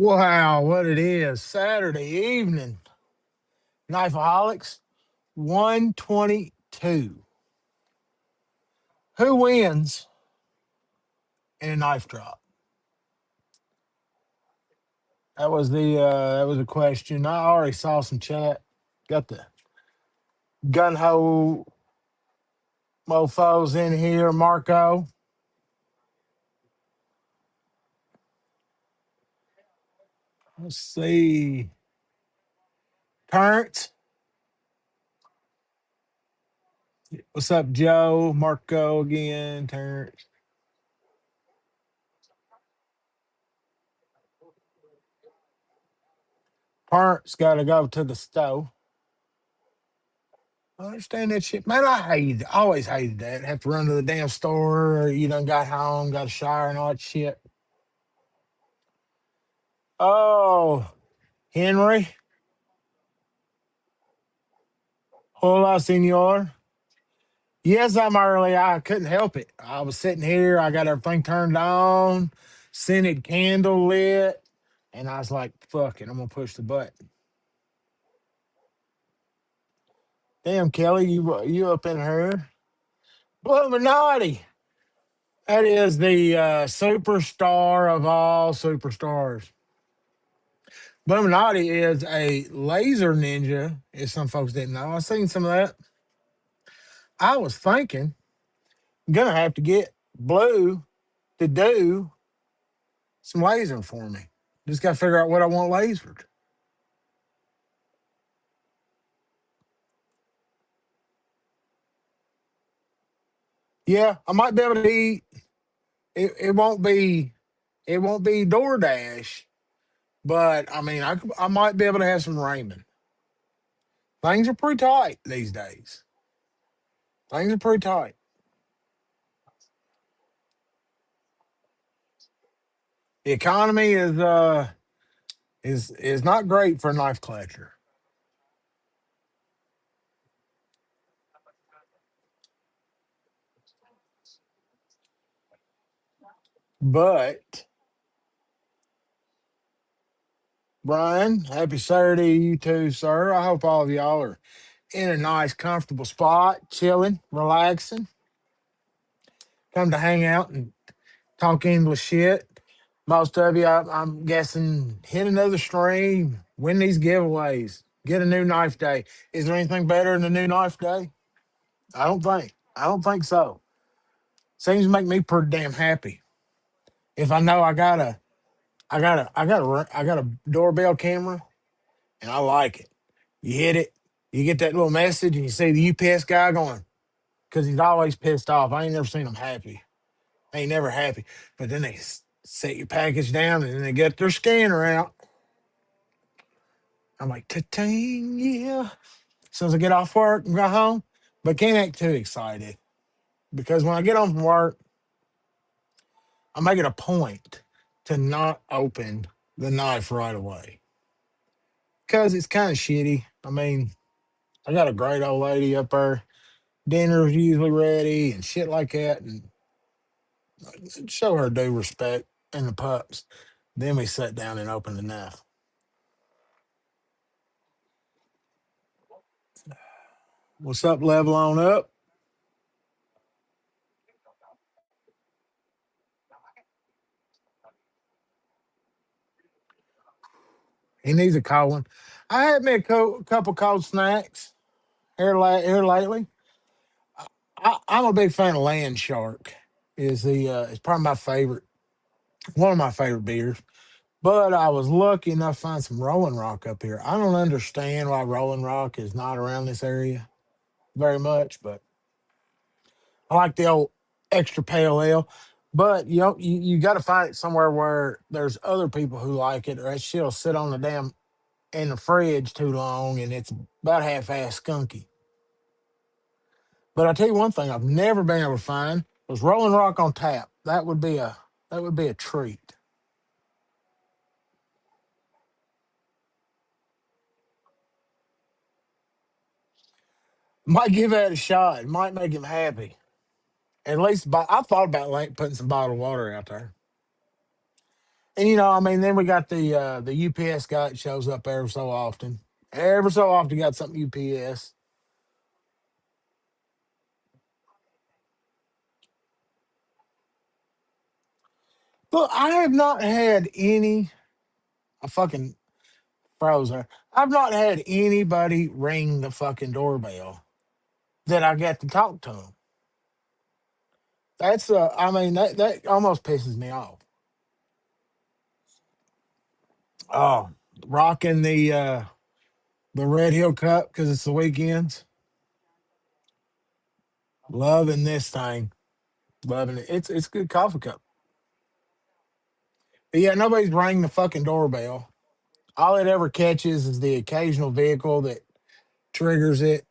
Wow, what it is. Saturday evening. Knifeaholics 122. Who wins in a knife drop? That was a question. I already saw some chat. Got the gun ho mofos in here. Marco. Let's see. Terrence. What's up, Joe? Marco again. Terrence. Terrence gotta go to the stove. I understand that shit. Man, always hated that. Have to run to the damn store, or you done got home, got a shower and all that shit. Oh, Henry. Hola, senor. Yes, I'm early. I couldn't help it. I was sitting here, I got everything turned on, scented candle lit, and I was like, fuck it, I'm gonna push the button. Damn, Kelly, you up in here. Illuminati. That is the superstar of all superstars. Illuminati is a laser ninja, if some folks didn't know. I've seen some of that. I was thinking, I'm gonna have to get Blue to do some lasering for me. Just gotta figure out what I want lasered. Yeah, I might be able to eat. It won't be DoorDash, but I mean I might be able to have some ramen. Things are pretty tight these days. Things are pretty tight. The economy is not great for a knife collector. But Brian, happy Saturday to you too, sir. I hope all of y'all are in a nice, comfortable spot, chilling, relaxing. Come to hang out and talk English shit. Most of you, I'm guessing, hit another stream, win these giveaways, get a new knife day. Is there anything better than a new knife day? I don't think. I don't think so. Seems to make me pretty damn happy. If I know I got a doorbell camera and I like it. You hit it, you get that little message, and you see the UPS guy going because he's always pissed off. I ain't never seen him happy. I ain't never happy. But then they set your package down and then they get their scanner out. I'm like, ta-ting, yeah. As soon as I get off work and go home, but can't act too excited because when I get home from work, I make it a point to not open the knife right away because it's kind of shitty. I mean, I got a great old lady up there. Dinner's usually ready and shit like that, and show her due respect and the pups. Then we sat down and opened the knife. What's up, level on up? He needs a cold one. I had me couple cold snacks here lately. I'm a big fan of Land Shark. Is probably my favorite, one of my favorite beers. But I was lucky enough to find some Rolling Rock up here. I don't understand why Rolling Rock is not around this area very much, but I like the old extra pale ale. But you got to find it somewhere where there's other people who like it, or that shit'll sit on the damn in the fridge too long, and it's about half-ass skunky. But I tell you one thing, I've never been able to find was Rolling Rock on tap. That would be a treat. Might give that a shot. It might make him happy. At least, I thought about like putting some bottled water out there. And I mean, then we got the UPS guy that shows up every so often. Every so often, got something UPS. Look, I have not had any. I fucking froze there. I've not had anybody ring the fucking doorbell that I get to talk to them. I mean, that almost pisses me off. Oh, rocking the Red Hill Cup because it's the weekends. Loving this thing. Loving it. It's a good coffee cup. But yeah, nobody's rang the fucking doorbell. All it ever catches is the occasional vehicle that triggers it,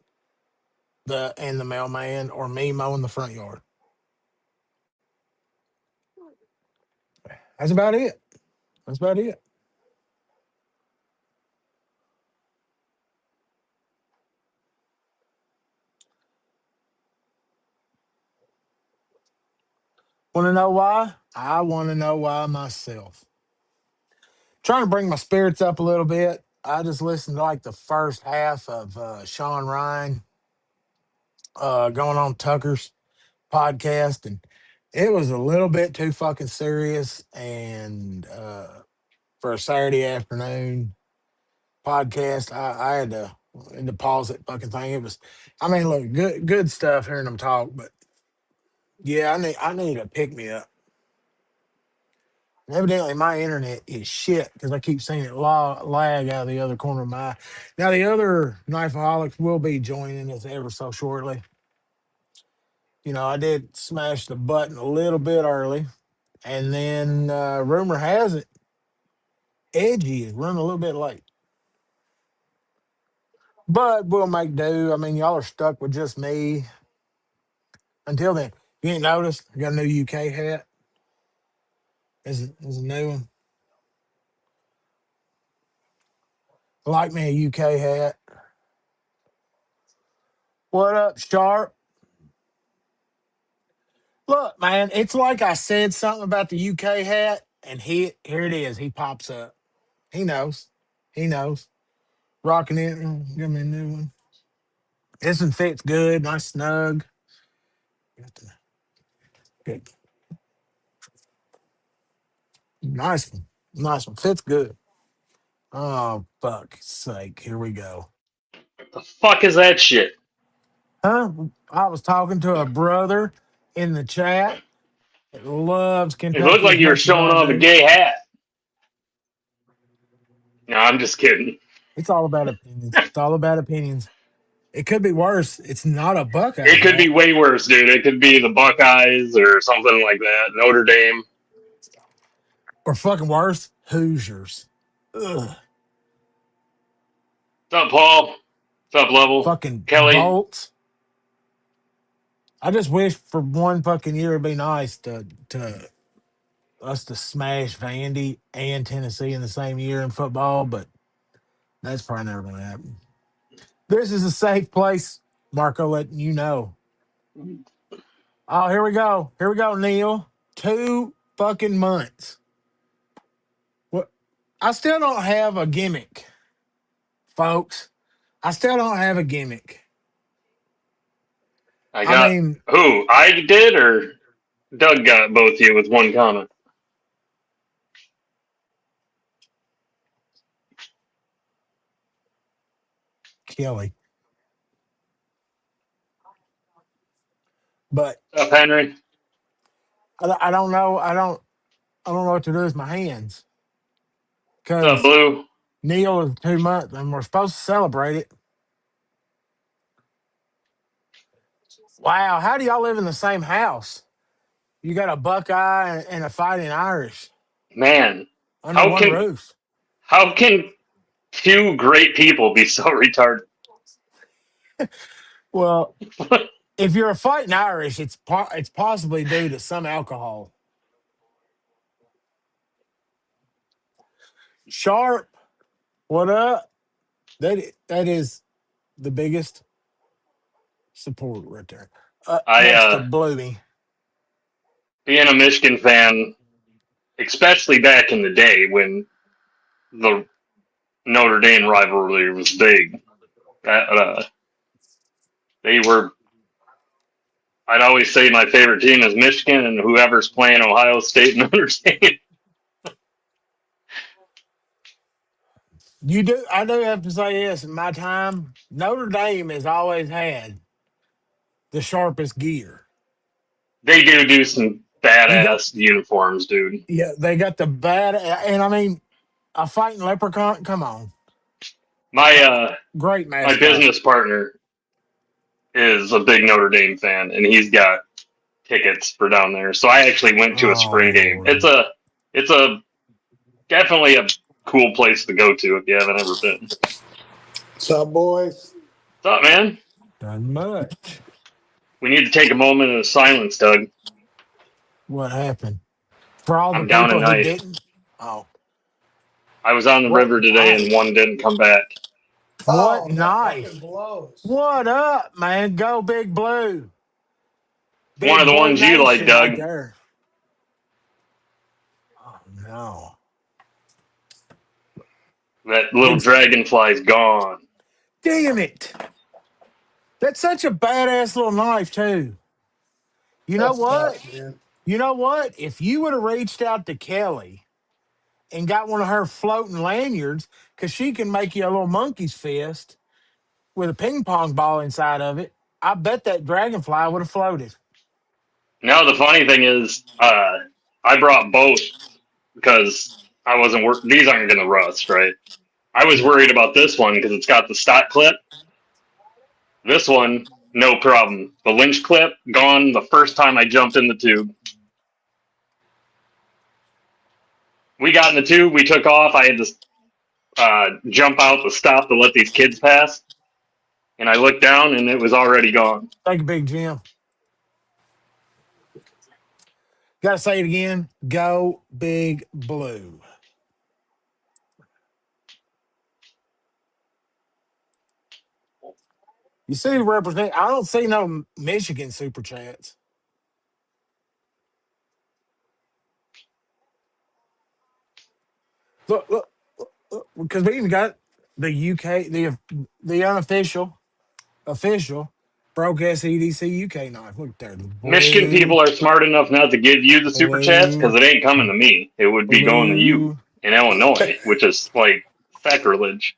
the mailman or me mowing the front yard. That's about it. That's about it. Want to know why? I want to know why myself. Trying to bring my spirits up a little bit. I just listened to like the first half of Sean Ryan going on Tucker's podcast, and it was a little bit too fucking serious. And for a Saturday afternoon podcast, I had to pause that fucking thing. It was, I mean, look, good stuff hearing them talk, but yeah, I need a pick me up. And evidently, my internet is shit because I keep seeing it lag out of the other corner of my eye. Now, the other knifeaholics will be joining us ever so shortly. I did smash the button a little bit early, and then rumor has it, Edgy is running a little bit late. But we'll make do. I mean, y'all are stuck with just me. Until then, you ain't noticed? I got a new UK hat. Is a new one. I like me a UK hat. What up, Sharp? Look, man, it's like I said something about the UK hat, and here it is. He pops up. He knows. He knows. Rocking it. Give me a new one. This one fits good, nice snug. Good. Nice one. Nice one. Fits good. Oh, fuck's sake. Here we go. The fuck is that shit? Huh? I was talking to a brother in the chat that loves It looked Kentucky like as you were much as showing I off a do. gay hat. No, I'm just kidding. It's all about opinions. It's all about opinions. It could be worse. It's not a Buckeye It could be hat. way worse, dude. It could be the Buckeyes or something like that. Notre Dame. Or fucking worse, Hoosiers. Ugh. What's up, Paul? What's up, Level? Fucking Kelly? Bolts. I just wish for one fucking year it'd be nice to us to smash Vandy and Tennessee in the same year in football, but that's probably never gonna happen. This is a safe place, Marco, letting you know. Oh, here we go. Here we go, Neil. 2 fucking months. What? I still don't have a gimmick, folks. I still don't have a gimmick. I I got mean, who? I did or Doug got both of you with one comment? Kelly. But What's up, Henry? I don't know. I don't know what to do with my hands What's up, because Blue? Neil is 2 months and we're supposed to celebrate it. Wow, how do y'all live in the same house? You got a Buckeye and a Fighting Irish Man, under how one can roof. how can two great people be so retarded? Well, if you're a Fighting Irish, it's possibly due to some alcohol. Sharp, what up? That is the biggest support right there. I Next to Bluey. being a Michigan fan, especially back in the day when the Notre Dame rivalry was big. That they were. I'd always say my favorite team is Michigan, and whoever's playing Ohio State and Notre Dame. You do. I do have to say this. In my time, Notre Dame has always had the sharpest gear. They do some You got, badass uniforms, dude. yeah, they got the bad, and I mean, a fighting leprechaun. Come on, My great my mascot. business partner is a big Notre Dame fan, and he's got tickets for down there. So I actually went to a Oh spring game. Lord, It's a definitely a cool place to go to if you haven't ever been. What's up, boys? What's up, man? not much. We need to take a moment of silence, Doug. What happened for all the I'm down a people who knife. didn't? Oh, I was on the what river today and knife? one didn't come back. What Oh, that fucking knife? blows. What up, man? Go Big Blue, One of Big the Blue ones you like, Nation, right Doug. there. Oh no, That little it's dragonfly's gone. damn it. That's such a badass little knife too. You know That's what? tough, man. You know what? If you would have reached out to Kelly and got one of her floating lanyards, because she can make you a little monkey's fist with a ping pong ball inside of it, I bet that dragonfly would have floated. Now the funny thing is, I brought both because I wasn't these aren't gonna rust, right? I was worried No. about this one because it's got the stock clip. This one, no problem. The lynch clip, gone the first time I jumped in the tube. We got in the tube, we took off. I had to jump out the stop to let these kids pass. And I looked down and it was already gone. Thank you, Big Jim. Got to say it again. Go Big Blue. You see the represent. I don't see no Michigan super chats. Look, because we even got the UK, the unofficial, official Broke Ass EDC UK knife. Look there, the Michigan blue, people are smart enough not to give you the super chats because blue, it ain't coming to me. It would be going to you blue. in Illinois, which is like sacrilege.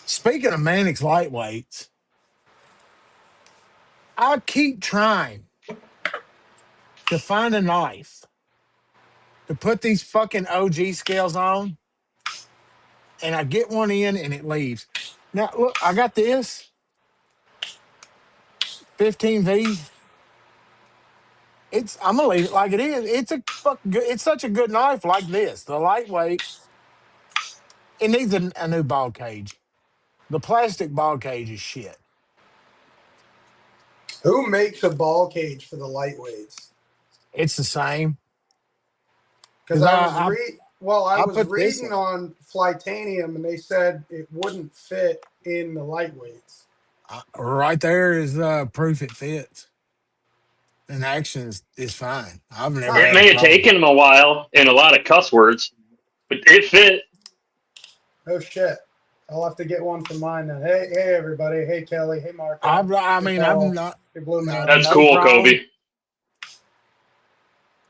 Speaking of Mannix lightweights, I keep trying to find a knife to put these fucking OG scales on, and I get one in and it leaves. Now look, I got this 15V. I'm gonna leave it like it is. It's a fucking good. It's such a good knife like this. The lightweight. It needs a new ball cage. The plastic ball cage is shit. Who makes a ball cage for the lightweights? It's the same Because because I I was put this reading in on Flytanium and they said it wouldn't fit in the lightweights. right there is proof it fits. And action is fine. I've never Huh. It had a may have problem. taken them a while and a lot of cuss words, but it fit. Oh shit. I'll have to get one for mine then. Hey everybody. Hey Kelly. Hey Marco. I Hey mean, I'm Paul. not Hey Blue no, Man. That's no cool, problem. Kobe.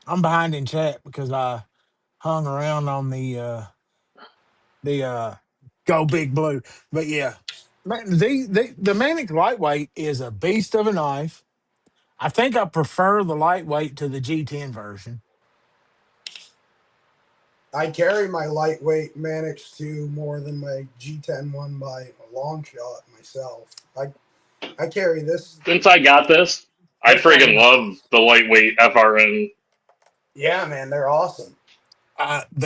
I'm behind in chat because I hung around on the Go Big Blue. But yeah, man, the Manic lightweight is a beast of a knife. I think I prefer the lightweight to the G10 version. I carry my lightweight Mannix 2 more than my G10 one by a long shot myself. I carry this Since I got this, I one friggin' in. love the lightweight FRN. Yeah, man, they're awesome.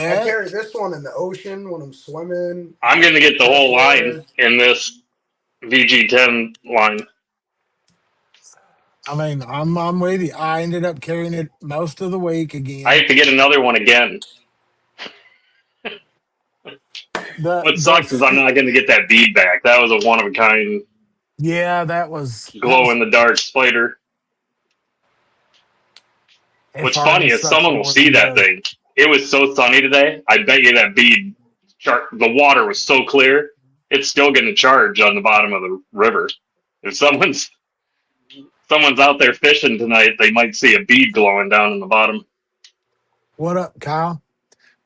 I carry That this one in the ocean when I'm swimming. I'm gonna get the In the whole line Florida. in this VG10 line. I mean, I'm with you. I ended up carrying it most of the week I again. have to get another one again. The What the sucks is I'm not gonna get that bead back. That was a one of a kind yeah, that glow was in the dark spider. What's FRN funny is sucks someone will more see than that does. thing. It was so sunny today. I bet you that bead the water was so clear, it's still going to charge on the bottom of the river. If someone's out there fishing tonight, they might see a bead glowing down in the bottom. What up, Kyle?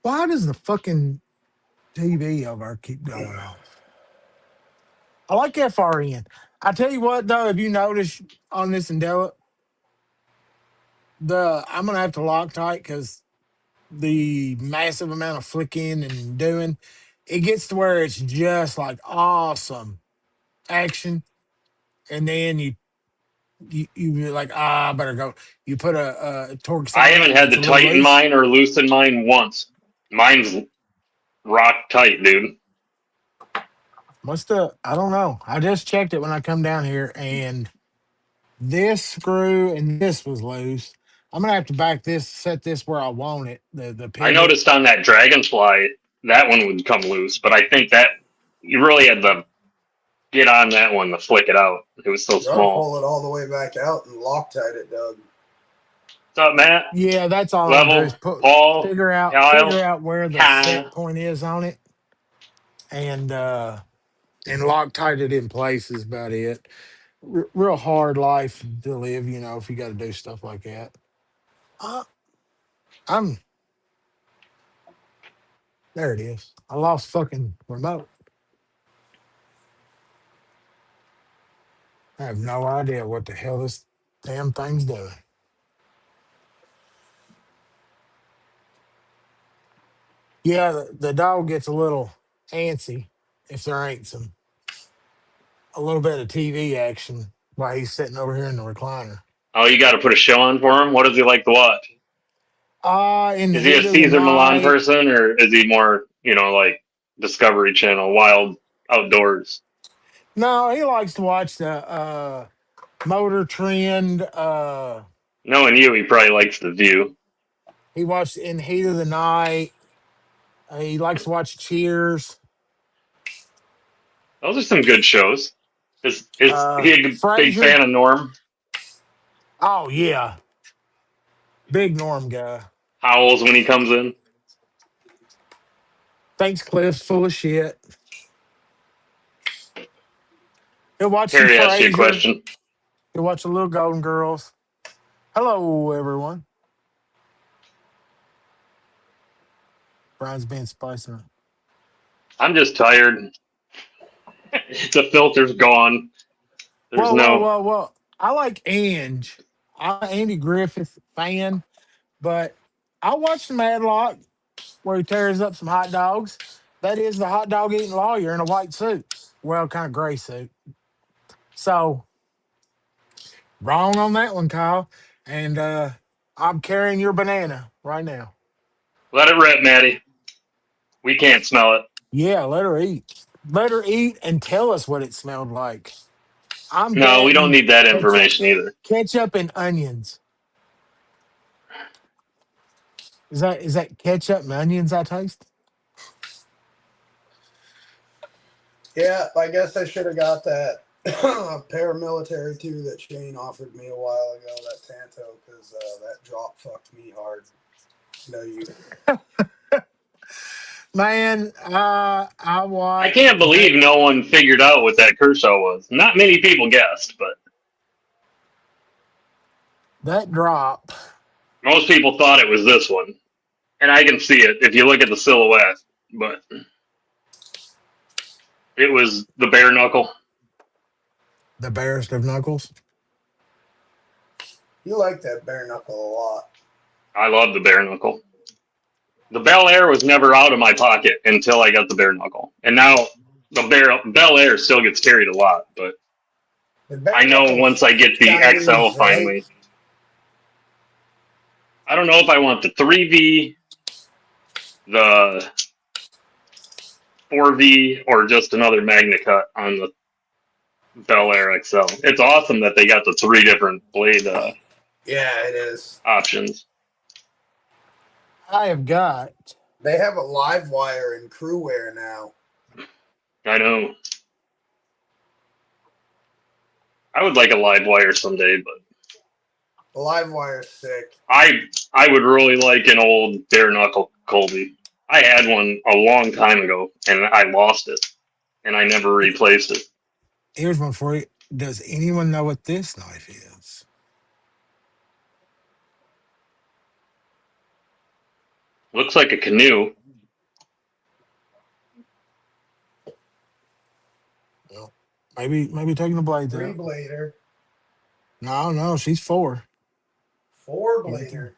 Why does the fucking TV over keep going off? I like FRN. I tell you what, though, if you notice on this Endeavor, I'm gonna have to Loctite because the massive amount of flicking and doing, it gets to where it's just like awesome action, and then you be like, I better go. You put a torque I setting up haven't and had it's to a little tighten loose. mine or loosen mine once. Mine's rock tight, dude. I don't know. I just checked it when I come down here, and this screw and this was loose. I'm gonna have to set this where I want it. The I pivot. noticed on that dragonfly, that one would come loose, but I think that you really had to get on that one to flick it out. It was so You ought to small. pull it all the way back out and Loctite it, Doug. What's up, Matt? Yeah, that's all I'm gonna do is Level, Paul, figure Kyle, out where the set Kyle. point is on it, and Loctite it in place is about it. Real hard life to live, if you got to do stuff like that. Uh, I'm There it is. I lost fucking remote. I have no idea what the hell this damn thing's doing. Yeah, the dog gets a little antsy if there ain't a little bit of TV action while he's sitting over here in the recliner. Oh, you got to put a show on for him? What does he like to watch? In the Is he a heat of the Caesar Milan night, person, or is he more, like Discovery Channel, wild outdoors? no, he likes to watch the Motor Trend. Knowing you, he probably likes the view. He watched In the Heat of the Night. He likes to watch Cheers. Those are some good shows. Is he a big Frasier. fan of Norm? Oh yeah, big Norm guy. Howls when he comes in? Thinks Cliff's full of shit. He'll watch some Harry asked you a Frasier. question. He'll watch the Little Golden Girls. Hello, everyone. Brian's being spicy. I'm just tired. The filter's gone. There's Whoa, whoa, no. whoa, whoa. I like Ange. I'm an Andy Griffith fan, but I watched the Madlock where he tears up some hot dogs. That is the hot dog eating lawyer in a white suit. Well, kind of gray suit. So wrong on that one, Kyle. And I'm carrying your banana right now. Let it rip, Maddie. We can't smell it. Yeah, let her eat. Let her eat and tell us what it smelled like. I'm No, we don't betting need that ketchup, information either. ketchup and onions. Is that ketchup and onions I taste? Yeah, I guess I should have got that paramilitary too that Shane offered me a while ago, that Tanto, because that drop fucked me hard. No, you. Man, I I watched can't believe no one figured out what that Kershaw was. Not many people guessed, but that drop. most people thought it was this one. And I can see it if you look at the silhouette, but it was the bare knuckle. The barest of knuckles. You like that bare knuckle a lot. I love the bare knuckle. The Bel Air was never out of my pocket until I got the bare knuckle. And now the Bel Air still gets carried a lot, but The bare I know knuckle's once I get the XL Chinese, right? finally. I don't know if I want the 3V, the 4V, or just another Magna Cut on the Bel Air XL. It's awesome that they got the 3 different blade Yeah, it is. options. I have got. They have a live wire in crew wear now. I know. I would like a live wire someday, but The live wire is sick. I would really like an old bare knuckle Colby. I had one a long time ago, and I lost it, and I never replaced it. Here's one for you. Does anyone know what this knife is? Looks like a canoe. Well, maybe taking the blades Three out. blader. No, she's 4. Four You got the, blader.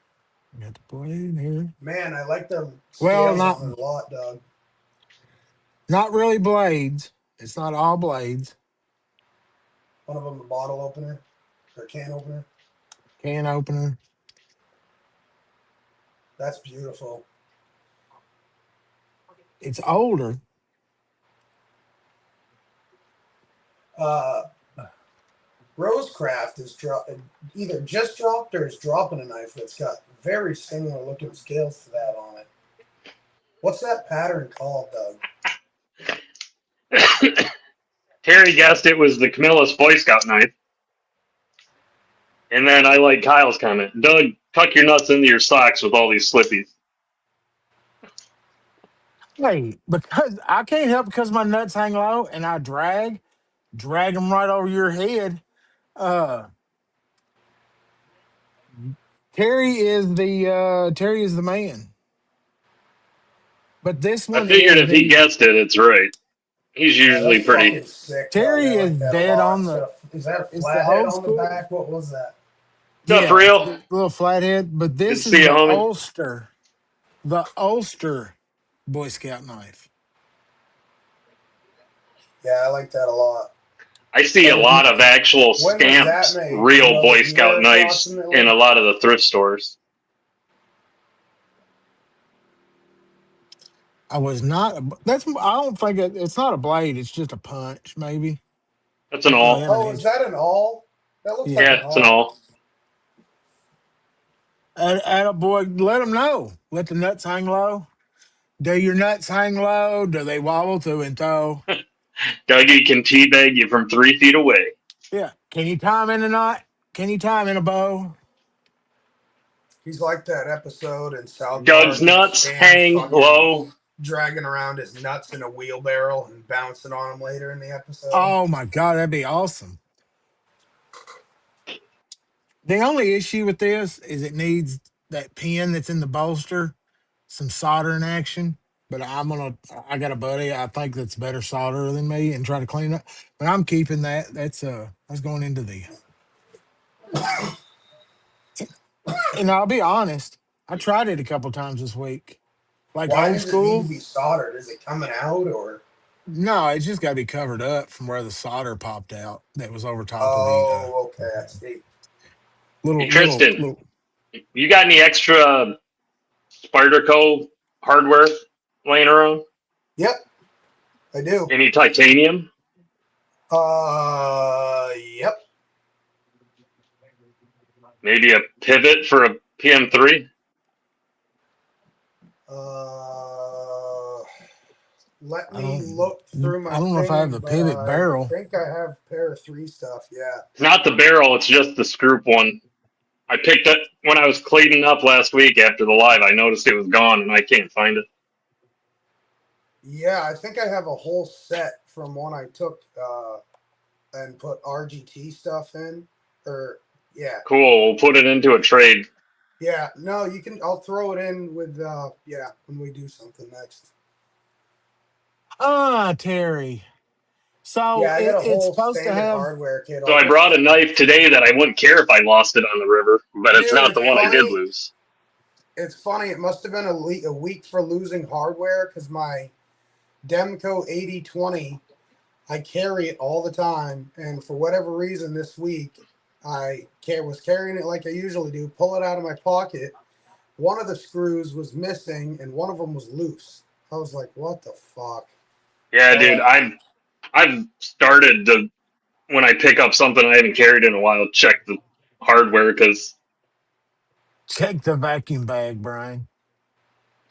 you got the blade here. Man, I like the Well, scales not on it a lot, Doug. not really blades. It's not all blades. One of them a bottle opener or can opener. Can opener. That's beautiful. It's older. Rosecraft is either just dropped or is dropping a knife that's got very similar looking scales to that on it. What's that pattern called, Doug? Terry guessed it was the Camillus Boy Scout knife. And then I like Kyle's comment. Doug, tuck your nuts into your socks with all these slippies. Hey, because I can't help because my nuts hang low and I drag them right over your head. Terry is the man. But this I one figured is if he guessed it, it's right. He's usually that's pretty. fucking sick, Terry Doug. I is like that a dead lot. on the. Is that a It's the flathead old on the school. back? What was that? What's up, Yeah, it's real? a little flathead. But Good to this see is you, the homie. Ulster, the Ulster Boy Scout knife. Yeah, I like that a lot. I see a lot of actual When was that stamped, made? real About Boy a Scout year knives approximately? in a lot of the thrift stores. I was not. That's. I don't think it's not a blade. It's just a punch, maybe. That's an Don't really all. have an Oh, is edge. that an all? That looks like Yeah. an Yeah, it's an all. all. At a boy, let them know. Let the nuts hang low. Do your nuts hang low? Do they wobble to and throw? Dougie can teabag you from 3 feet away. Yeah. Can you tie 'em in a knot? Can you tie 'em in a bow? He's like that episode in South Doug's Park when nuts Stan's hang fucking low. dragging around his nuts in a wheelbarrow and bouncing on them later in the episode. Oh my god, that'd be awesome. The only issue with this is it needs that pin that's in the bolster, some soldering action. But I got a buddy I think that's better solderer than me and try to clean it up. But I'm keeping that. That's going into the. And I'll be honest, I tried it a couple times this week. Like Why old does it need to school. be soldered? Is it coming out or? No, it's just got to be covered up from where the solder popped out that was over top of the Oh, okay. I see. Hey, little little Tristan, little. you got any extra Spyderco hardware laying around? Yep, I do. Any titanium? Yep. Maybe a pivot for a PM3? Let I me don't. look through my I don't know if I have thing, the but pivot I barrel. think I have pair 3 stuff. Yeah. It's not the barrel, it's just the scroop one. I picked it when I was cleaning up last week after the live. I noticed it was gone and I can't find it. Yeah, I think I have a whole set from one I took and put RGT stuff in. Or yeah. Cool, we'll put it into a trade. Yeah, no, you can. I'll throw it in with when we do something next. Terry. So Yeah, I got a it's whole supposed to standard have. hardware kit. So I brought a knife today that I wouldn't care if I lost it on the river, but it's Dude, not the it's one I did funny. lose. It's funny. It must have been a week for losing hardware because my Demco 8020, I carry it all the time, and for whatever reason this week I was carrying it like I usually do. Pull it out of my pocket. One of the screws was missing, and one of them was loose. I was like, "What the fuck?" Yeah, dude, I've started to, when I pick up something I haven't carried in a while, check the hardware because Check the vacuum bag, Brian.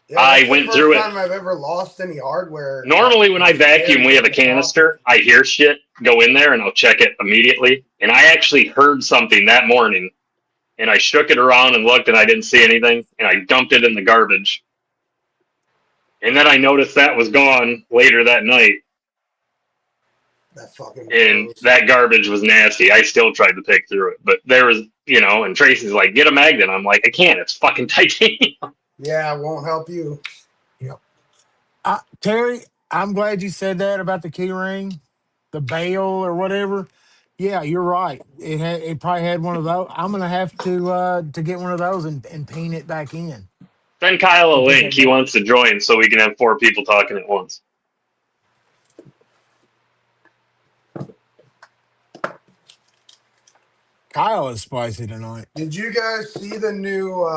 Yeah, I that's went the through first it. time I've ever lost any hardware. Normally when I vacuum, we have a in the pocket. canister. I hear shit, go in there, and I'll check it immediately. And I actually heard something that morning, and I shook it around and looked, and I didn't see anything, and I dumped it in the garbage. And then I noticed that was gone later that night, That fucking and blows. that garbage was nasty. I still tried to pick through it, but there was, and Tracy's like, get a magnet. I'm like, I can't. It's fucking titanium. Yeah, it won't help you. Yep. Terry, I'm glad you said that about the key ring, the bail or whatever. Yeah, you're right. It probably had one of those. I'm gonna have to get one of those and paint it back in Send Kyle a to put link. that He back. wants to join so we can have 4 people talking at once. Kyle is spicy tonight. Did you guys see the new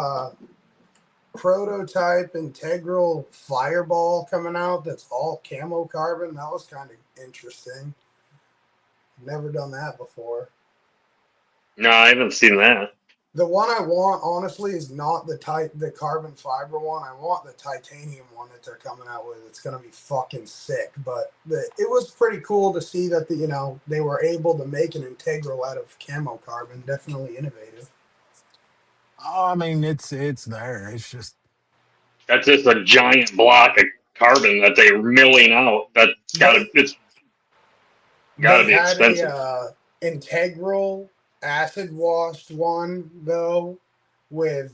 prototype integral fireball coming out that's all camo carbon? That was kind of interesting. Never done that before. No, I haven't seen that. The one I want, honestly, is not the carbon fiber one. I want the titanium one that they're coming out with. It's gonna be fucking sick. But it was pretty cool to see that they were able to make an integral out of camo carbon. Definitely innovative. Oh, I mean, it's there. It's just That's just a giant block of carbon that they're milling out. It's gotta They be had expensive. a integral acid washed one though with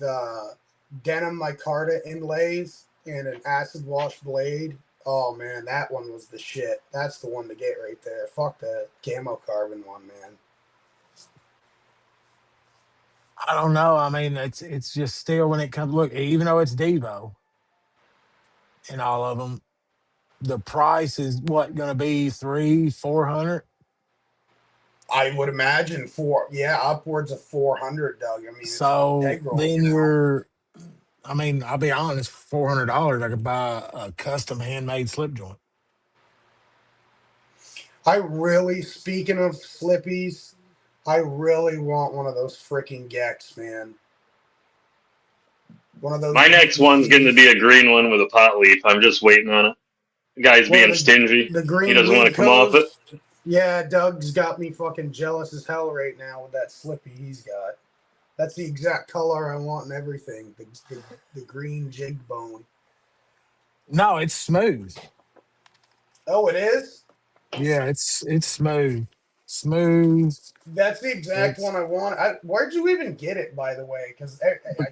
denim micarta inlays and an acid wash blade. Oh man, that one was the shit. That's the one to get right there. Fuck the camo carbon one, man. I don't know. I mean, it's just still when it comes. Look, even though it's Devo and all of them, the price is what going to be 300-400. I would imagine upwards of 400, Doug. I mean, it's an So integral, then I mean, I'll be honest, $400 I could buy a custom handmade slip joint. Speaking of slippies, I really want one of those freaking Gex, man. One of those. My next one's going to be a green one with a pot leaf. I'm just waiting on it. The guy's being stingy. The green He doesn't want to come off it. Yeah, Doug's got me fucking jealous as hell right now with that slippy he's got. That's the exact color I want and everything. The green jig bone. No, it's smooth. Oh, it is? Yeah, it's smooth. Smooth. That's the exact one I want. Where'd you even get it, by the way? Because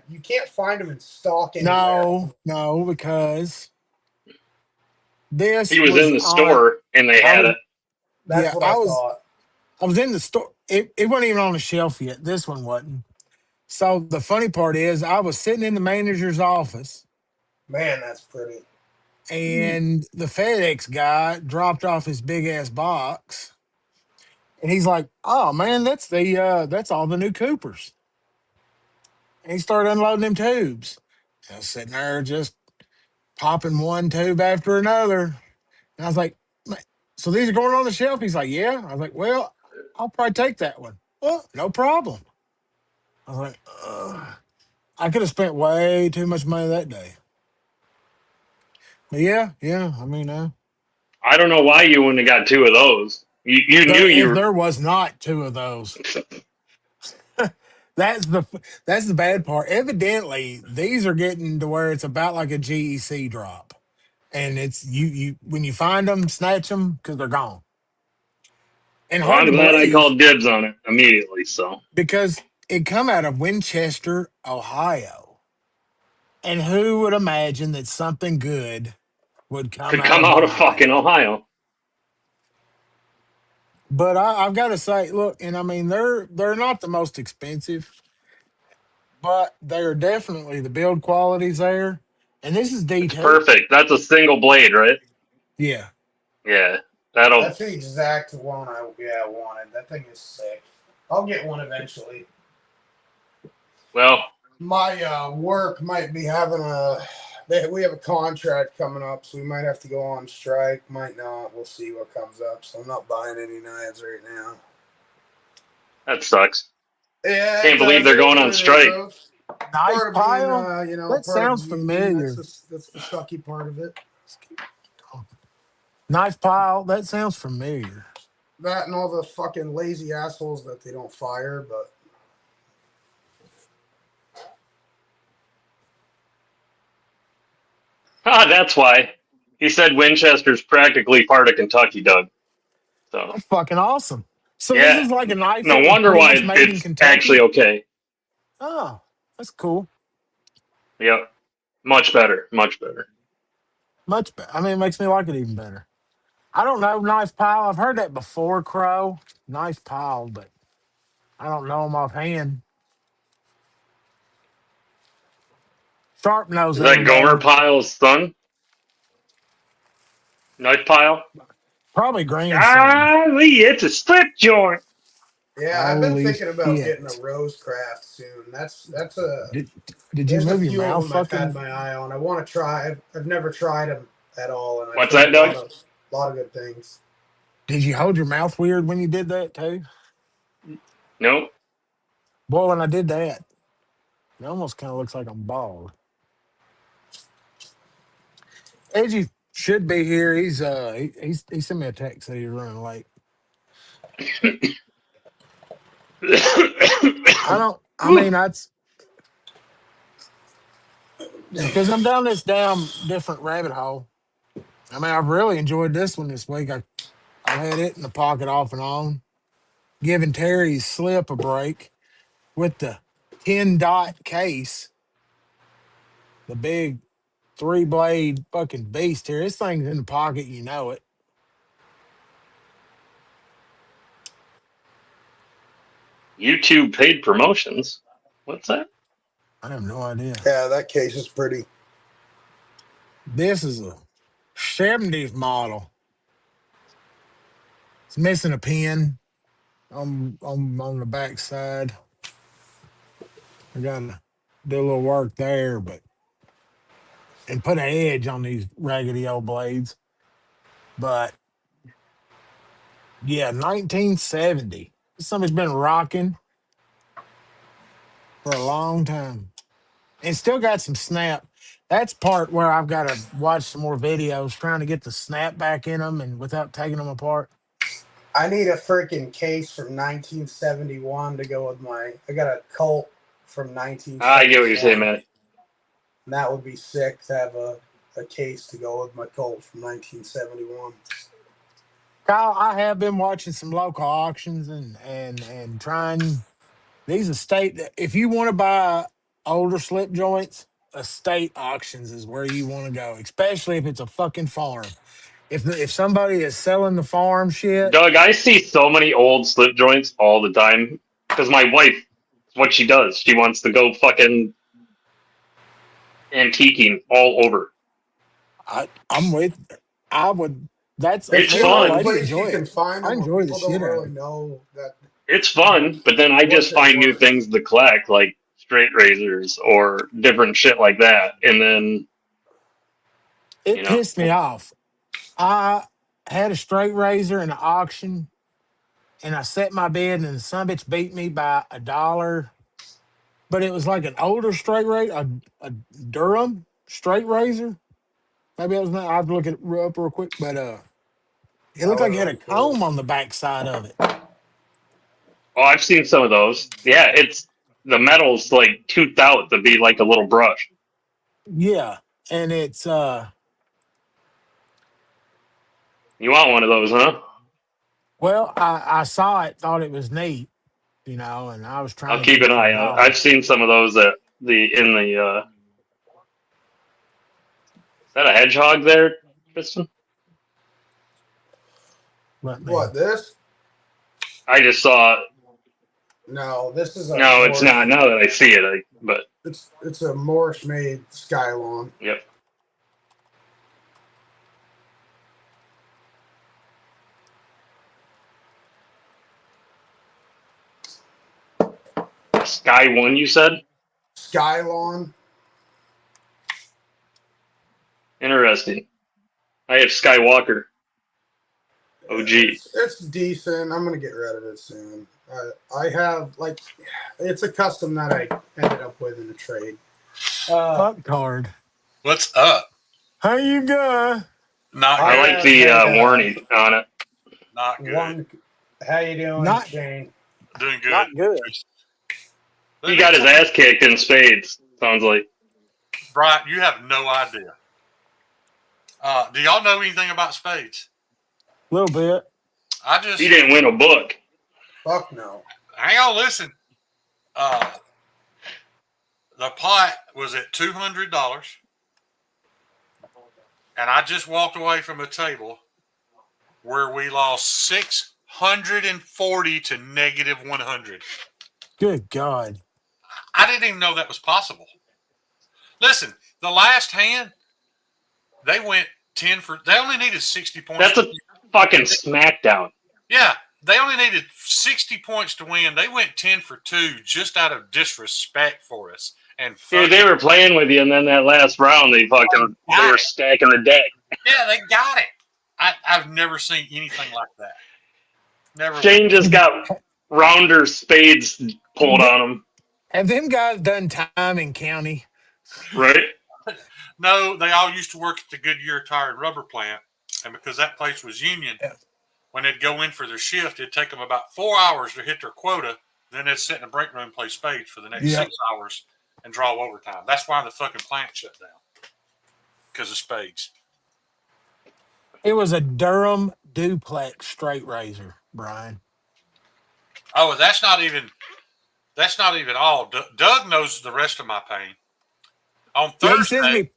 you can't find them in stock anywhere. No, because this He was in the on. store and they had it. That's what I thought. I was in the store. It wasn't even on the shelf yet. This one wasn't. So the funny part is, I was sitting in the manager's office. Man, that's pretty. And the FedEx guy dropped off his big ass box, and he's like, "Oh man, that's all the new Coopers." And he started unloading them tubes. And I was sitting there just popping one tube after another, and I was like, "Man, so these are going on the shelf?" He's like, "Yeah." I was like, "Well, I'll probably take that one." Well, no problem. I was like, Ugh. I could have spent way too much money that day. But yeah. I mean, I don't know why you wouldn't have got 2 of those. You knew you were. there was not 2 of those. That's the bad part. Evidently, these are getting to where it's about like a GEC drop, and it's you when you find them, snatch them because they're gone. And Well, hard I'm to glad I believe called dibs on it immediately. So because it come out of Winchester, Ohio, and who would imagine that something good would come could out come of out of fucking Ohio? Ohio. But I've got to say, look, and I mean they're not the most expensive, but they're definitely the build quality's there. And this is It's D2. perfect. That's a single blade, right? Yeah. Yeah, that'll. That's the exact one I wanted. That thing is sick. I'll get one eventually. Well, My work might be having we have a contract coming up, so we might have to go on strike. Might not. We'll see what comes up. So I'm not buying any knives right now. that sucks. Yeah, Can't believe they're going on strike. Knife Part of being, pile? That part of sounds the union. familiar. That's the sucky part of it. Knife pile? That sounds familiar. That and all the fucking lazy assholes that they don't fire, but Ah, that's why. He said Winchester's practically part of Kentucky, Doug. So, That's fucking awesome. So this yeah. is like a knife No that was wonder pretty much why made in it's actually Kentucky. okay. Oh, that's cool. Yep. Much better. Much better. Much better. I mean, it makes me like it even better. I don't know knife pile. I've heard that before, Crow. Knife pile, but I don't know them offhand. Sharp knows Is that Gomer everybody. Pyle's son? Knife Pile? Probably grandson. Golly, it's a slip joint. Yeah, I've been Holy thinking about shit. getting a rose craft soon. That's a Did, did you there's a move your few of mouth them I've had fucking? my eye on. I want to try. I've never tried them at all, and I've What's heard that, Doug? a lot of good things. Did you hold your mouth weird when you did that too? Nope. Boy, when I did that, it almost kind of looks like I'm bald. Edgy should be here. He sent me a text that he's running late. I don't. I mean, that's because I'm down this damn different rabbit hole. I mean, I've really enjoyed this one this week. I've had it in the pocket off and on, giving Terry's slip a break with the 10 dot case, the big 3 blade fucking beast here. This thing's in the pocket, you know it. YouTube paid promotions. What's that? I have no idea. Yeah, that case is pretty. This is a 70s model. It's missing a pin on the back side. I gotta do a little work there, but and put an edge on these raggedy old blades. But yeah, 1970. Somebody's been rocking for a long time and still got some snap. That's part where I've got to watch some more videos trying to get the snap back in them and without taking them apart. I need a freaking case from 1971 to go with my. I got a Colt from I get what you're saying, 1971, man. and that would be sick to have a case to go with my Colt from 1971. Kyle, I have been watching some local auctions and trying these estate. If you want to buy older slip joints, estate auctions is where you want to go, especially if it's a fucking farm. If somebody is selling the farm shit, Doug, I see so many old slip joints all the time because my wife, what she does, she wants to go fucking antiquing all over. I'm with. I would. That's There's It's me and the my only fun. lady place enjoy you it. can find I them where enjoy the people don't shit out of really it. know that, It's you know, fun, but then I what just they're find new worth. things to collect, like straight razors or different shit like that. And then, you It know, pissed me off. I had a straight razor in an auction, and I set my bid, and some bitch beat me by $1. But it was like an older straight razor, a Durham straight razor. Maybe I was not. I have to look it up real quick, but it That looked would like it have had a been cool. comb on the back side of it. oh, I've seen some of those. Yeah, it's the metal's like toothed out to be like a little brush. Yeah, and it's You want one of those, huh? well, I saw it, thought it was neat, and I was trying I'll to get keep it an for a eye out. I've dollar. seen some of those at is that a hedgehog there, Tristan? Let me. What, this? I just saw. No, this is a No, it's not. Morse. Now that I see it, but It's a Morse made Skylon. yep. Sky One, you said? Skylon. Interesting. I have Skywalker. OG. It's decent. I'm gonna get rid of it soon. I have like it's a custom that I ended up with in a trade. Fuck card. What's up? How you going? Not I I good. like have the a warning on it. Not good. one. How you doing, Not Shane? Doing good. not good. He got his ass kicked in spades. Sounds like. Brian, you have no idea. Do y'all know anything about spades? A little bit. He didn't win a book. Fuck no. Hang on, listen. The pot was at $200, and I just walked away from a table where we lost 640 to negative 100. Good God. I didn't even know that was possible. Listen, the last hand, they went 10 for. They only needed 60 points. That's a fucking smackdown. Yeah, they only needed 60 points to win. They went 10 for 2 just out of disrespect for us. And Dude, they were playing with you, and then that last round, they were stacking the deck. Yeah, they got it. I've never seen anything like that. Never. Shane just got rounder spades pulled on him. Have them guys done time in county? Right? No, they all used to work at the Goodyear Tire and Rubber Plant, and because that place was union, when they'd go in for their shift, it'd take them about 4 hours to hit their quota. Then they'd sit in the break room and play spades for the next 6 hours and draw overtime. That's why the fucking plant shut down, because of spades. It was a Durham duplex straight razor, Brian. Oh, that's not even all. Doug knows the rest of my pain. On Thursday,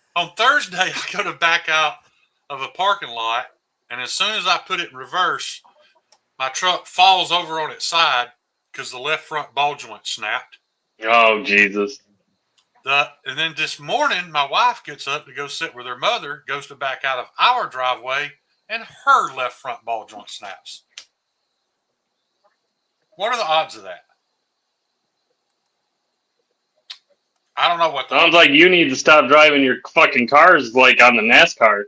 I go to back out of a parking lot, and as soon as I put it in reverse, my truck falls over on its side because the left front ball joint snapped. Oh, Jesus. And then this morning, my wife gets up to go sit with her mother, goes to back out of our driveway, and her left front ball joint snaps. What are the odds of that? I don't know what. Sounds like you need to stop driving your fucking cars like on the NASCAR.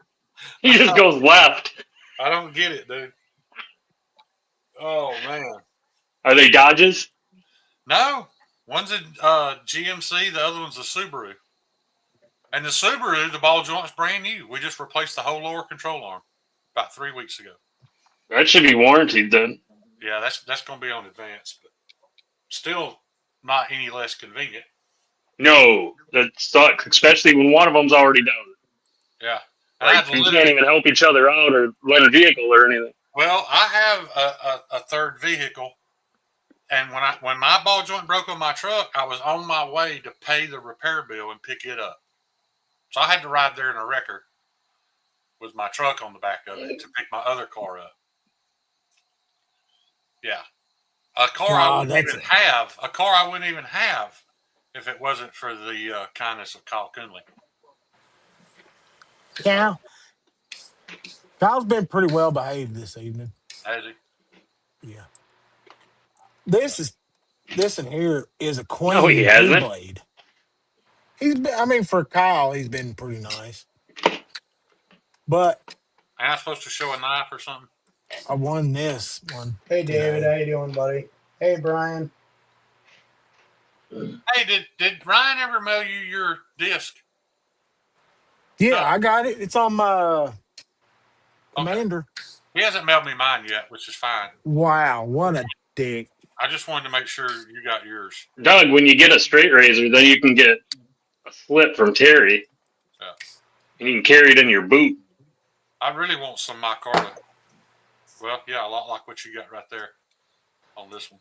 He just goes left. I don't get it, dude. Oh, man. Are they Dodges? No. One's a GMC, the other one's a Subaru. And the Subaru, the ball joint's brand new. We just replaced the whole lower control arm about 3 weeks ago. That should be warranted then. Yeah, that's going to be on advance, but still not any less convenient. No, that sucks, especially when one of them's already down. Yeah. Like, you can't even help each other out or rent a vehicle or anything. Well, I have a third vehicle, and when my ball joint broke on my truck, I was on my way to pay the repair bill and pick it up. So I had to ride there in a wrecker with my truck on the back of it to pick my other car up. Yeah. A car I wouldn't even have if it wasn't for the kindness of Kyle Kinley. Yeah. Kyle's been pretty well behaved this evening. Has he? Yeah. This in here is a queen No, he hasn't. blade. For Kyle, he's been pretty nice. But Am I supposed to show a knife or something? I won this one. Hey, David. How you doing, buddy? Hey, Brian. Hey, did Ryan ever mail you your disc? Yeah, No. I got it. It's on my Commander. He hasn't mailed me mine yet, which is fine. Wow, what a dick. I just wanted to make sure you got yours. Doug, when you get a straight razor, then you can get a slip from Terry. Yeah. And you can carry it in your boot. I really want some micarta. Well, yeah, a lot like what you got right there on this one.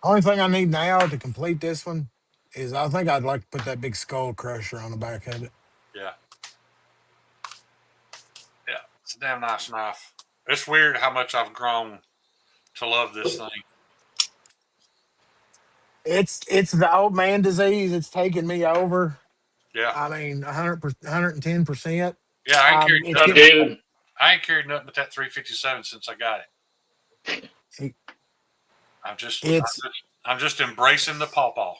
Only thing I need now to complete this one is I think I'd like to put that big skull crusher on the back of it. Yeah. Yeah, it's a damn nice knife. It's weird how much I've grown to love this thing. It's the old man disease. It's taken me over. Yeah. 110%. Yeah, I ain't carried nothing but that 357 since I got it. I'm just embracing the pawpaw.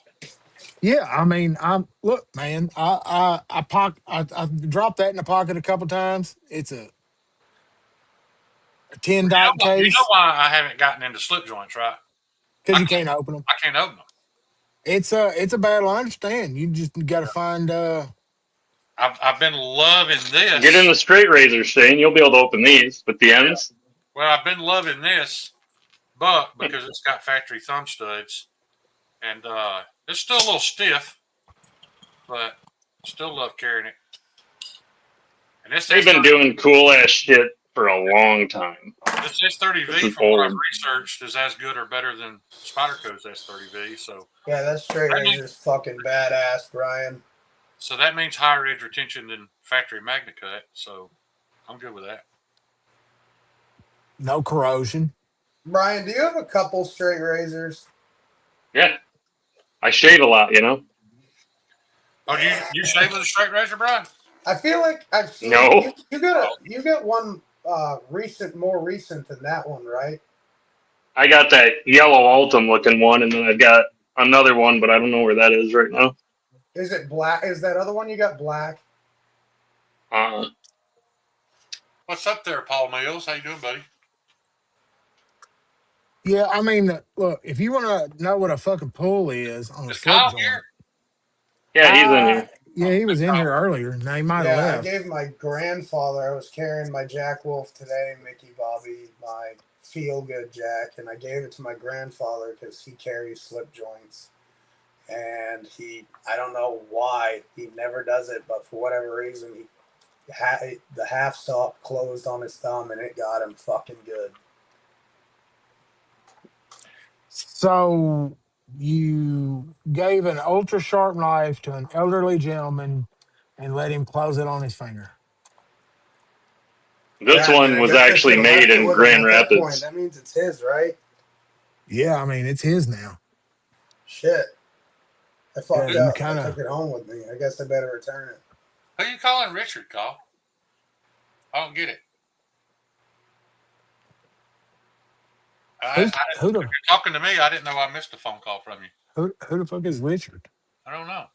Yeah, look, man. I dropped that in the pocket a couple times. It's a 10 dot case. You know why I haven't gotten into slip joints, right? Because you can't open them. I can't open them. It's a battle. I understand. You just got to find. I've been loving this. Get in the straight razor, Shane. You'll be able to open these with the ends. Well, I've been loving this, but because it's got factory thumb studs, and it's still a little stiff, but still love carrying it. And this They've been doing cool ass shit for a long time. This S30V, from what I've researched, is as good or better than Spyderco's S30V. So yeah, that straight razor's fucking badass, Brian. So that means higher edge retention than factory MagnaCut. So I'm good with that. No corrosion. Brian, do you have a couple straight razors? Yeah, I shave a lot, you know. Oh, you shave with a straight razor, Brian? I feel like I've seen No. you got one more recent than that one, right? I got that yellow Ultim looking one, and then I've got another one, but I don't know where that is right now. Is it black? Is that other one you got black? What's up there, Paul Mills? How you doing, buddy? Yeah, I mean, look, if you want to know what a fucking pull is on a slip Kyle joint. here? Yeah, he's in here. Yeah, he was in here earlier. Now he might have left. I gave my grandfather, I was carrying my Jack Wolf today, Mickey Bobby, my Feel Good Jack, and I gave it to my grandfather because he carries slip joints. And I don't know why, he never does it, but for whatever reason, the half stop closed on his thumb and it got him fucking good. So you gave an ultra sharp knife to an elderly gentleman and let him close it on his finger. This one was actually made in Grand Rapids. That means it's his, right? Yeah, I mean, it's his now. Shit. I fucked up. I took it home with me. I guess I better return it. Who you calling Richard, Carl? I don't get it. If you're talking to me, I didn't know I missed a phone call from you. Who the fuck is Richard? I don't know.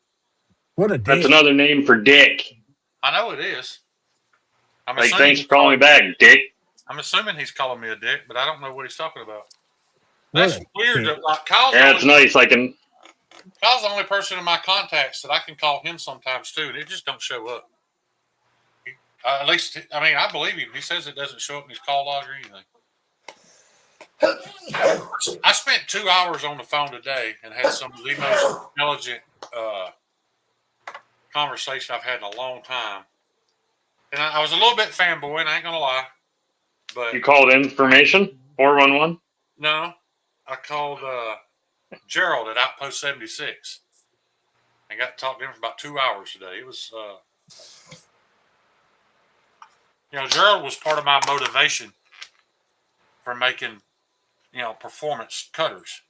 What a dick. That's another name for dick. I know it is. Like, thanks for calling me back, dick. I'm assuming he's calling me a dick, but I don't know what he's talking about. What That's weird. Like, Kyle's it's nice. Kyle's the only person in my contacts that I can call him sometimes too, and it just don't show up. At least, I mean, I believe him. He says it doesn't show up in his call log or anything. I spent 2 hours on the phone today and had some of the most intelligent conversation I've had in a long time. And I was a little bit fanboying, I ain't gonna lie. But you called information 411? No, I called Gerald at Outpost 76. I got to talk to him for about 2 hours today. It was, Gerald was part of my motivation for making, performance cutters.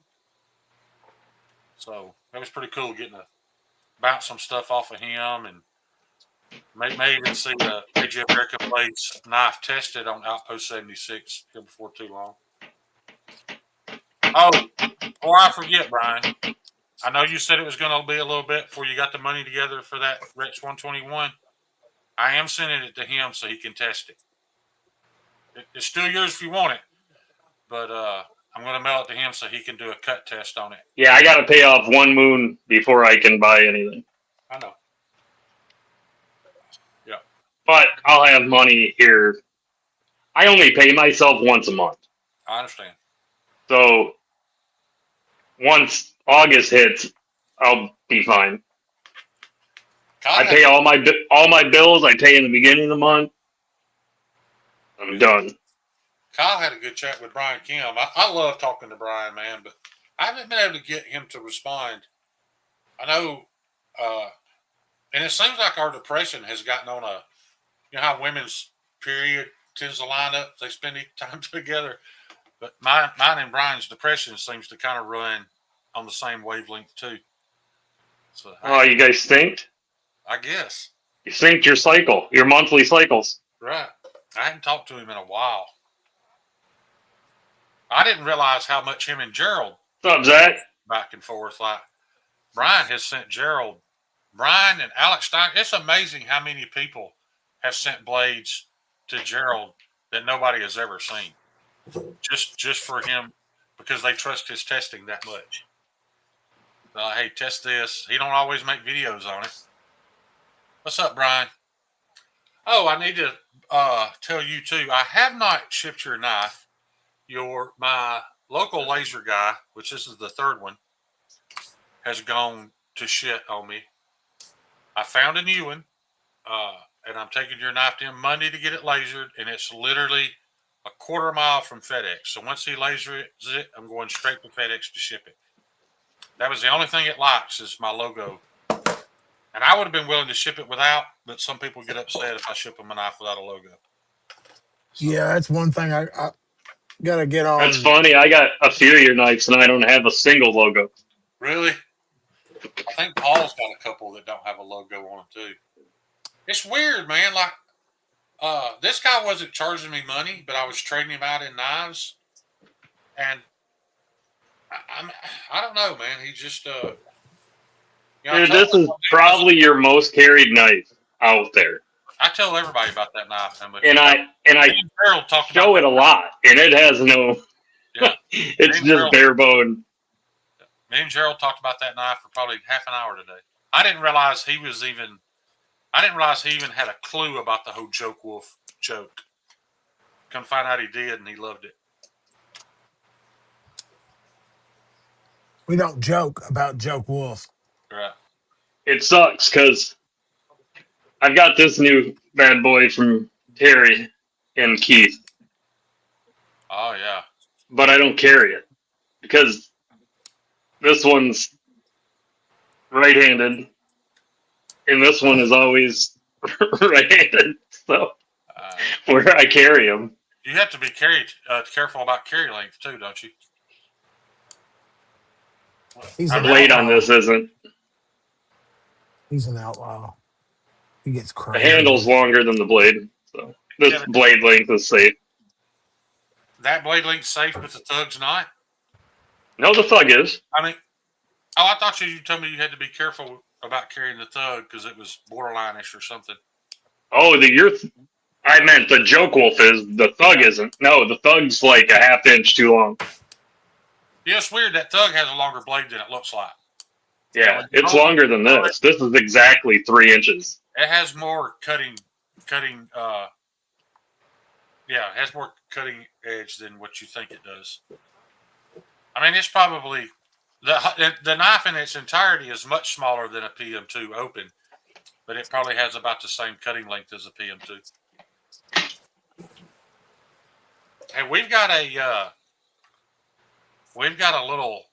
So that was pretty cool getting to bounce some stuff off of him, and may even see the AJ American Blades knife tested on Outpost 76 here before too long. Oh, before I forget, Brian, I know you said it was going to be a little bit before you got the money together for that Rex 121. I am sending it to him so he can test it. It's still yours if you want it, but I'm going to mail it to him so he can do a cut test on it. Yeah, I got to pay off one moon before I can buy anything. I know. Yeah. But I'll have money here. I only pay myself once a month. I understand. So once August hits, I'll be fine. I pay all my bills. I pay in the beginning of the month. I'm done. Kyle had a good chat with Brian Kim. I love talking to Brian, man, but I haven't been able to get him to respond. I know, and it seems like our depression has gotten on a, how women's period tends to line up. They spend time together. But mine and Brian's depression seems to kind of run on the same wavelength too. So, you guys synced? I guess. You synced your cycle, your monthly cycles. Right. I hadn't talked to him in a while. I didn't realize how much him and Gerald. What's up, Zach? Back and forth. Like, Brian has sent Gerald, Brian and Alex Stein. It's amazing how many people have sent blades to Gerald that nobody has ever seen. Just for him, because they trust his testing that much. Hey, test this. He don't always make videos on it. What's up, Brian? Oh, I need to tell you too. I have not shipped your knife. My local laser guy, which this is the third one, has gone to shit on me. I found a new one, and I'm taking your knife in Monday to get it lasered, and it's literally a quarter mile from FedEx. So once he lasers it, I'm going straight to FedEx to ship it. That was the only thing it likes is my logo. And I would have been willing to ship it without, but some people get upset if I ship them a knife without a logo. So, yeah, that's one thing I got to get on. That's funny. I got a few of your knives, and I don't have a single logo. Really? I think Paul's got a couple that don't have a logo on them, too. It's weird, man. Like, this guy wasn't charging me money, but I was trading him out in knives. And I don't know, man. He just... Dude, this is probably your most carried knife out there. I tell everybody about that knife. And I show it a lot, and it has no... Yeah. It's just bare bone. Me and Gerald talked about that knife for probably half an hour today. I didn't realize he even had a clue about the whole Joke Wolf joke. Come find out he did, and he loved it. We don't joke about Joke Wolf. Right. It sucks because I've got this new bad boy from Terry and Keith. Oh, yeah. But I don't carry it because this one's right-handed, and this one is always right-handed. So where I carry them, you have to be careful about carry length too, don't you? The blade on this isn't. He's an outlaw. He gets crazy. The handle's longer than the blade, so this blade length is safe. That blade length's safe, but the thug's not? No, the thug is. I mean, I thought you told me you had to be careful about carrying the thug because it was borderline-ish or something. Oh, I meant the Joke Wolf is. The thug isn't. No, the thug's like a half inch too long. Yeah, it's weird. That thug has a longer blade than it looks like. Yeah, it's longer than this. This is exactly 3 inches. It has more cutting. It has more cutting edge than what you think it does. I mean, it's probably the knife in its entirety is much smaller than a PM2 open, but it probably has about the same cutting length as a PM2. Hey, we've got a little.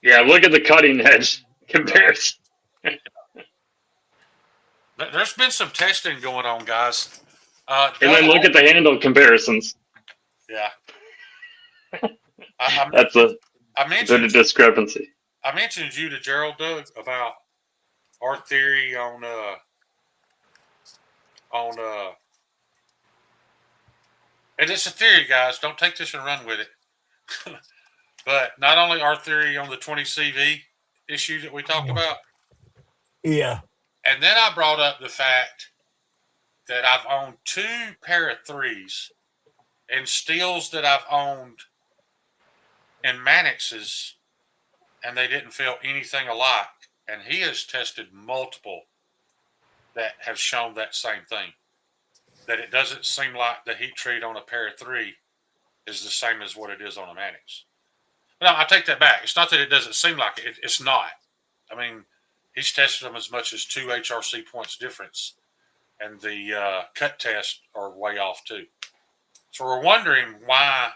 Yeah, look at the cutting edge comparison. There's been some testing going on, guys. And then look at the handle comparisons. Yeah. That's a discrepancy. I mentioned you to Gerald, Doug, about our theory on and it's a theory, guys. Don't take this and run with it. But not only our theory on the 20 CV issue that we talked about. Yeah. And then I brought up the fact that I've owned 2 pair of 3s and steels that I've owned in Mannix's, and they didn't feel anything alike. And he has tested multiple that have shown that same thing. That it doesn't seem like the heat treat on a pair of 3 is the same as what it is on a Mannix. No, I take that back. It's not that it doesn't seem like it. It's not. I mean, he's tested them as much as 2 HRC points difference. And the cut tests are way off, too. So we're wondering why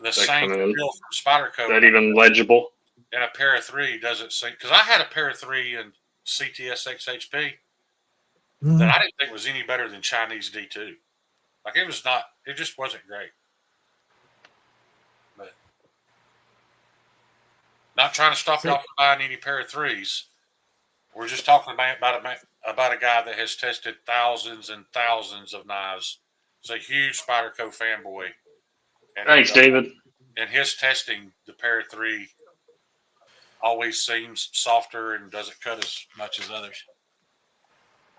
the same steel from Spyderco. Is that even legible? And a pair of 3 doesn't seem... Because I had a pair of 3 in CTS XHP that I didn't think was any better than Chinese D2. Like, it was not... It just wasn't great. But not trying to stop y'all from buying any pair of 3s. We're just talking about a guy that has tested thousands and thousands of knives. He's a huge Spyderco fanboy. And thanks, David. In his testing, the pair of 3 always seems softer and doesn't cut as much as others.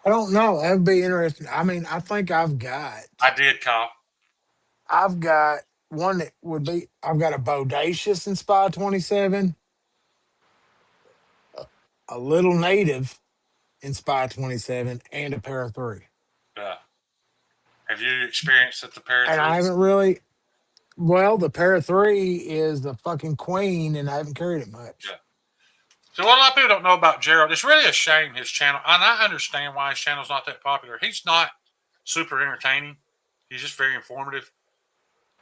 I don't know. That would be interesting. I mean, I think I've got... I did, Kyle. I've got one that would be... I've got a Bodacious in Spy 27. A little native in Spy 27 and a pair of 3. Yeah. Have you experienced that the pair of 3? And I haven't really... Well, the pair of 3 is the fucking queen, and I haven't carried it much. Yeah. So what a lot of people don't know about Gerald, it's really a shame his channel, and I understand why his channel's not that popular. He's not super entertaining. He's just very informative.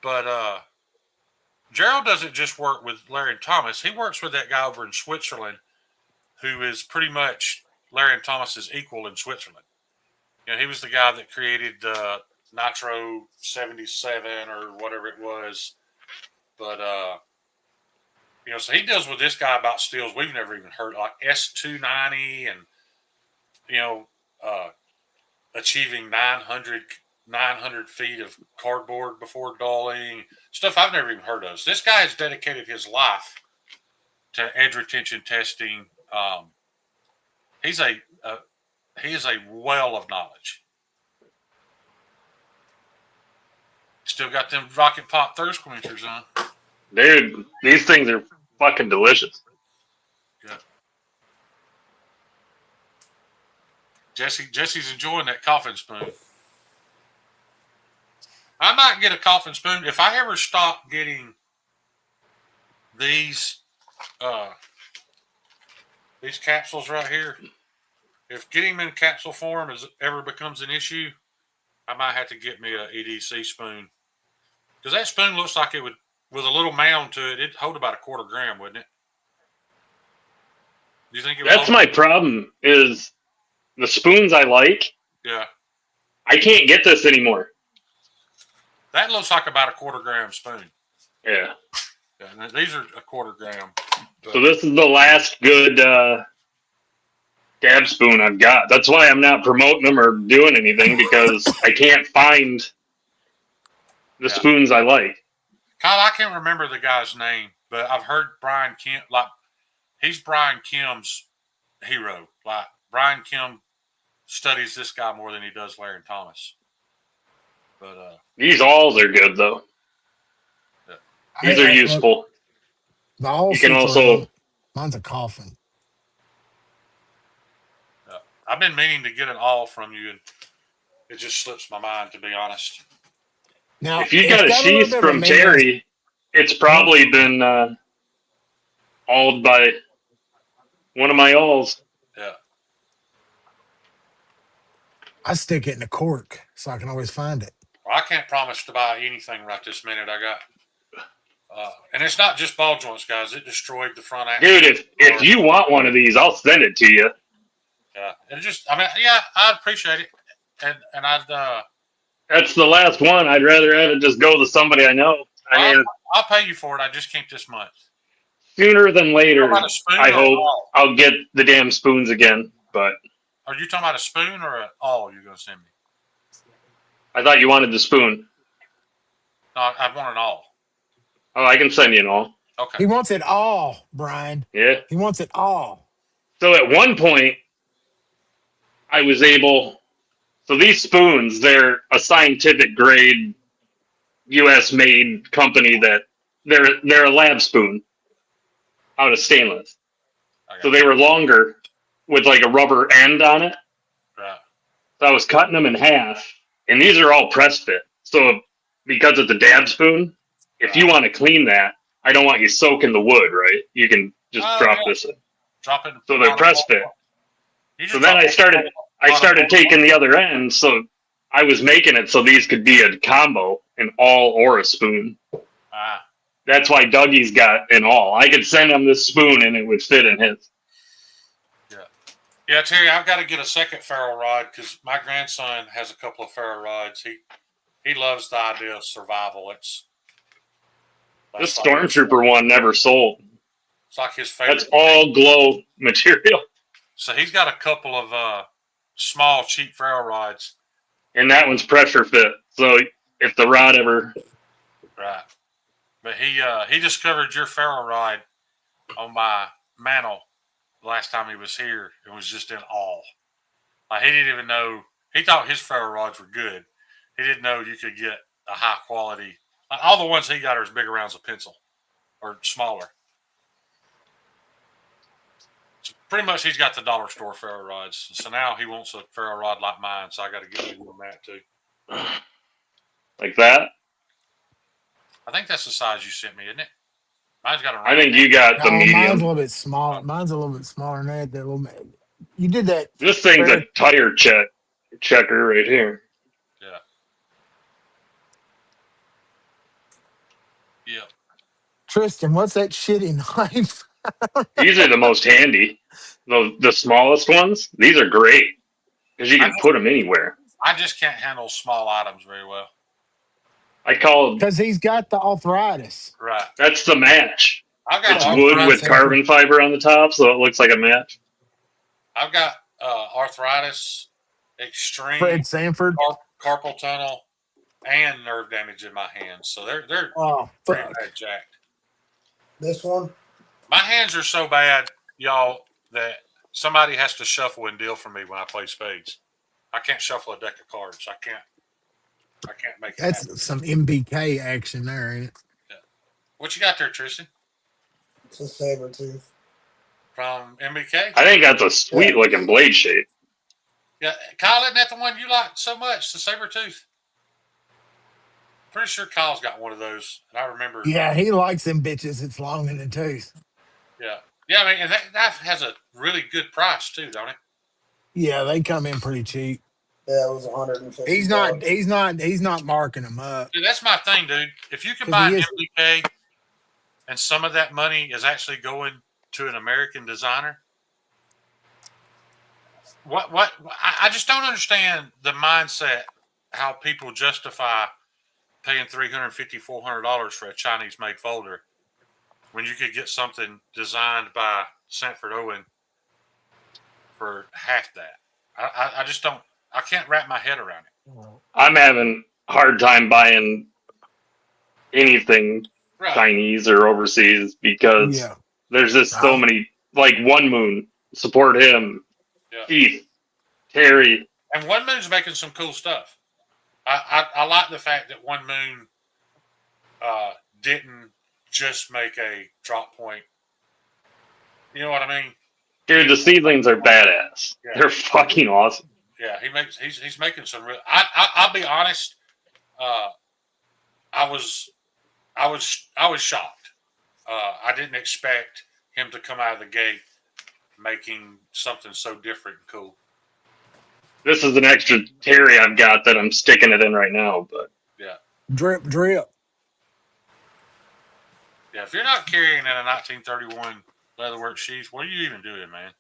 But Gerald doesn't just work with Larry and Thomas. He works with that guy over in Switzerland who is pretty much Larry and Thomas's equal in Switzerland. You know, he was the guy that created Nitro 77 or whatever it was. But, you know, so he deals with this guy about steels we've never even heard, like S290 and, you know, achieving 900 feet of cardboard before dulling, stuff I've never even heard of. So this guy has dedicated his life to edge retention testing. He is a well of knowledge. Still got them rocket pop thirst quenchers on. Dude, these things are fucking delicious. Yeah. Jesse's enjoying that coffin spoon. I might get a coffin spoon if I ever stop getting these capsules right here. If getting them in capsule form ever becomes an issue, I might have to get me a EDC spoon. Because that spoon looks like it would, with a little mound to it, it'd hold about a quarter gram, wouldn't it? Do you think it would? That's my problem, is the spoons I like. Yeah. I can't get this anymore. That looks like about a quarter gram spoon. Yeah. Yeah, these are a quarter gram. So this is the last good dab spoon I've got. That's why I'm not promoting them or doing anything, because I can't find the spoons I like. Kyle, I can't remember the guy's name, but I've heard Brian Kim, like, he's Brian Kim's hero. Like, Brian Kim studies this guy more than he does Larry and Thomas. But these alls are good, though. Yeah. These are useful. The all you can also... Mine's a coffin. I've been meaning to get an all from you, and it just slips my mind, to be honest. Now, if you got a sheath from Terry, it's probably been alled by one of my alls. Yeah. I stick it in a cork so I can always find it. Well, I can't promise to buy anything right this minute. I got, and it's not just ball joints, guys. It destroyed the front axle. Dude, if you want one of these, I'll send it to you. Yeah, and just, I mean, yeah, I'd appreciate it, and I'd. That's the last one. I'd rather have it just go to somebody I know. I mean, I'll pay you for it. I just can't this month. Sooner than later, I hope I'll get the damn spoons again. But are you talking about a spoon or an all you're going to send me? I thought you wanted the spoon. No, I want an all. Oh, I can send you an all. Okay. He wants it all, Brian. Yeah. He wants it all. So at one point, I was able... So these spoons, they're a scientific grade, U.S.-made company that they're a lab spoon out of stainless. So they were longer with like a rubber end on it. Right. So I was cutting them in half, and these are all press fit. So because it's a dab spoon, if you want to clean that, I don't want you soaking the wood, right? You can just drop this in. Drop it. So they're press fit. So then I started taking the other end, so I was making it so these could be a combo, an all or a spoon. That's why Dougie's got an all. I could send him this spoon and it would fit in his. Yeah, Terry, I've got to get a second ferro rod because my grandson has a couple of ferro rods. He loves the idea of survival. This Stormtrooper one never sold. It's like his favorite. That's all glow material. So he's got a couple of small, cheap ferro rods. And that one's pressure fit. So if the rod ever... Right. But he discovered your ferro rod on my mantle the last time he was here. It was just in awe. Like, he didn't even know... He thought his ferro rods were good. He didn't know you could get a high quality... Like, all the ones he got are as big around as a pencil. Or smaller. So pretty much he's got the dollar store ferro rods. So now he wants a ferro rod like mine, so I got to get him on that too. Like that? I think that's the size you sent me, isn't it? Mine's got a round I think you got the No, mine's a medium. little bit smaller. Mine's a little bit smaller than that. That little, you did that. This thing's a tire checker right here. Yeah. Yep. Tristan, what's that shitty knife? These are the most handy. The smallest ones. These are great because you can put them anywhere. I just can't handle small items very well. I call Because he's got the arthritis. Right. That's the match. I've got It's wood with carbon fiber on the top, so it looks like a match. I've got arthritis, extreme Fred Sanford. carpal tunnel, and nerve damage in my hands. So they're pretty bad jacked. This one? My hands are so bad, y'all, that somebody has to shuffle and deal for me when I play spades. I can't shuffle a deck of cards. I can't make it That's happen. some MBK action there, ain't it? Yeah. What you got there, Tristan? It's a saber tooth. From MBK? I think that's a sweet looking blade shape. Yeah, Kyle, isn't that the one you like so much, the saber tooth? Pretty sure Kyle's got one of those, and I remember. Yeah, he likes them bitches. It's long in the tooth. Yeah, I mean, and that has a really good price too, don't it? Yeah, they come in pretty cheap. Yeah, it was $150. He's not marking them up. Dude, that's my thing, dude. If you can buy an MBK, and some of that money is actually going to an American designer, I just don't understand the mindset how people justify paying $350, $400 for a Chinese made folder when you could get something designed by Sanford Owen for half that. I just don't. I can't wrap my head around it. I'm having a hard time buying anything Chinese or overseas because there's just so many, like One Moon, support him, Keith, Terry. And One Moon's making some cool stuff. I like the fact that One Moon didn't just make a drop point. You know what I mean? Dude, the seedlings are badass. Yeah. They're fucking awesome. Yeah, he's making some real. I'll be honest. I was shocked. I didn't expect him to come out of the gate making something so different and cool. This is an extra Terry I've got that I'm sticking it in right now, but yeah, drip. Yeah, if you're not carrying in a 1931 leatherwork sheath, what are you even doing, man?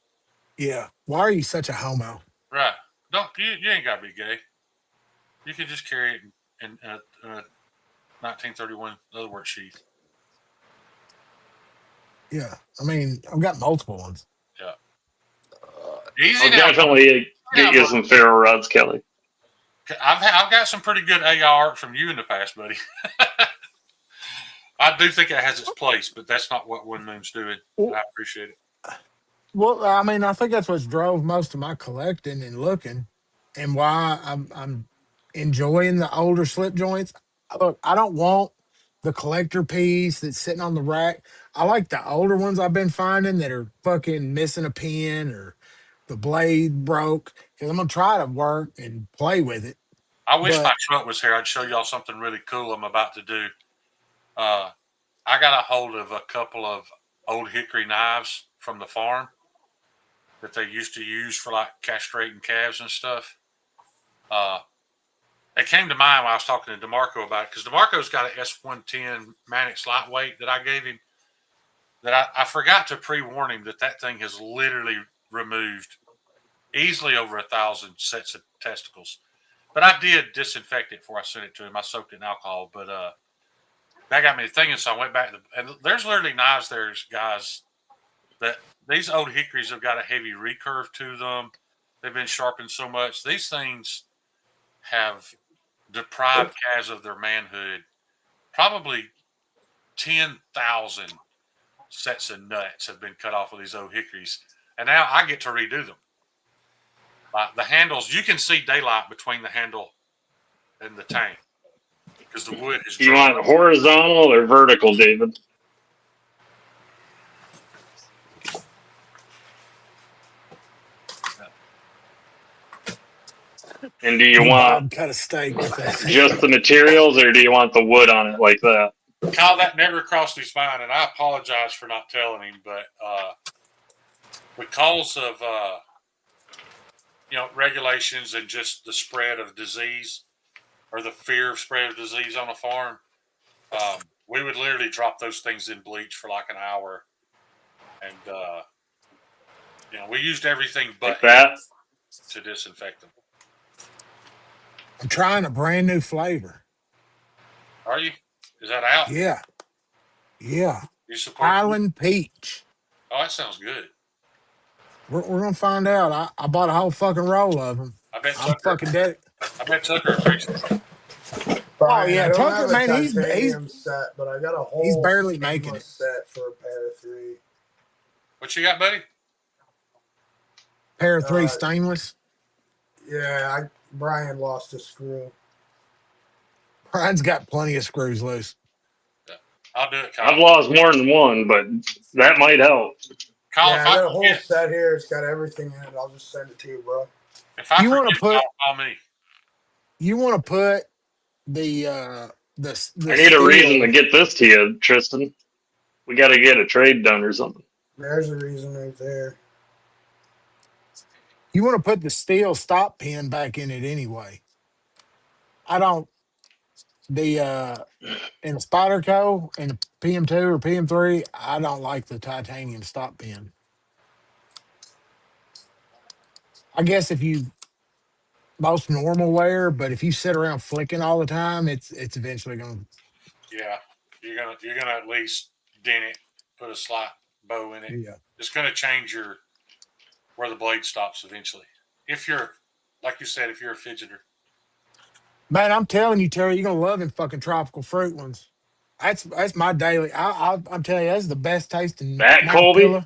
Yeah, why are you such a homo? Right. You ain't got to be gay. You can just carry it in a 1931 leatherwork sheath. Yeah, I mean, I've got multiple ones. Yeah. Easy I'll now. definitely get you some ferro rods, Kelly. I've got some pretty good AR art from you in the past, buddy. I do think it has its place, but that's not what One Moon's doing. I appreciate it. Well, I mean, I think that's what's drove most of my collecting and looking, and why I'm enjoying the older slip joints. Look, I don't want the collector piece that's sitting on the rack. I like the older ones I've been finding that are fucking missing a pin or the blade broke, because I'm gonna try to work and play with it. I wish my truck was here. I'd show y'all something really cool I'm about to do. I got a hold of a couple of old hickory knives from the farm that they used to use for like castrating calves and stuff. It came to mind when I was talking to DeMarco about it, because DeMarco's got an S110 Mannix lightweight that I gave him that I forgot to pre-warn him that thing has literally removed easily over 1,000 sets of testicles. But I did disinfect it before I sent it to him. I soaked it in alcohol, but that got me thinking, so I went back and there's literally knives there, guys, that these old hickories have got a heavy recurve to them. They've been sharpened so much. These things have deprived calves of their manhood. Probably 10,000 sets of nuts have been cut off of these old hickories. And now I get to redo them. The handles, you can see daylight between the handle and the tank because the wood is. You want horizontal or vertical, David? And do you want cut a steak with that? Just the materials, or do you want the wood on it like that? Kyle, that never crossed his mind, and I apologize for not telling him, but because of regulations and just the spread of disease or the fear of spread of disease on a farm, we would literally drop those things in bleach for like an hour, and we used everything but like that. to disinfect them. I'm trying a brand new flavor. Are you? Is that out? Yeah. You support Highland Peach. Oh, that sounds good. We're gonna find out. I bought a whole fucking roll of them. I bet I'm Tucker. fucking dead. I bet Tucker appreciates it. Oh Brian, yeah, I don't Tucker, have a man, he's titanium set, but I got a he's whole barely making it. set for a pair of 3. What you got, buddy? Pair of 3 stainless. Yeah, Brian lost a screw. Brian's got plenty of screws loose. Yeah. I'll do it, Kyle. I've lost more than one, but that might help. Kyle, Yeah, I got a whole set here. It's got everything in it. I'll just send it to you, bro. If I You want forget, to put? call me. You want to put the I need a reason to get this to you, Tristan. We got to get a trade done or something. There's a reason right there. You want to put the steel stop pin back in it anyway. I don't. The in Spyderco and the PM2 or PM3, I don't like the titanium stop pin. I guess if you most normal wear, but if you sit around flicking all the time, it's eventually going to. Yeah, you're gonna at least dent it, put a slight bow in it. Yeah. It's gonna change where the blade stops eventually. If you're, like you said, if you're a fidgeter. Man, I'm telling you, Terry, you're gonna love them fucking tropical fruit ones. That's my daily. I'm telling you, that's the best tasting That mouth Colby? pillow.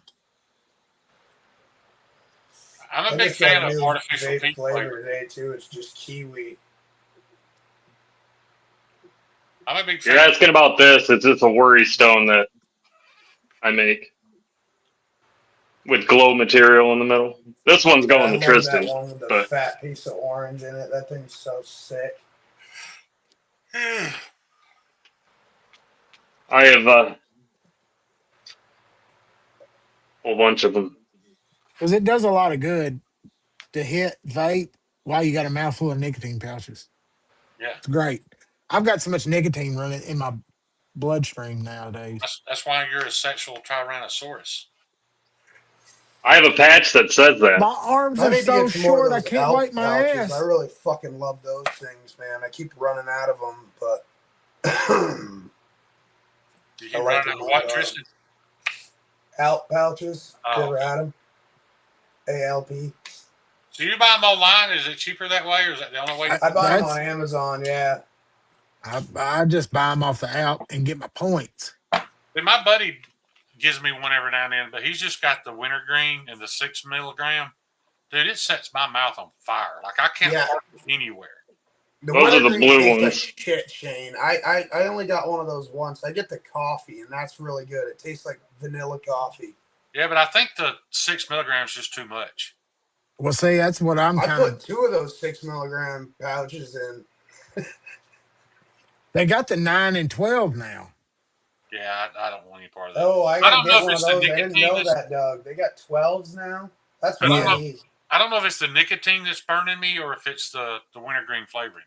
I'm a big fan of artificial vape peach flavor today too. It's just kiwi. I'm a big fan. You're asking about this. It's just a worry stone that I make with glow material in the middle. This one's going to Tristan. That one with the but fat piece of orange in it. That thing's so sick. I have a whole bunch of them. Because it does a lot of good to hit vape while you got a mouthful of nicotine pouches. Yeah. It's great. I've got so much nicotine running in my bloodstream nowadays. That's why you're a sexual tyrannosaurus. I have a patch that says that. My arms are so short, I can't wipe my ass. I really fucking love those things, man. I keep running out of them, but you keep running out of what, Tristan? Alp pouches. Oh. You ever had them? ALP. So you buy them online? Is it cheaper that way, or is that the only way? I buy them on Amazon. Yeah. I just buy them off the app and get my points. Then my buddy gives me one every now and then, but he's just got the wintergreen and the 6 milligram. Dude, it sets my mouth on fire. Like I can't park anywhere. Those are the blue ones. Like shit, Shane. I only got one of those once. I get the coffee, and that's really good. It tastes like vanilla coffee. Yeah, but I think the 6 milligrams is just too much. Well, see, that's what I put 2 of those 6 milligram pouches in. They got the 9 and 12 now. Yeah, I don't want any part of that. Oh, I don't know if it's the nicotine. I didn't know that, Doug. They got 12s now. That's what I need. I don't know if it's the nicotine that's burning me or if it's the wintergreen flavoring.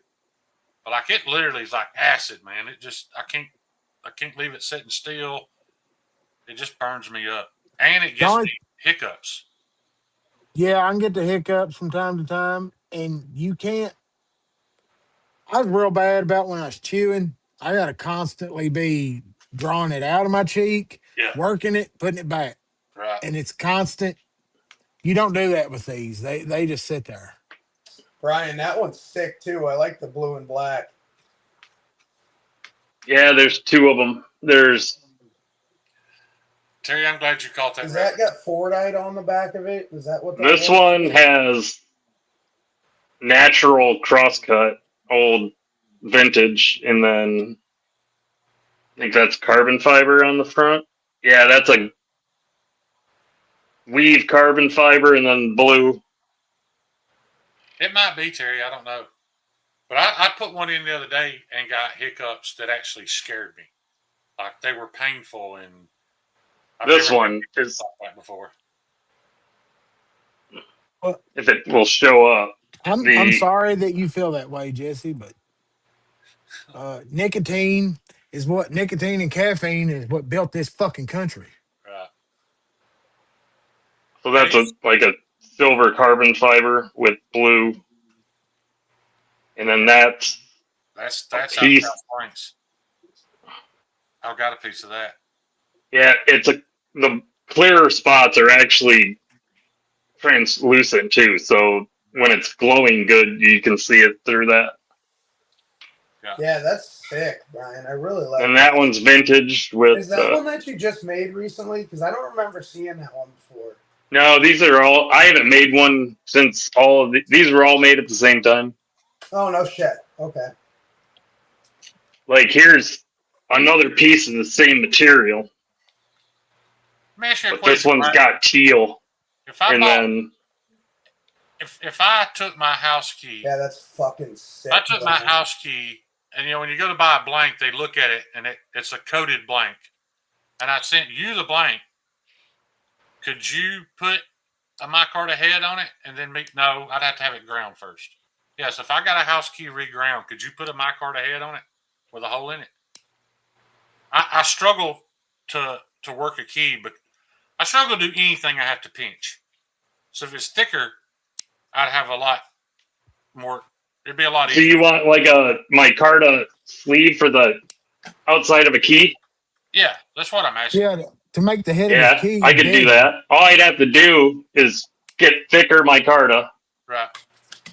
But like it literally is like acid, man. It just I can't leave it sitting still. It just burns me up, and it gives me hiccups. Yeah, I can get the hiccups from time to time, and you can't. I was real bad about when I was chewing. I got to constantly be drawing it out of my cheek, working it, putting it back. Right. And it's constant. You don't do that with these. They just sit there. Brian, that one's sick too. I like the blue and black. Yeah, there's 2 of them. There's Terry, I'm glad you caught that. Does that got Fordite on the back of it? Is that what that this one has natural crosscut, old vintage, and then I think that's carbon fiber on the front. Yeah, that's a weave carbon fiber and then blue. It might be, Terry. I don't know. But I put one in the other day and got hiccups that actually scared me. Like they were painful, and this one is like before. If it will show up. I'm sorry that you feel that way, Jesse, but nicotine and caffeine is what built this fucking country. Right. So that's like a silver carbon fiber with blue, and then that's piece. I've got a piece of that. Yeah, the clearer spots are actually translucent too, so when it's glowing good, you can see it through that. Yeah, that's sick, Brian. I really like. And that one's vintage with. Is that one that you just made recently? Because I don't remember seeing that one before. No, these are all. I haven't made one since all of these were all made at the same time. Oh no shit. Okay. Like here's another piece of the same material. But this one's got teal. If I took my house key. Yeah, that's fucking sick. I took my house key, and when you go to buy a blank, they look at it, and it's a coded blank. And I sent you the blank. Could you put a micarta head on it, and then no, I'd have to have it ground first. Yes, if I got a house key reground, could you put a micarta head on it with a hole in it? I struggle to work a key, but I struggle to do anything I have to pinch. So if it's thicker, I'd have a lot more. It'd be a lot easier. So you want like a micarta sleeve for the outside of a key? Yeah, that's what I'm asking. Yeah, to make the head of the key. I could do that. All I'd have to do is get thicker micarta. Right.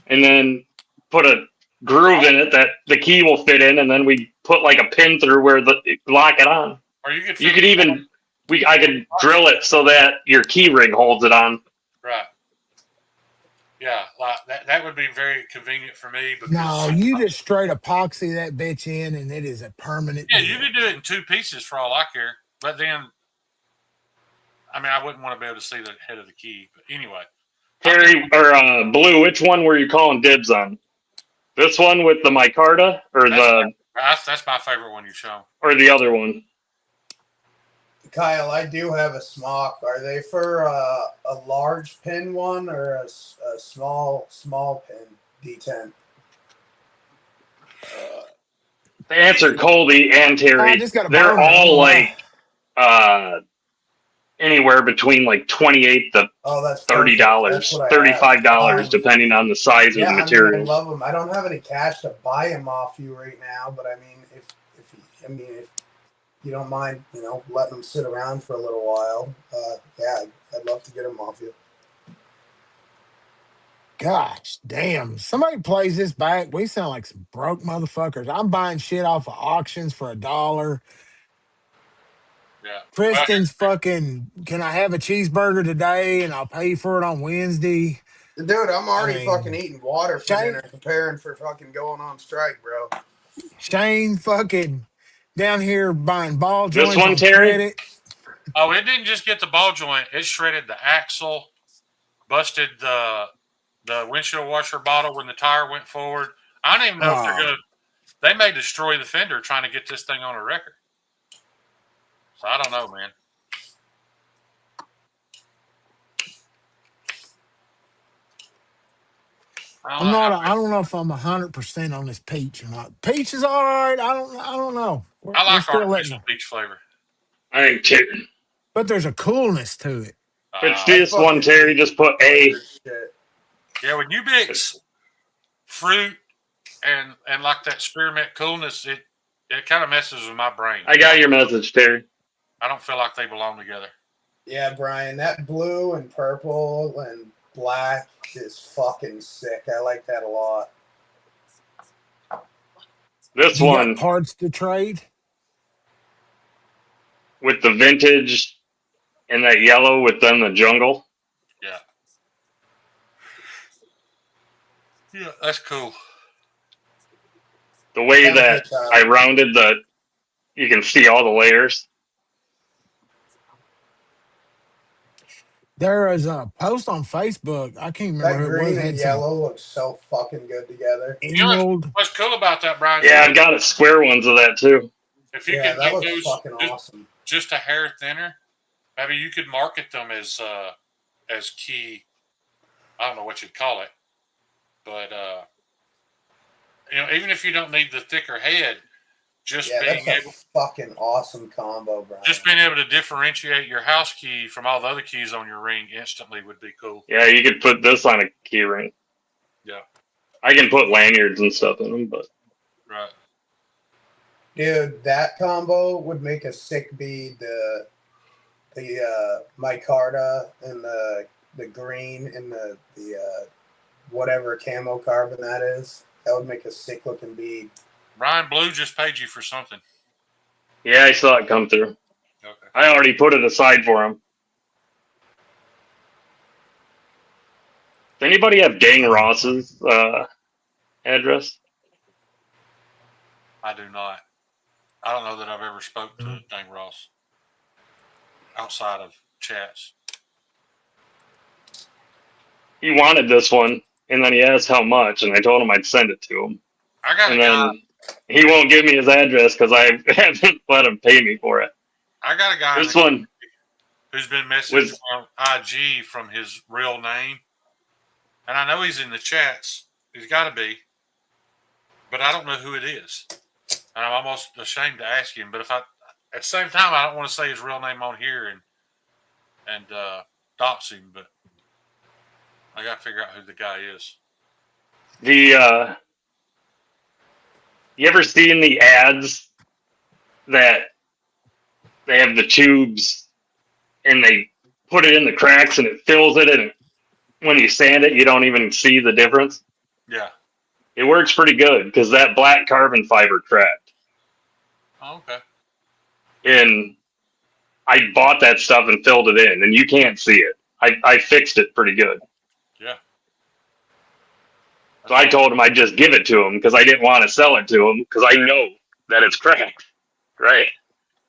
And then put a groove in it that the key will fit in, and then we put like a pin through where lock it on. Or you could even I could drill it so that your key ring holds it on. Right. Yeah, like that would be very convenient for me. Because no, you just straight epoxy that bitch in, and it is a permanent. Yeah, you could do it in 2 pieces for all I care. But then, I mean, I wouldn't want to be able to see the head of the key. But anyway, Terry or Blue, which one were you calling dibs on? This one with the micarta, or that's my favorite one you show, or the other one? Kyle, I do have a smock. Are they for a large pin one or a small pin D10? To answer Colby and Terry, they're all like anywhere between like $28 to $30, $35, depending on the size of the material. I love them. I don't have any cash to buy them off you right now, but I mean, if you don't mind, letting them sit around for a little while, I'd love to get them off you. Gosh damn. Somebody plays this back. We sound like some broke motherfuckers. I'm buying shit off of auctions for $1. Yeah. Kristen's fucking, can I have a cheeseburger today and I'll pay for it on Wednesday? Dude, I'm already fucking eating water for dinner, preparing for fucking going on strike, bro. Shane fucking down here buying ball joints. This one, Terry? Oh, it didn't just get the ball joint. It shredded the axle, busted the windshield washer bottle when the tire went forward. I don't even know if they're going to. They may destroy the fender trying to get this thing on a record. So I don't know, man. I don't know if I'm 100% on this peach or not. Peach is all right. I don't know. I like artificial peach flavor. I think too. But there's a coolness to it. It's this one, Terry. Just put A. Yeah, when you mix fruit and like that spearmint coolness, it kind of messes with my brain. I got your message, Terry. I don't feel like they belong together. Yeah, Brian, that blue and purple and black is fucking sick. I like that a lot. This one, parts to trade with the vintage and that yellow within the jungle. Yeah. Yeah, that's cool. The way that I rounded you can see all the layers. There is a post on Facebook. I can't remember who it was. That green and yellow looks so fucking good together. You know what's cool about that, Brian? Yeah, I've got square ones of that too. If you Yeah, can that get looks those fucking awesome. just a hair thinner, maybe you could market them as key. I don't know what you'd call it, but even if you don't need the thicker head, just being that's able, a fucking awesome combo, Brian. just being able to differentiate your house key from all the other keys on your ring instantly would be cool. Yeah, you could put this on a key ring. Yeah, I can put lanyards and stuff in them, but right. Dude, that combo would make a sick bead. The micarta and the green and the whatever camo carbon that is. That would make a sick looking bead. Ryan Blue just paid you for something. yeah, I saw it come through. Okay. I already put it aside for him. Does anybody have Gang Ross's address? I do not. I don't know that I've ever spoke to Dang Ross outside of chats. He wanted this one, and then he asked how much, and I told him I'd send it to him. I got And a guy. then he won't give me his address because I haven't let him pay me for it. I got a guy. This one who's been messaging on IG from his real name, and I know he's in the chats. He's got to be, but I don't know who it is. And I'm almost ashamed to ask him. But at the same time, I don't want to say his real name on here and dox him. But I got to figure out who the guy is. You ever seen the ads that they have the tubes and they put it in the cracks and it fills it, and when you sand it, you don't even see the difference? Yeah. It works pretty good because that black carbon fiber cracked. Oh, okay. And I bought that stuff and filled it in, and you can't see it. I fixed it pretty good. Yeah. So I told him I'd just give it to him because I didn't want to sell it to him because I know that it's cracked, right?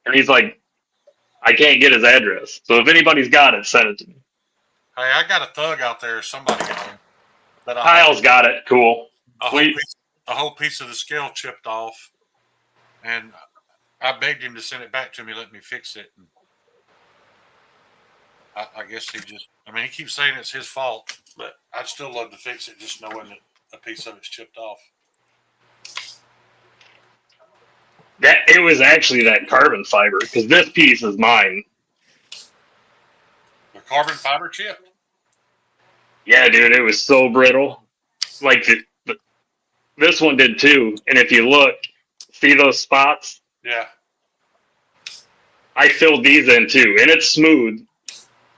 And he's like, I can't get his address. So if anybody's got it, send it to me. Hey, I got a thug out there. Somebody got him. Kyle's got it. Cool. A whole piece of the scale chipped off, and I begged him to send it back to me, let me fix it. And I guess he keeps saying it's his fault, but I'd still love to fix it just knowing that a piece of it's chipped off. It was actually that carbon fiber because this piece is mine. The carbon fiber chip? Yeah, dude, it was so brittle. Like this one did too. And if you look, see those spots? Yeah. I filled these in too, and it's smooth.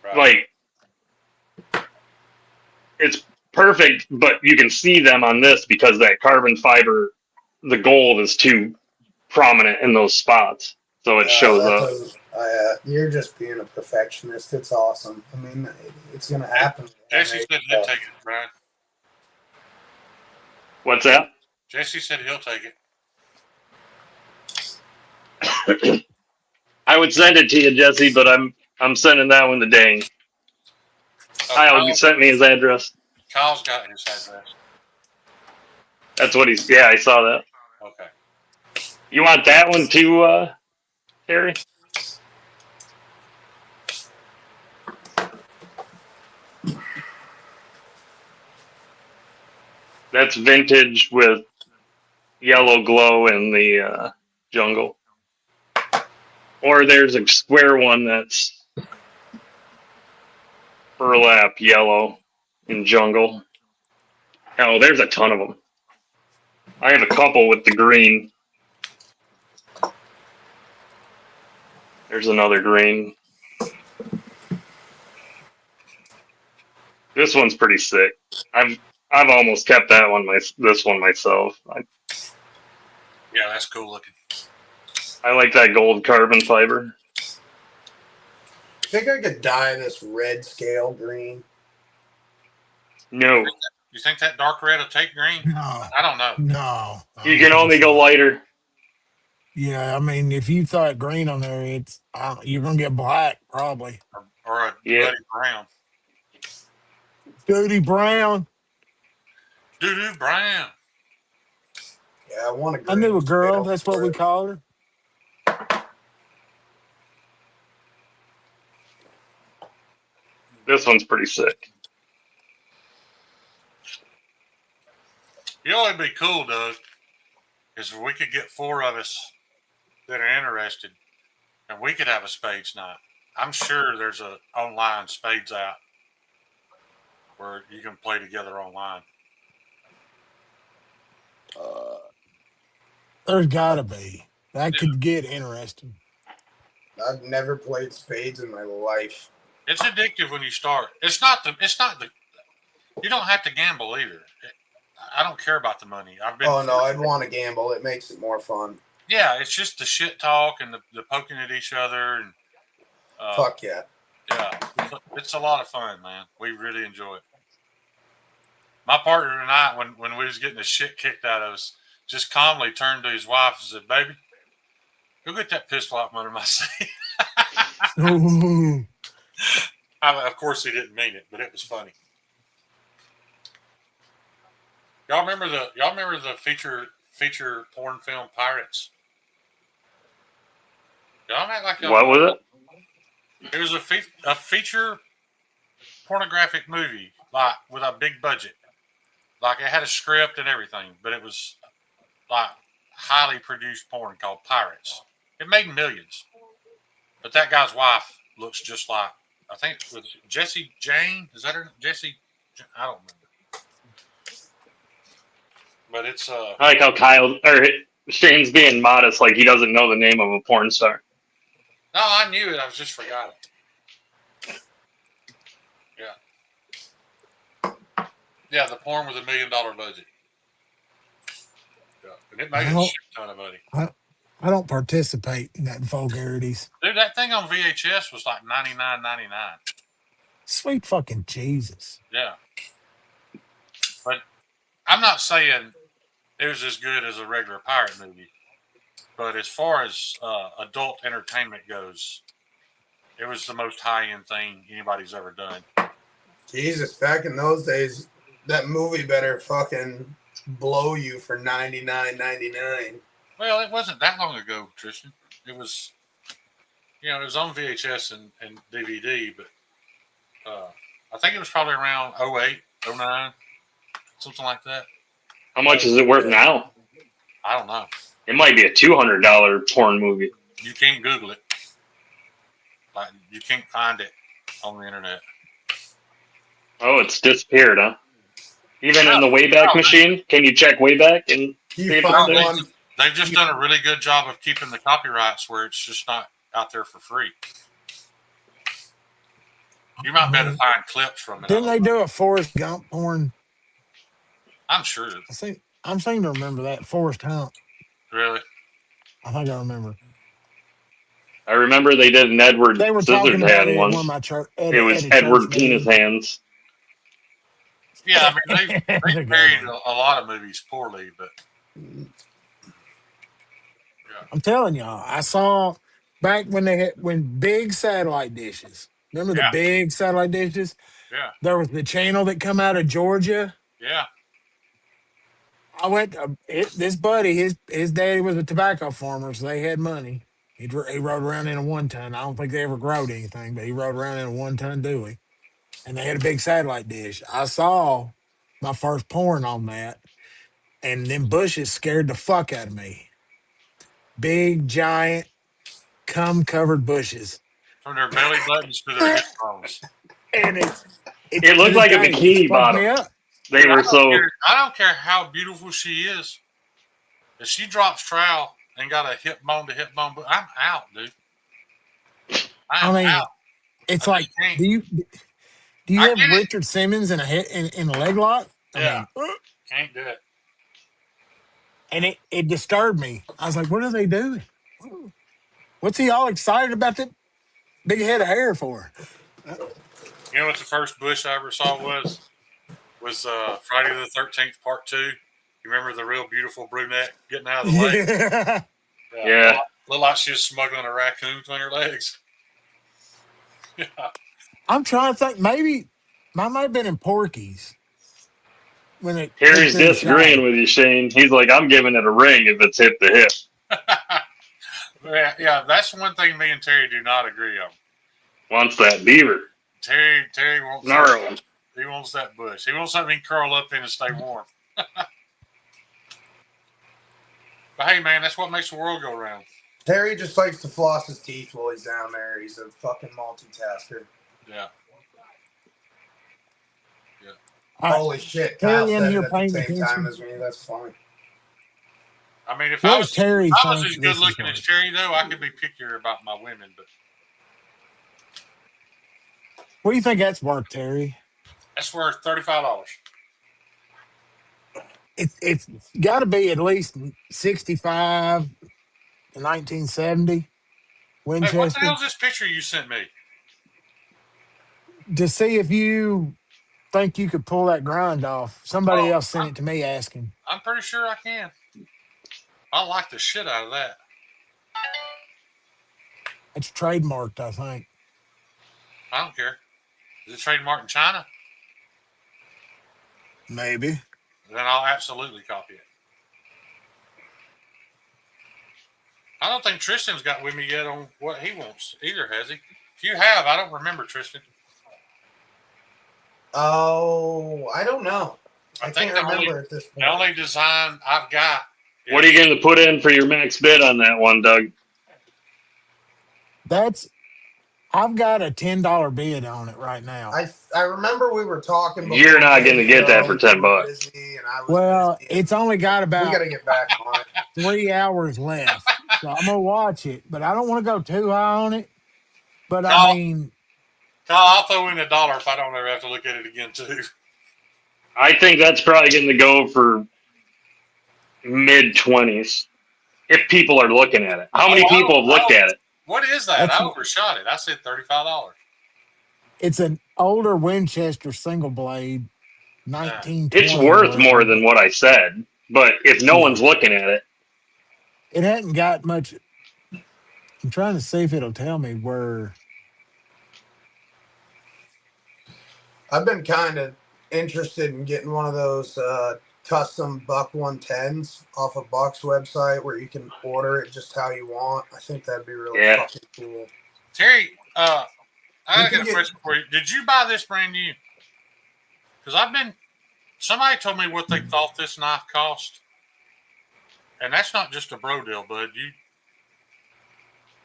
Right. Like, it's perfect, but you can see them on this because that carbon fiber, the gold is too prominent in those spots. So it shows up. You're just being a perfectionist. It's awesome. I mean, it's going to happen. Jesse said he'll take it, Brian. What's that? Jesse said he'll take it. I would send it to you, Jesse, but I'm sending that one to Dane. Kyle sent me his address. Kyle's got his address. That's what he's. Yeah, I saw that. Okay. You want that one too, Terry? That's vintage with yellow glow in the jungle. Or there's a square one that's burlap yellow in jungle. Oh, there's a ton of them. I have a couple with the green. There's another green. This one's pretty sick. I've almost kept that one this one myself. Yeah, that's cool looking. I like that gold carbon fiber. I think I could dye this red scale green. No. You think that dark red will take green? No. I don't know. No. You can only go lighter. Yeah, I mean, if you thought green on there, you're gonna get black probably. Or a bloody brown. Duty brown. Doo-doo brown. Yeah, I want a green. I knew a girl. That's what we called her. This one's pretty sick. You know, it'd be cool, Doug, is if we could get 4 of us that are interested, and we could have a spades night. I'm sure there's a online spades app where you can play together online. There's gotta be. That could get interesting. I've never played spades in my life. It's addictive when you start. It's not the. You don't have to gamble either. I don't care about the money. Oh no, I'd want to gamble. It makes it more fun. Yeah, it's just the shit talk and the poking at each other and. Fuck yeah. Yeah, it's a lot of fun, man. We really enjoy it. My partner and I, when we was getting the shit kicked out of us, just calmly turned to his wife and said, "Baby, go get that pistol out from under my seat." Of course, he didn't mean it, but it was funny. Y'all remember the feature porn film Pirates? Y'all act like y'all. What was it? It was a feature pornographic movie, like with a big budget. Like it had a script and everything, but it was like highly produced porn called Pirates. It made millions. But that guy's wife looks just like, I think it was Jessie Jane. Is that her? Jessie? I don't remember. But it's I like how Kyle or Shane's being modest, like he doesn't know the name of a porn star. No, I knew it. I just forgot it. Yeah. Yeah, the porn with $1 million budget. Yeah. And it made a shit ton of money. I don't participate in that vulgarities. Dude, that thing on VHS was like $99.99. Sweet fucking Jesus. Yeah. But I'm not saying it was as good as a regular pirate movie. But as far as adult entertainment goes, it was the most high-end thing anybody's ever done. Jesus, back in those days, that movie better fucking blow you for $99.99. Well, it wasn't that long ago, Tristan. It was, it was on VHS and DVD, but I think it was probably around 08, 09, something like that. How much is it worth now? I don't know. It might be a $200 porn movie. You can't Google it. Like, you can't find it on the internet. Oh, it's disappeared, huh? Even in the Wayback Machine? Can you check Wayback and see if it's there? They've just done a really good job of keeping the copyrights where it's just not out there for free. You might be able to find clips from it. Didn't they do a Forrest Gump porn? I'm sure. I'm saying to remember that Forrest Gump. Really? I think I remember. I remember they did an Edward They were talking about Scissorhand it once. at my church. It was Edward Penis Hands. Yeah, I mean, they buried a lot of movies poorly, but yeah. I'm telling y'all, I saw back when big satellite dishes. Remember the big satellite dishes? Yeah. There was the channel that come out of Georgia. Yeah. I went. This buddy, his daddy was a tobacco farmer, so they had money. He rode around in a 1-ton. I don't think they ever growed anything, but he rode around in a 1-ton dually, and they had a big satellite dish. I saw my first porn on that, and them bushes scared the fuck out of me. Big, giant, cum-covered bushes. From their belly buttons to their hip bones. And it looked like a bikini bottom. They were so. I don't care how beautiful she is. If she drops trowel and got a hip bone to hip bone, I'm out, dude. I mean, out. It's like, do you have Richard Simmons in a leg lock? I mean, can't do it. And it disturbed me. I was like, what are they doing? What's he all excited about that big head of hair for? You know what the first bush I ever saw was Friday the 13th Part 2. You remember the real beautiful brunette getting out of the lake? Yeah. Looked like she was smuggling a raccoon between her legs. Yeah. I'm trying to think. Maybe mine might have been in Porky's. Harry's disagreeing with you, Shane. He's like, I'm giving it a ring if it's hip to hip. Yeah, that's one thing me and Terry do not agree on. Wants that beaver. Terry wants Gnarled. he wants that bush. He wants something he can curl up in and stay warm. But hey, man, that's what makes the world go round. Terry just likes to floss his teeth while he's down there. He's a fucking multitasker. Yeah. Holy shit, Kyle Terry in said here it at the paying same attention. time as me. That's funny. I mean, if What I does was, Terry if I was think as this good is looking like? as Terry, though, I could be pickier about my women. But What do you think that's worth, Terry? that's worth $35. It's got to be at least 65 to 1970 Hey, what the Winchester hell's this picture you sent me? to see if you think you could pull that grind off. Somebody Oh, else sent it to me asking. I'm pretty sure I can. I like the shit out of that. It's trademarked, I think. I don't care. Is it trademarked in China? Maybe. Then I'll absolutely copy it. I don't think Tristan's got with me yet on what he wants either, has he? If you have, I don't remember, Tristan. Oh, I don't know. I think can't remember at this point. The only design I've got. What are you going to put in for your max bid on that one, Doug? I've got a $10 bid on it right now. I remember we were talking. You're not going to get that for $10. Well, it's only got about we got to get back on it. 3 hours left. So I'm going to watch it, but I don't want to go too high on it. But Kyle, I mean, I'll throw in $1 if I don't ever have to look at it again, too. I think that's probably going to go for mid-20s if people are looking at it. How many people have looked at it? What is that? I overshot it. I said $35. it's an older Winchester single blade, 1920. It's worth more than what I said, but if no one's looking at it. It hadn't got much. I'm trying to see if it'll tell me where. I've been kind of interested in getting one of those custom Buck 110s off of Buck's website where you can order it just how you want. I think that'd be really fucking cool. Terry, I got a question for you. Did you buy this brand new? Because somebody told me what they thought this knife cost. And that's not just a bro deal, bud.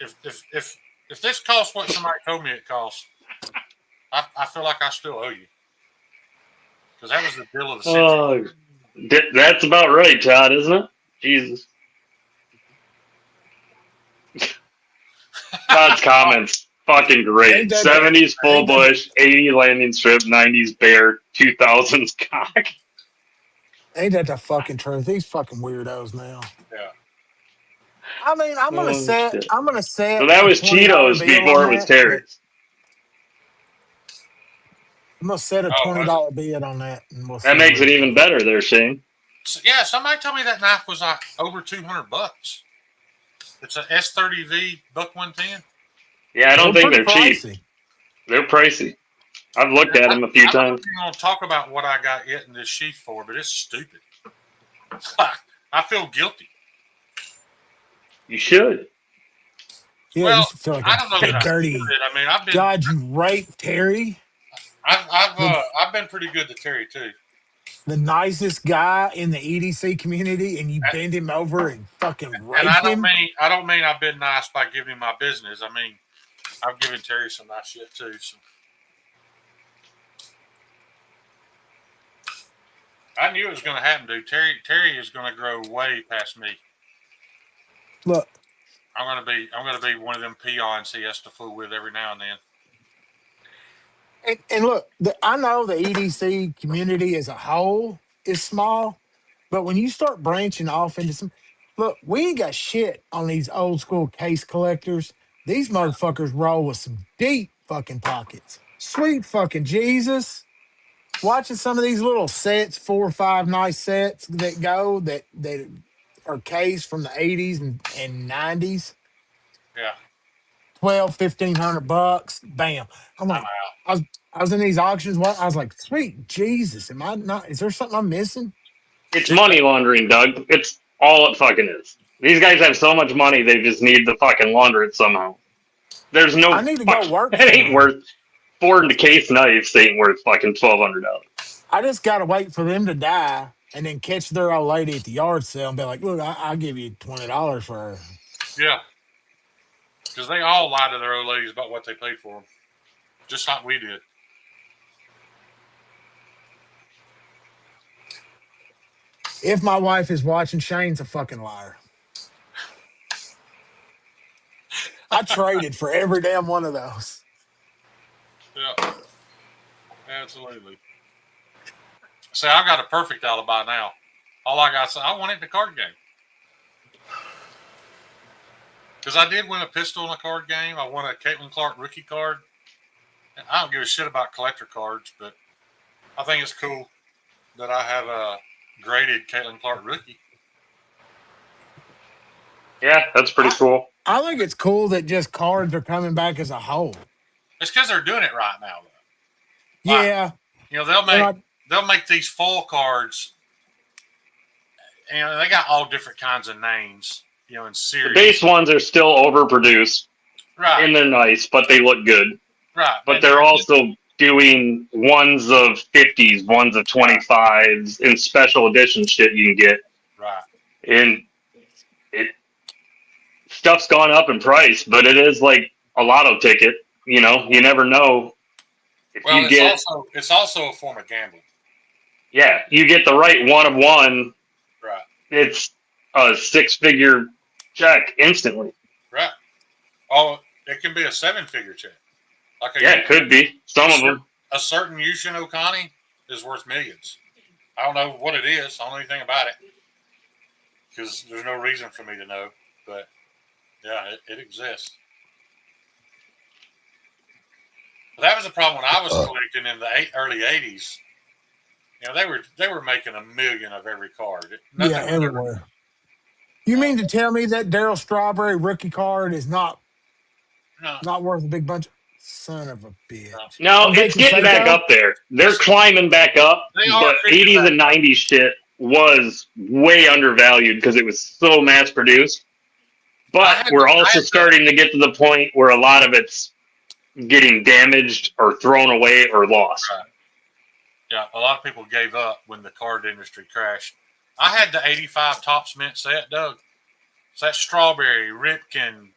If this costs what somebody told me it costs, I feel like I still owe you. Because that was the deal of the century. That's about right, Todd, isn't it? Jesus. Todd's comments, fucking great. 70s full bush, 80 landing strip, 90s bear, 2000s cock. Ain't that the fucking truth? These fucking weirdos now. Yeah. I mean, I'm gonna set. Shit. I'm gonna set. So that was Cheetos before it was Terry's. I'm gonna set a $20 bid on that, and we'll that makes it even better, there, Shane. So, yeah, somebody told me that knife was like over $200. It's an S30V Buck 110. Yeah, I don't think they're cheap. They're pricey. I've looked at them a few times. I'm not going to talk about what I got it in this sheath for, but it's stupid. I feel guilty. You should. Yeah, well, you should feel like I don't know a dirty. I mean, I've been. God, you raped Terry. I've been pretty good to Terry too. The nicest guy in the EDC community, and you bend him over and fucking rape him. I don't mean I've been nice by giving him my business. I mean, I've given Terry some nice shit too. So. I knew it was going to happen, dude. Terry is going to grow way past me. Look, I'm going to be one of them peons he has to fool with every now and then. and look, I know the EDC community as a whole is small, but when you start branching off into some, look, we ain't got shit on these old school case collectors. These motherfuckers roll with some deep fucking pockets. Sweet fucking Jesus. Watching some of these little sets, 4 or 5 nice sets that are cased from the 80s and 90s. Yeah. $1,200-$1,500. Bam. I'm like, I was in these auctions. I was like, sweet Jesus, am I not? Is there something I'm missing? It's money laundering, Doug. It's all it fucking is. These guys have so much money, they just need to fucking launder it somehow. There's no. I need to go work. It ain't worth. 4 in the case knives ain't worth fucking $1,200. I just gotta wait for them to die and then catch their old lady at the yard sale and be like, "Look, I'll give you $20 for her." Yeah. Because they all lie to their old ladies about what they paid for them. Just like we did. If my wife is watching, Shane's a fucking liar. I traded for every damn one of those. Yeah. Absolutely. See, I got a perfect alibi now. All I got to say, I won it in the card game. Because I did win a pistol in a card game. I won a Caitlin Clark rookie card. And I don't give a shit about collector cards, but I think it's cool that I have a graded Caitlin Clark rookie. Yeah, that's pretty cool. I think it's cool that just cards are coming back as a whole. It's because they're doing it right now, though. Yeah. You know, they'll make these full cards, and they got all different kinds of names, you know, in series. The base ones are still overproduced. Right. And they're nice, but they look good. Right. But they're also doing ones of 50s, ones of 25s, and special edition shit you can get. Right. And stuff's gone up in price, but it is like a lotto ticket. You know, you never know. It's also a form of gambling. Yeah, you get the right one of one. Right. It's a 6-figure check instantly. Right. Oh, it can be a 7-figure check. It could be. Some of them. A certain Yushin Okani is worth millions. I don't know what it is. I don't know anything about it. Because there's no reason for me to know. But, yeah, it exists. But that was the problem when I was collecting in the early 80s. You know, they were making $1 million of every card. Everywhere. You mean to tell me that Darryl Strawberry rookie card is not worth a big bunch? Son of a bitch. No, it's getting back up there. They're climbing back up. But 80s and 90s shit was way undervalued because it was so mass produced. But we're also starting to get to the point where a lot of it's getting damaged or thrown away or lost. Right. Yeah, a lot of people gave up when the card industry crashed. I had the 85 Topps Mint set, Doug. So that's Strawberry, Ripken,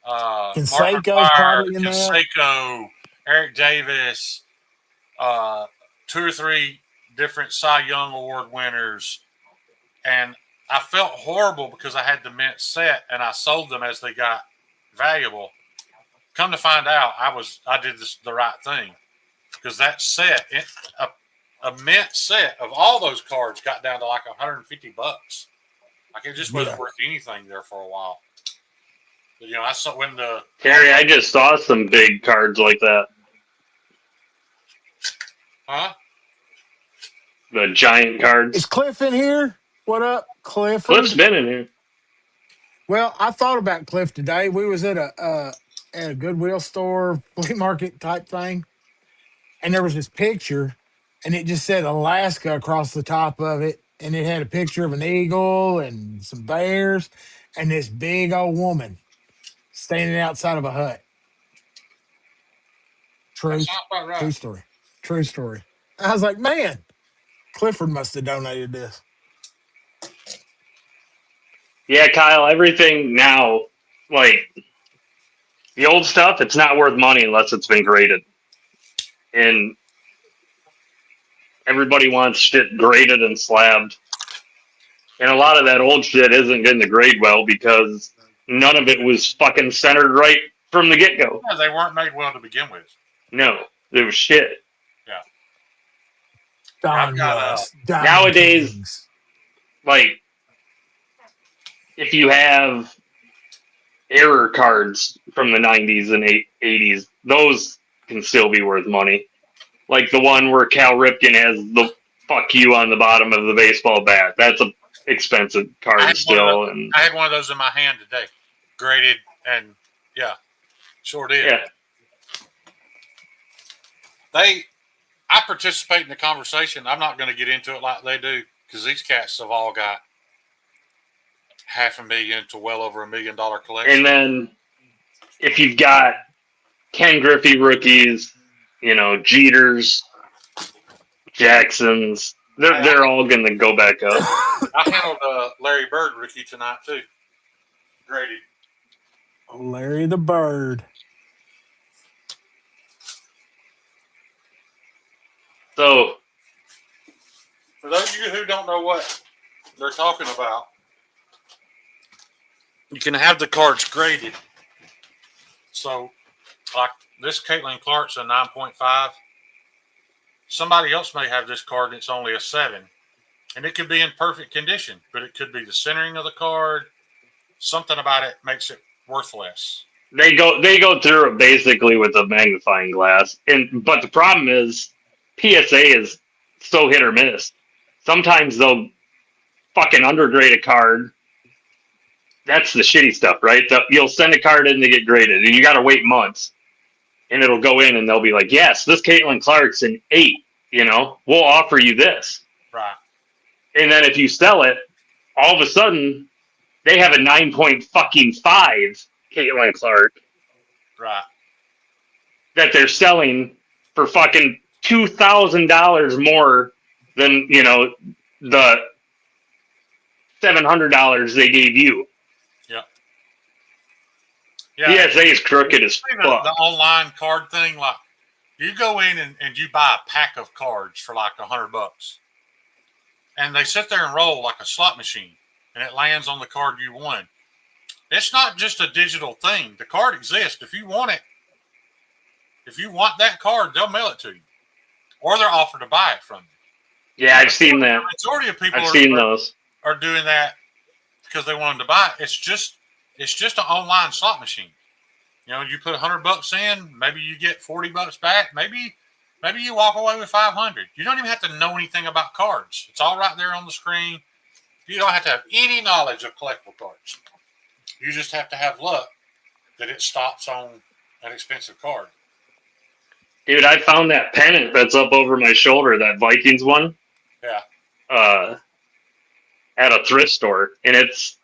Canseco's probably in there. Canseco, Eric Davis, 2 or 3 different Cy Young Award winners. And I felt horrible because I had the mint set and I sold them as they got valuable. Come to find out, I did the right thing. Because that set, a mint set of all those cards got down to like $150. Like it just wasn't worth anything there for a while. But, you know, I saw when Terry, I just saw some big cards like that. Huh? The giant cards. Is Cliff in here? What up, Cliff? Cliff's been in here. Well, I thought about Cliff today. We was at a Goodwill store, flea market type thing. And there was this picture, and it just said Alaska across the top of it. And it had a picture of an eagle and some bears and this big old woman standing outside of a hut. True story. True story. I was like, man, Clifford must have donated this. Yeah, Kyle, everything now, like, the old stuff, it's not worth money unless it's been graded. And everybody wants shit graded and slabbed. And a lot of that old shit isn't going to grade well because none of it was fucking centered right from the get-go. Yeah, they weren't made well to begin with. No, it was shit. Yeah. Nowadays, like, if you have error cards from the 90s and 80s, those can still be worth money. Like the one where Cal Ripken has the fuck you on the bottom of the baseball bat. That's an expensive card still. I had one of those in my hand today. Graded and sure did. Yeah. I participate in the conversation. I'm not going to get into it like they do because these cats have all got $500,000 to well over $1 million collection. And then if you've got Ken Griffey rookies, Jeters, Jacksons. They're all going to go back up. I handled Larry Bird rookie tonight too. Graded. Oh, Larry the Bird. So, for those of you who don't know what they're talking about, you can have the cards graded. So, like this Caitlin Clark's a 9.5. Somebody else may have this card and it's only a 7. And it could be in perfect condition, but it could be the centering of the card. Something about it makes it worth less. They go through it basically with a magnifying glass. But the problem is PSA is so hit or miss. Sometimes they'll fucking undergrade a card. That's the shitty stuff, right? You'll send a card in to get graded, and you got to wait months. And it'll go in, and they'll be like, yes, this Caitlin Clark's an 8, we'll offer you this. Right. And then if you sell it, all of a sudden, they have a 9.5 Caitlin Clark. Right. That they're selling for fucking $2,000 more than, the $700 they gave you. Yeah. PSA is crooked as fuck. The online card thing, like you go in and you buy a pack of cards for like $100, and they sit there and roll like a slot machine, and it lands on the card you won. It's not just a digital thing. The card exists. If you want it, if you want that card, they'll mail it to you, or they're offered to buy it from you. Yeah, I've seen that. The majority of people are doing that because they want them to buy it. It's just an online slot machine. You put $100 in, maybe you get $40 back. Maybe you walk away with $500. You don't even have to know anything about cards. It's all right there on the screen. You don't have to have any knowledge of collectible cards. You just have to have luck that it stops on an expensive card. Dude, I found that pennant that's up over my shoulder, that Vikings one. Yeah. At a thrift store, and it's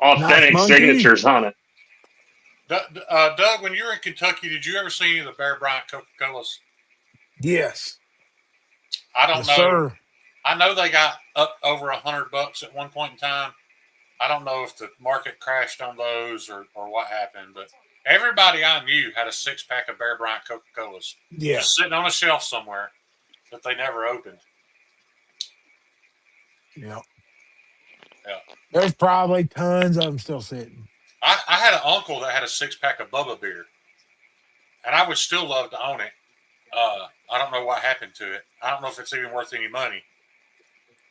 authentic signatures on it. Doug, when you were in Kentucky, did you ever see any of the Bear Bryant Coca-Colas? Yes. I don't know. Sir. I know they got up over $100 at one point in time. I don't know if the market crashed on those or what happened, but everybody I knew had a 6-pack of Bear Bryant Coca-Colas. Yeah. Just sitting on a shelf somewhere that they never opened. Yeah. Yeah. There's probably tons of them still sitting. I had an uncle that had a 6-pack of Bubba beer, and I would still love to own it. I don't know what happened to it. I don't know if it's even worth any money.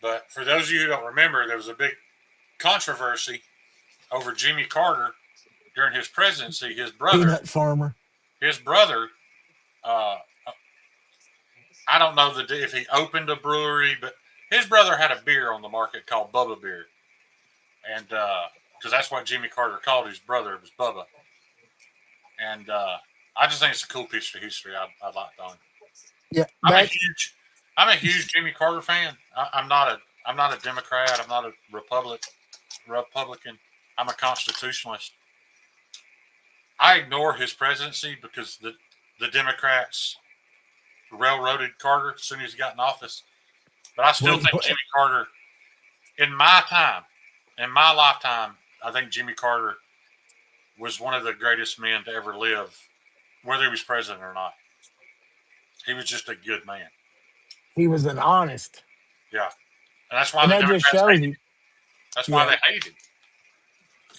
But for those of you who don't remember, there was a big controversy over Jimmy Carter during his presidency. His brother, peanut farmer. His brother, I don't know if he opened a brewery, but his brother had a beer on the market called Bubba beer, and because that's what Jimmy Carter called his brother, was Bubba. And I just think it's a cool piece of history. I'd like to own. Yeah, I'm a huge Jimmy Carter fan. I'm not a Democrat. I'm not a Republican. I'm a constitutionalist. I ignore his presidency because the Democrats railroaded Carter as soon as he got in office. But I still think Jimmy Carter, in my lifetime, I think Jimmy Carter was one of the greatest men to ever live, whether he was president or not. He was just a good man. He was an honest. Yeah. And that's why and the that Democrats just shows hated you. him. That's why they hated him.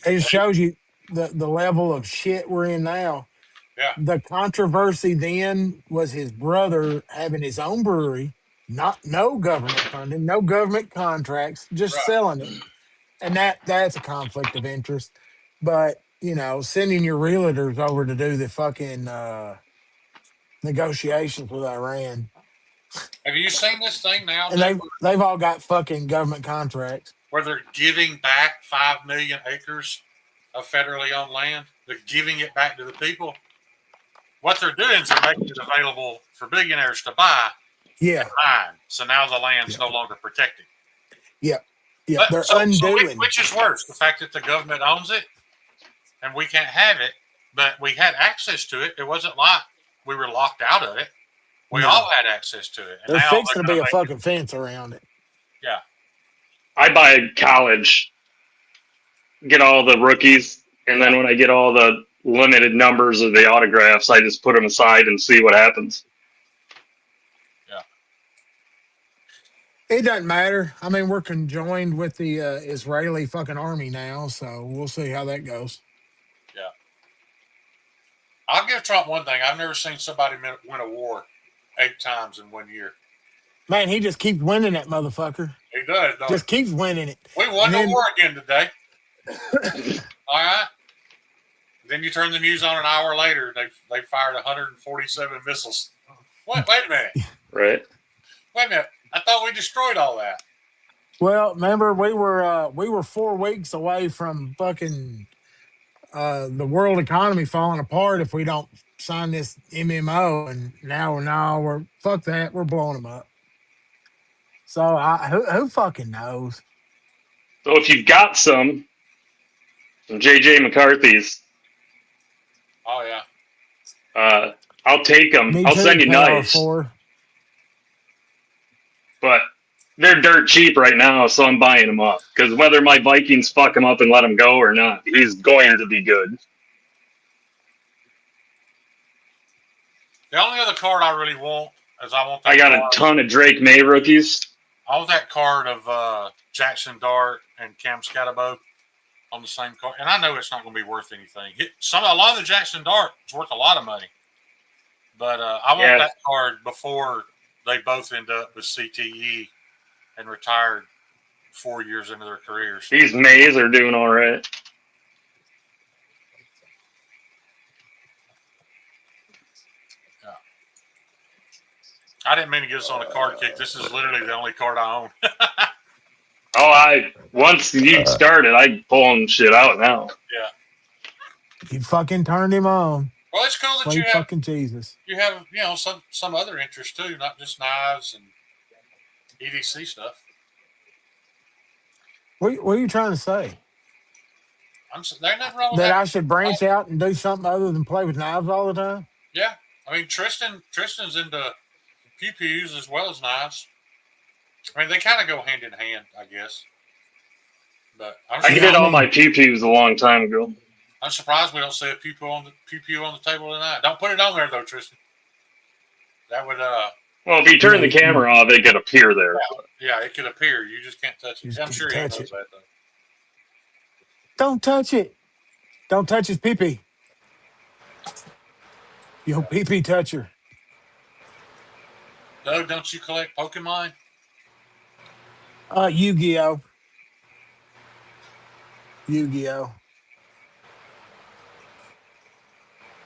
It just shows you the level of shit we're in now. Yeah. The controversy then was his brother having his own brewery, no government funding, no government contracts, just selling it. And that's a conflict of interest. But, sending your realtors over to do the fucking negotiations with Iran. Have you seen this thing now? And they've all got fucking government contracts. Where they're giving back 5 million acres of federally owned land. They're giving it back to the people. What they're doing is they're making it available for billionaires to buy. Yeah. And mine. So now the land's no longer protected. Yeah. Yeah. They're undoing. Which is worse, the fact that the government owns it and we can't have it, but we had access to it. It wasn't like we were locked out of it. We all had access to it. And There's now fixing to be a fucking fence around it. Yeah. I buy college, get all the rookies, and then when I get all the limited numbers of the autographs, I just put them aside and see what happens. Yeah. It doesn't matter. I mean, we're conjoined with the Israeli fucking army now, so we'll see how that goes. Yeah. I'll give Trump one thing. I've never seen somebody win a war 8 times in 1 year. Man, he just keeps winning that motherfucker. He does, don't Just keeps winning it. We won the war again today. All right. Then you turn the news on an hour later, they fired 147 missiles. Wait a minute. Right. Wait a minute. I thought we destroyed all that. Well, remember we were 4 weeks away from fucking the world economy falling apart if we don't sign this MMO, and now we're fuck that, we're blowing them up. So who fucking knows? So if you've got some JJ McCarthy's, Oh yeah, I'll take them. Me I'll too, send you nice, KR4. but they're dirt cheap right now, so I'm buying them up. Because whether my Vikings fuck him up and let him go or not, he's going to be good. the only other card I really want is I got a ton of Drake May rookies. I want that card of Jackson Dart and Cam Scatterbo on the same card, and I know it's not going to be worth anything. A lot of the Jackson Dart is worth a lot of money, but I want that card before they both end up with CTE and retired 4 years into their careers. These Mays are doing all right. Yeah. I didn't mean to get us on a card kick. This is literally the only card I own. Once you started, I pulling shit out now. Yeah. You fucking turned him on. Well, it's cool that Sweet you have fucking Jesus. You have some other interest too, not just knives and EDC stuff. What are you trying to say? There's nothing wrong with That that. I should branch out and do something other than play with knives all the time? Yeah, I mean Tristan's into pew-pews as well as knives. I mean they kind of go hand in hand, I guess. But I did all my pew-pews a long time ago. I'm surprised we don't see a pew-pew on the table tonight. Don't put it on there though, Tristan. That would Well, if you turn the camera off, it could appear there. Yeah, it could appear. You just can't touch it. I'm sure he knows that though. Don't touch it. Don't touch his pee-pee. Yo, pee-pee toucher. Doug, don't you collect Pokemon? Yu-Gi-Oh. Yu-Gi-Oh.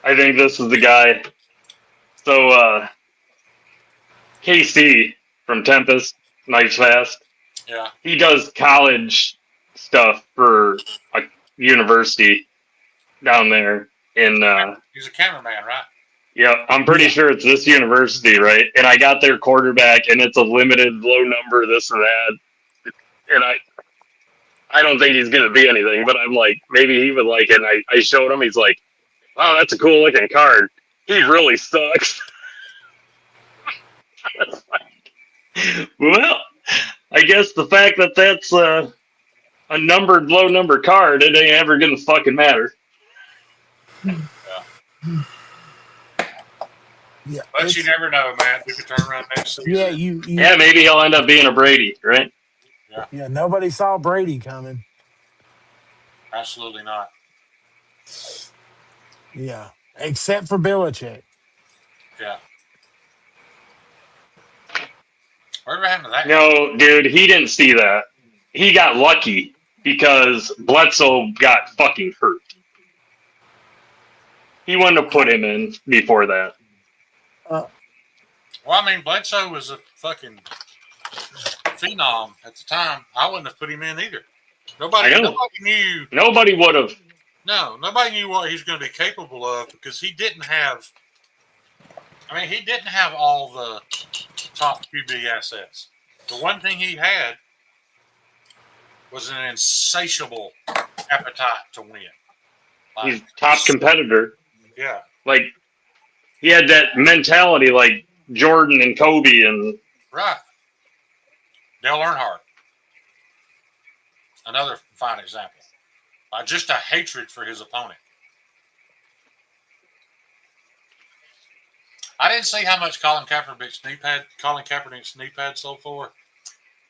I think this is the guy. So, KC from Tempest, Nice Fast. Yeah. He does college stuff for a university down there in. He's a cameraman, right? Yeah, I'm pretty sure it's this university, right? And I got their quarterback, and it's a limited low number, this or that. And I don't think he's going to be anything, but I'm like, maybe he would like it. And I showed him. He's like, wow, that's a cool looking card. He really sucks. Well, I guess the fact that that's a numbered low number card, it ain't ever going to fucking matter. Yeah, but you never know, man. We could turn around next season. Yeah, yeah, maybe he'll end up being a Brady, right? Yeah, nobody saw Brady coming. Absolutely not. Yeah, except for Belichick. Yeah. Whatever happened to that? No, dude, he didn't see that. He got lucky because Bledsoe got fucking hurt. He wouldn't have put him in before that. Well, I mean, Bledsoe was a fucking phenom at the time. I wouldn't have put him in either. Nobody knew. Nobody would have. No, nobody knew what he was going to be capable of because he didn't have. I mean, he didn't have all the top QB assets. The one thing he had was an insatiable appetite to win. He's top competitor. Yeah. Like, he had that mentality like Jordan and Kobe and... Right. Dale Earnhardt. Another fine example. Just a hatred for his opponent. I didn't see how much Colin Kaepernick's knee pad sold for,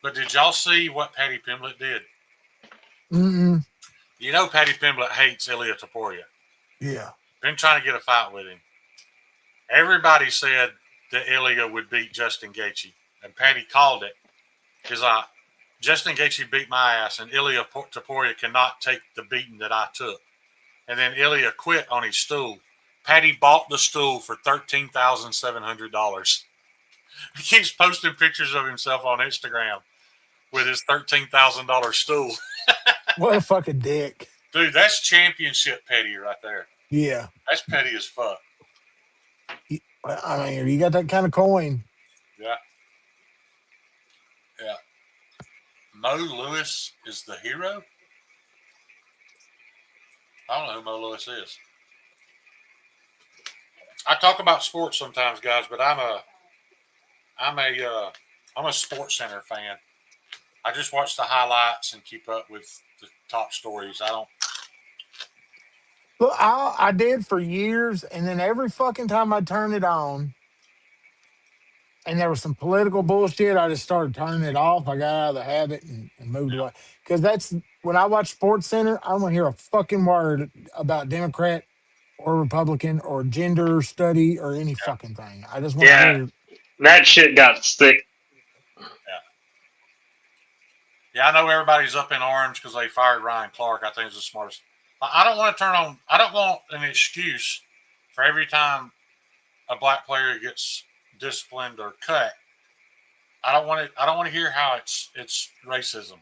but did y'all see what Patty Pimblett did? Mm-mm. You know Patty Pimblett hates Ilya Taporia. Yeah. Been trying to get a fight with him. Everybody said that Ilya would beat Justin Gaethje, and Patty called it. He's like, Justin Gaethje beat my ass, and Ilya Taporia cannot take the beating that I took. And then Ilya quit on his stool. Patty bought the stool for $13,700. He keeps posting pictures of himself on Instagram with his $13,000 stool. What a fucking dick. Dude, that's championship petty right there. Yeah. That's petty as fuck. I mean, if you got that kind of coin. Yeah. Yeah. Mo Lewis is the hero? I don't know who Mo Lewis is. I talk about sports sometimes, guys, but I'm a Sports Center fan. I just watch the highlights and keep up with the top stories. I don't. Look, I did for years, and then every fucking time I turned it on, and there was some political bullshit, I just started turning it off. I got out of the habit and moved away. Because that's when I watch Sports Center, I don't want to hear a fucking word about Democrat or Republican or gender study or any fucking thing. I just want to hear. That shit got thick. Yeah, I know everybody's up in orange because they fired Ryan Clark. I think it's the smartest. I don't want to turn on. I don't want an excuse for every time a black player gets disciplined or cut. I don't want to hear how it's racism.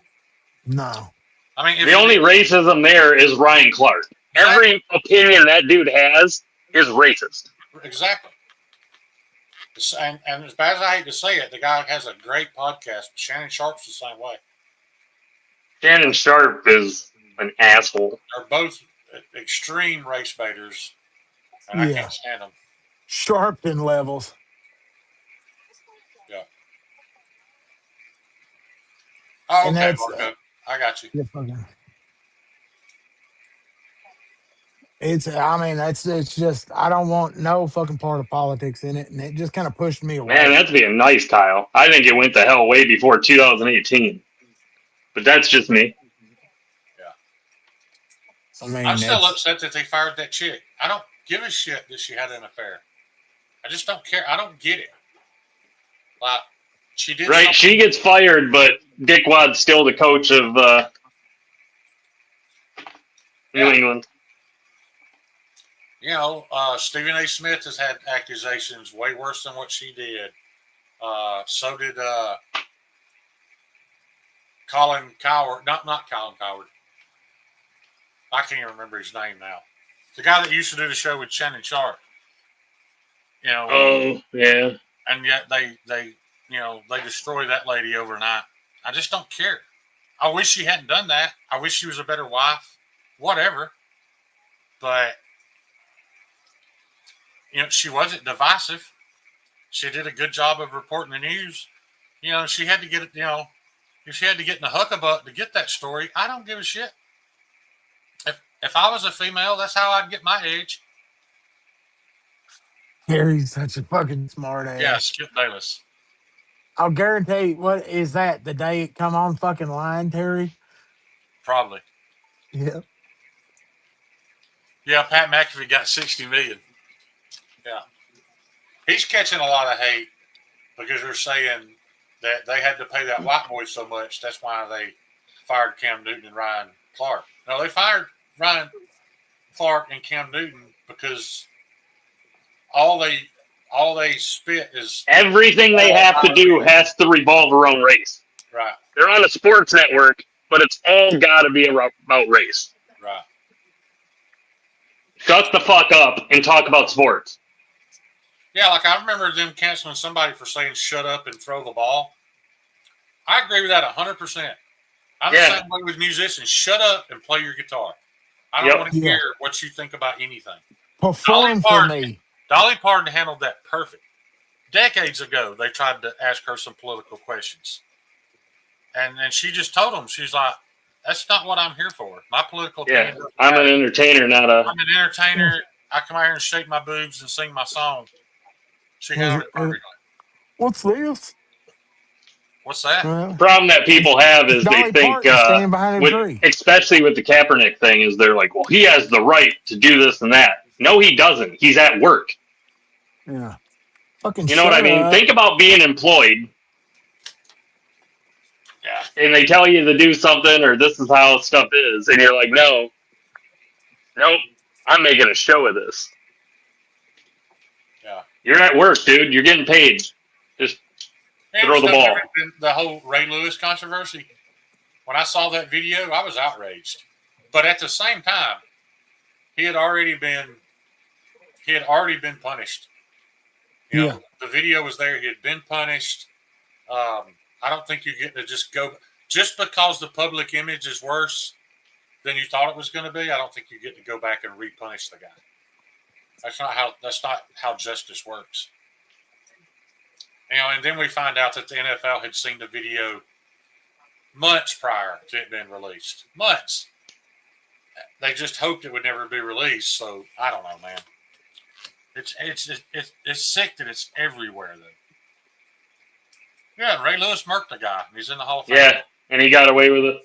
No. I mean, the only racism there is Ryan Clark. Exactly. Every opinion that dude has is racist. Exactly. And as bad as I hate to say it, the guy has a great podcast. Shannon Sharp's the same way. Shannon Sharp is an asshole. They're both extreme race baiters, and I can't stand them. Sharp in levels. Yeah. Oh, and okay, Marco. I got you. It's just, I don't want no fucking part of politics in it. And it just kind of pushed me away. Man, that's being nice, Kyle. I think it went to hell way before 2018. But that's just me. Yeah. I mean, I'm still upset that they fired that chick. I don't give a shit that she had an affair. I just don't care. I don't get it. Like, she did. Right, she gets fired, but Dickwad's still the coach of New England. You know, Stephen A. Smith has had accusations way worse than what she did. So did Colin Coward. Not Colin Coward. I can't even remember his name now. The guy that used to do the show with Shannon Sharp. You know. Oh, yeah. And yet they destroy that lady overnight. I just don't care. I wish she hadn't done that. I wish she was a better wife. Whatever. But she wasn't divisive. She did a good job of reporting the news. She had to get it, if she had to get in the huckabuck to get that story, I don't give a shit. If I was a female, that's how I'd get my edge. Gary's such a fucking smart ass. Yeah, Skip Bayless. I'll guarantee, what is that, the day it come on fucking line, Terry? Probably. Yeah. Yeah, Pat McAfee got $60 million. Yeah. He's catching a lot of hate because they're saying that they had to pay that white boy so much. That's why they fired Cam Newton and Ryan Clark. No, they fired Ryan Clark and Cam Newton because all they spit is everything they have to do has to revolve around race. Right. They're on a sports network, but it's all got to be about race. Right. Shut the fuck up and talk about sports. Yeah, like I remember them canceling somebody for saying shut up and throw the ball. I agree with that 100%. I'm the same way with musicians. Shut up and play your guitar. I don't want to hear what you think about anything. Perform for me. Dolly Parton handled that perfect. Decades ago, they tried to ask her some political questions. And she just told them, she's like, that's not what I'm here for. My political opinion. Yeah, I'm an entertainer, not a... I'm an entertainer. I come out here and shake my boobs and sing my song. She handled it perfectly. What's this? What's that? The problem that people have is they think, especially with the Kaepernick thing, is they're like, well, he has the right to do this and that. No, he doesn't. He's at work. Yeah. Fucking you know what I mean? Think about being employed. Yeah. And they tell you to do something or this is how stuff is. And you're like, no. Nope. I'm making a show of this. Yeah. You're at work, dude. You're getting paid. Just throw the ball. The whole Ray Lewis controversy. When I saw that video, I was outraged. But at the same time, he had already been punished. You know, the video was there. He had been punished. I don't think you get to just go just because the public image is worse than you thought it was going to be. I don't think you get to go back and repunish the guy. That's not how justice works. You know, and then we find out that the NFL had seen the video months prior to it being released. Months. They just hoped it would never be released. So I don't know, man. It's sick that it's everywhere though. Yeah, Ray Lewis murked the guy. He's in the Hall of Fame. Yeah, and he got away with it.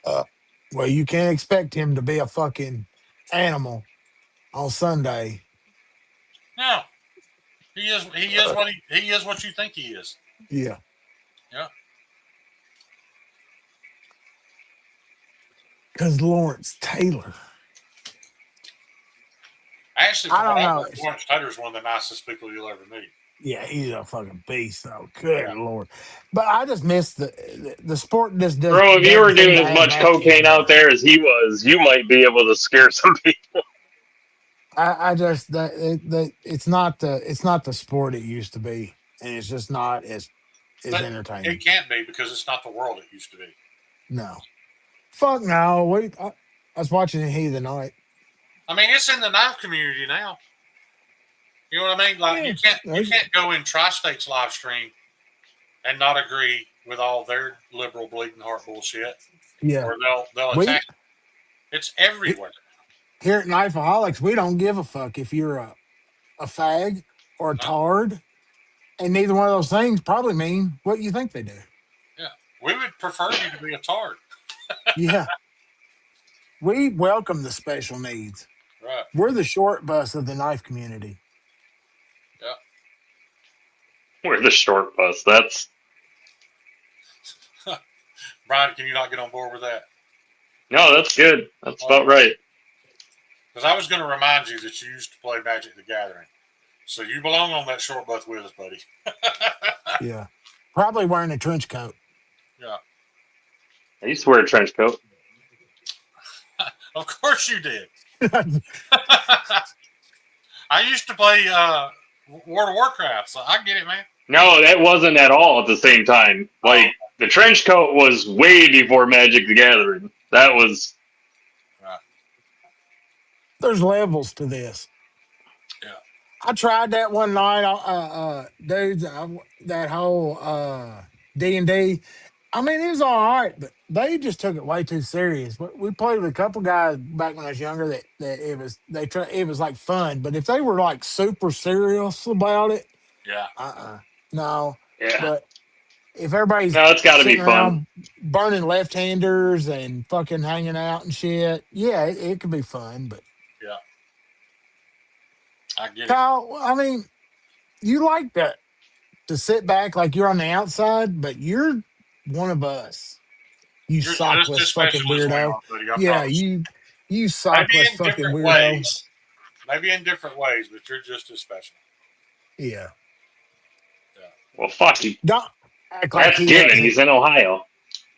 Yeah. Well, you can't expect him to be a fucking animal on Sunday. No. He is what you think he is. Yeah. Yeah. Because Lawrence Taylor. Actually, I don't know. Lawrence Taylor's one of the nicest people you'll ever meet. Yeah, he's a fucking beast, though. Good Lord. But I just miss the sport just does. Bro, if you were doing as much cocaine out there as he was, you might be able to scare some people. I just it's not the sport it used to be, and it's just not as entertaining. It can't be because it's not the world it used to be. No. Fuck no. I was watching it the night. I mean, it's in the knife community now. You know what I mean? Like you can't go in Tri-State's live stream and not agree with all their liberal bleeding heart bullshit. Yeah. Or they'll attack. It's everywhere. Here at Knifeaholics, we don't give a fuck if you're a fag or a tard, and neither one of those things probably mean what you think they do. Yeah, we would prefer you to be a tard. Yeah. We welcome the special needs. Right. We're the short bus of the knife community. Yeah. We're the short bus. That's... Brian, can you not get on board with that? No, that's good. That's about right. Because I was going to remind you that you used to play Magic the Gathering. So you belong on that short bus with us, buddy. Yeah. Probably wearing a trench coat. Yeah. I used to wear a trench coat. Of course you did. I used to play World of Warcraft, so I get it, man. No, that wasn't at all at the same time. Like, the trench coat was way before Magic the Gathering. That was... Right. There's levels to this. Yeah. I tried that one night, dudes, that whole D&D. I mean, it was all right, but they just took it way too serious. We played with a couple guys back when I was younger that it was like fun, but if they were like super serious about it, no. Yeah. But if everybody's it's got to be fun, burning left-handers and fucking hanging out and shit, yeah, it could be fun, but yeah, I get Kyle, I mean, you like that to sit back like you're on the outside, but you're one of us. You're sockless fucking weirdo. Yeah, you sockless fucking weirdo. Maybe in different ways, but you're just as special. Yeah. Well, fuck you. Don't act like he's in Ohio.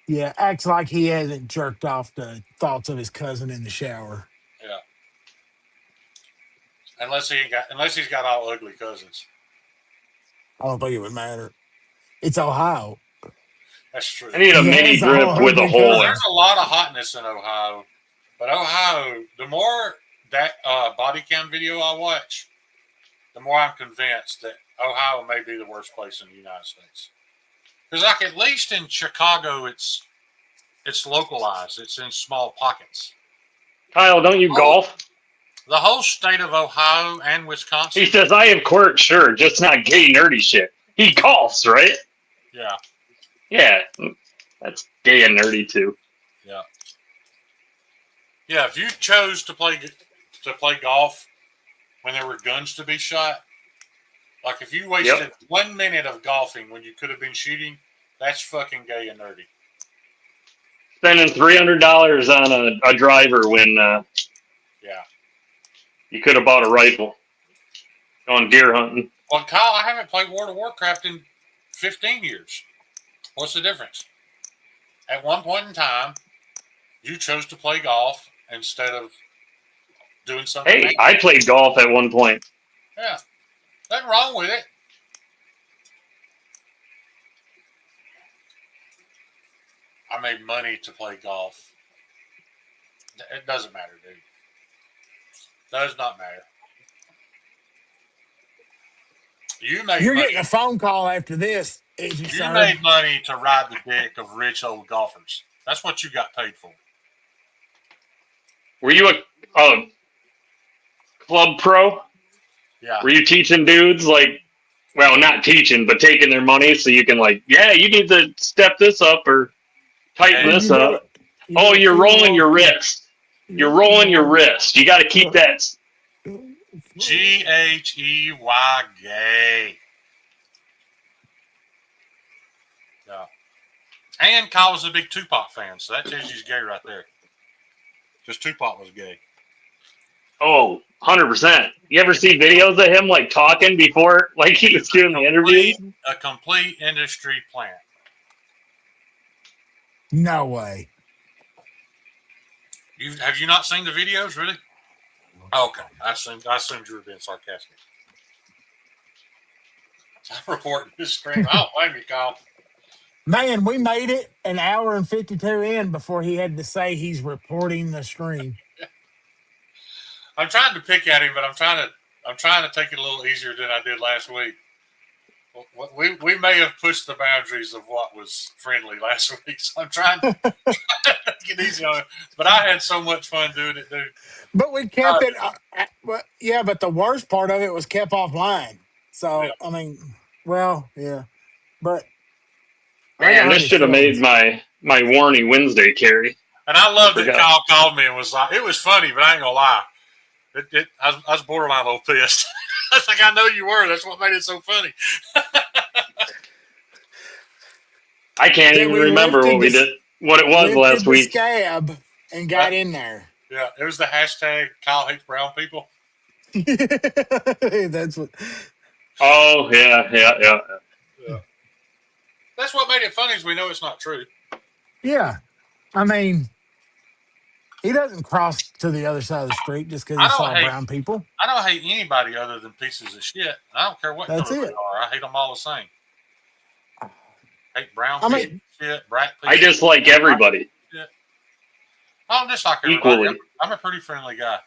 Yeah, acts like he hasn't jerked off the thoughts of his cousin in the shower. Yeah. Unless he's got all ugly cousins. I don't think it would matter. It's Ohio. That's true. I need a mini drip with a hole. There's a lot of hotness in Ohio, but Ohio, the more that body cam video I watch, the more I'm convinced that Ohio may be the worst place in the United States. Because like at least in Chicago, it's localized. It's in small pockets. Kyle, don't you golf? The whole state of Ohio and Wisconsin. He says, I have quirks, sure, just not gay nerdy shit. He golfs, right? Yeah. Yeah. That's gay and nerdy too. Yeah. Yeah, if you chose to play golf when there were guns to be shot, like if you wasted 1 minute of golfing when you could have been shooting, that's fucking gay and nerdy. Spending $300 on a driver when you could have bought a rifle. Going deer hunting. Well, Kyle, I haven't played World of Warcraft in 15 years. What's the difference? At one point in time, you chose to play golf instead of doing something. Hey, I played golf at one point. Yeah. Nothing wrong with it. I made money to play golf. It doesn't matter, dude. Does not matter. You're getting a phone call after this. You made money to ride the dick of rich old golfers. That's what you got paid for. Were you a club pro? Yeah. Were you teaching dudes like, well, not teaching, but taking their money so you can you need to step this up or tighten this up? Oh, you're rolling your wrist. You're rolling your wrist. You got to keep that. Ghey, gay. Yeah. And Kyle was a big Tupac fan, so that tells you he's gay right there. Because Tupac was gay. Oh, 100%. You ever see videos of him talking before he was doing the interview? A complete industry plant. No way. Have you not seen the videos, really? Okay. I assumed you were being sarcastic. I'm reporting this stream. I don't blame you, Kyle. Man, we made it an hour and 52 in before he had to say he's reporting the stream. I'm trying to pick at him, but I'm trying to take it a little easier than I did last week. We may have pushed the boundaries of what was friendly last week, so I'm trying to get easy on it. But I had so much fun doing it, dude. But we kept it. But the worst part of it was kept offline. So yeah. I mean, but. Man, this should have made my Warney Wednesday carry. And I love that Kyle called me and was like, it was funny, but I ain't gonna lie. I was borderline a little pissed. I was like, I know you were. That's what made it so funny. I can't even remember what it was last week. Scab and got in there. Yeah, it was the hashtag Kyle hates brown people. That's what. Oh yeah. That's what made it funny. Is we know it's not true. Yeah, I mean, he doesn't cross to the other side of the street just because he saw brown people. I don't hate anybody other than pieces of shit. I don't care what color they are. I hate them all the same. I hate brown people, shit, black people. I dislike everybody. I don't dislike everybody. Equally. I'm a pretty friendly guy.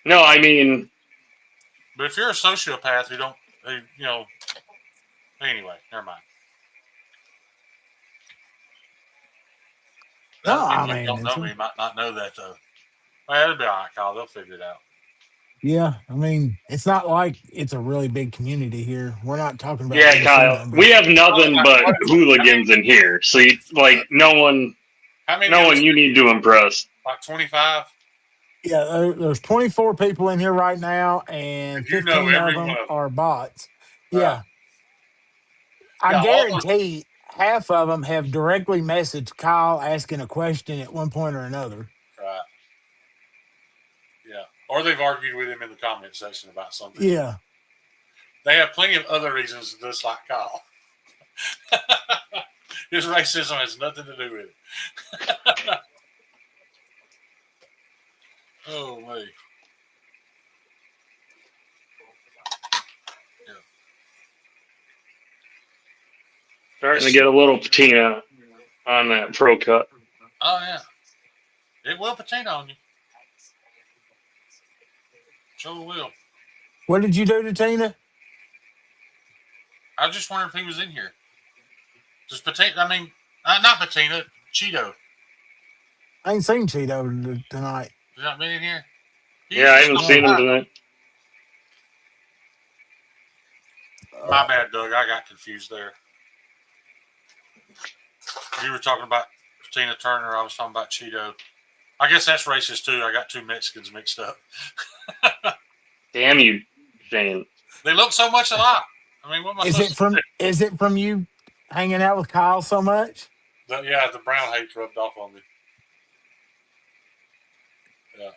No, I mean, but if you're a sociopath, anyway, never mind. No, I mean, don't know me, might not know that though. Well, it'll be all right, Kyle. They'll figure it out. Yeah, I mean, it's not like it's a really big community here. We're not talking about. Yeah, Kyle, we have nothing but hooligans in here. So, no one you need to impress. Like 25. Yeah, there's 24 people in here right now, and 15 of them are bots. Yeah, I guarantee. Half of them have directly messaged Kyle asking a question at one point or another. Right. Yeah. Or they've argued with him in the comment section about something. Yeah. They have plenty of other reasons to dislike Kyle. His racism has nothing to do with it. Oh, me. Starting to get a little patina. on that pro cut. Oh yeah, it will patina on you. Sure will. What did you do to Tina? I was just wondering if he was in here. Just patina. I mean, not patina. Cheeto. I ain't seen Cheeto tonight. Has not been in here. Yeah, I haven't seen him tonight. My bad, Doug. I got confused there. You were talking about Tina Turner. I was talking about Cheeto. I guess that's racist too. I got two Mexicans mixed up. Damn you, Shane. They look so much alike. I mean, what am I supposed to say? Is it from you hanging out with Kyle so much? Yeah, the brown hate rubbed off on me. Yeah.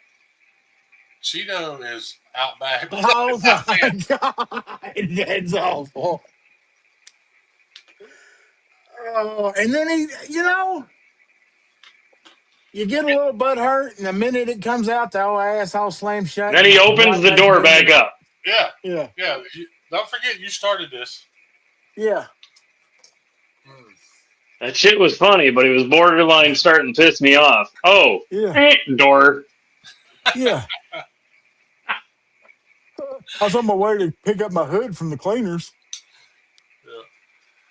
Cheeto is Outback. Oh my God, that's awful. Oh, and then you get a little butt hurt, and the minute it comes out, the old ass all slam shut. Then he opens the door back up. Yeah. Yeah. Yeah. Don't forget, you started this. Yeah. That shit was funny, but it was borderline starting to piss me off. Oh, yeah. Door. Yeah. I was on my way to pick up my hood from the cleaners.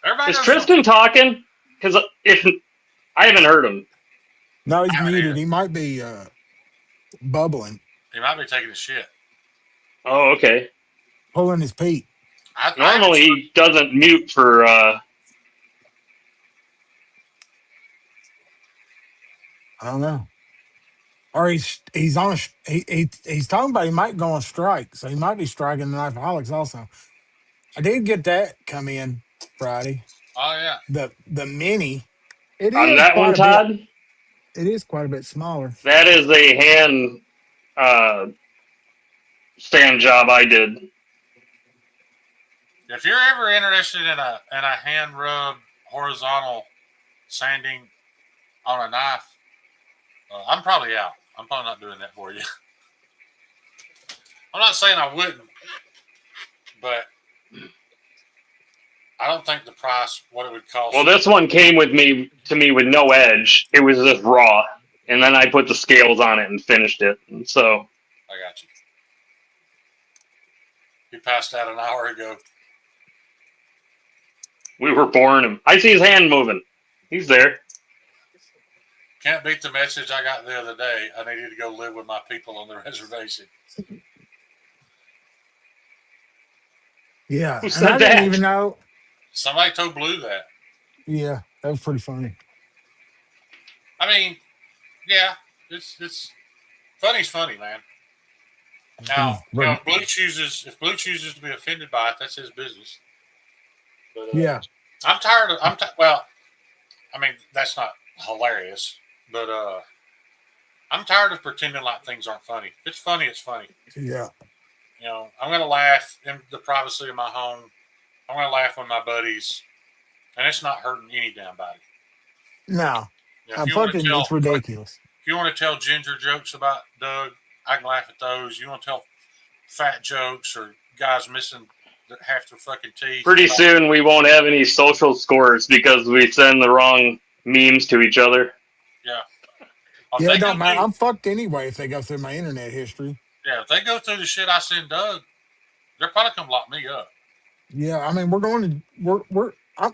Yeah. Is Tristan talking? Because if I haven't heard him. No, he's muted. He might be bubbling. He might be taking a shit. Oh, okay. Pulling his peat. Normally he doesn't mute for. I don't know. Or he's on he's talking about he might go on strike, so he might be striking the Knifeaholics also. I did get that come in Friday. Oh yeah. The mini. It on is that quite one, a Todd. bit, it is quite a bit smaller. That is a hand stand job I did. If you're ever interested in a hand rub horizontal sanding on a knife, I'm probably out. I'm probably not doing that for you. I'm not saying I wouldn't, but I don't think the price, what it would cost. Well, this one came to me with no edge. It was just raw, and then I put the scales on it and finished it. And so I got you. He passed out an hour ago. we were boring him. I see his hand moving. He's there. Can't beat the message I got the other day. I needed to go live with my people on the reservation. Yeah, Who and said I didn't that? even know. Somebody told Blue that. Yeah, that was pretty funny. I mean, yeah, it's funny's funny, man. Now, if Blue chooses to be offended by it, that's his business. But, yeah, I'm tired of. Well, I mean that's not hilarious, but I'm tired of pretending like things aren't funny. If it's funny, it's funny. yeah. You know, I'm gonna laugh in the privacy of my home. I'm gonna laugh with my buddies, and it's not hurting any damn body. No, You know, it's ridiculous. If you want to tell ginger jokes about Doug, I can laugh at those. You want to tell fat jokes or guys missing half their fucking teeth. Pretty soon we won't have any social scores because we send the wrong memes to each other. Yeah. Yeah, it don't matter. I'm fucked anyway if they go through my internet history. Yeah, if they go through the shit I send Doug, they're probably gonna lock me up. Yeah, I mean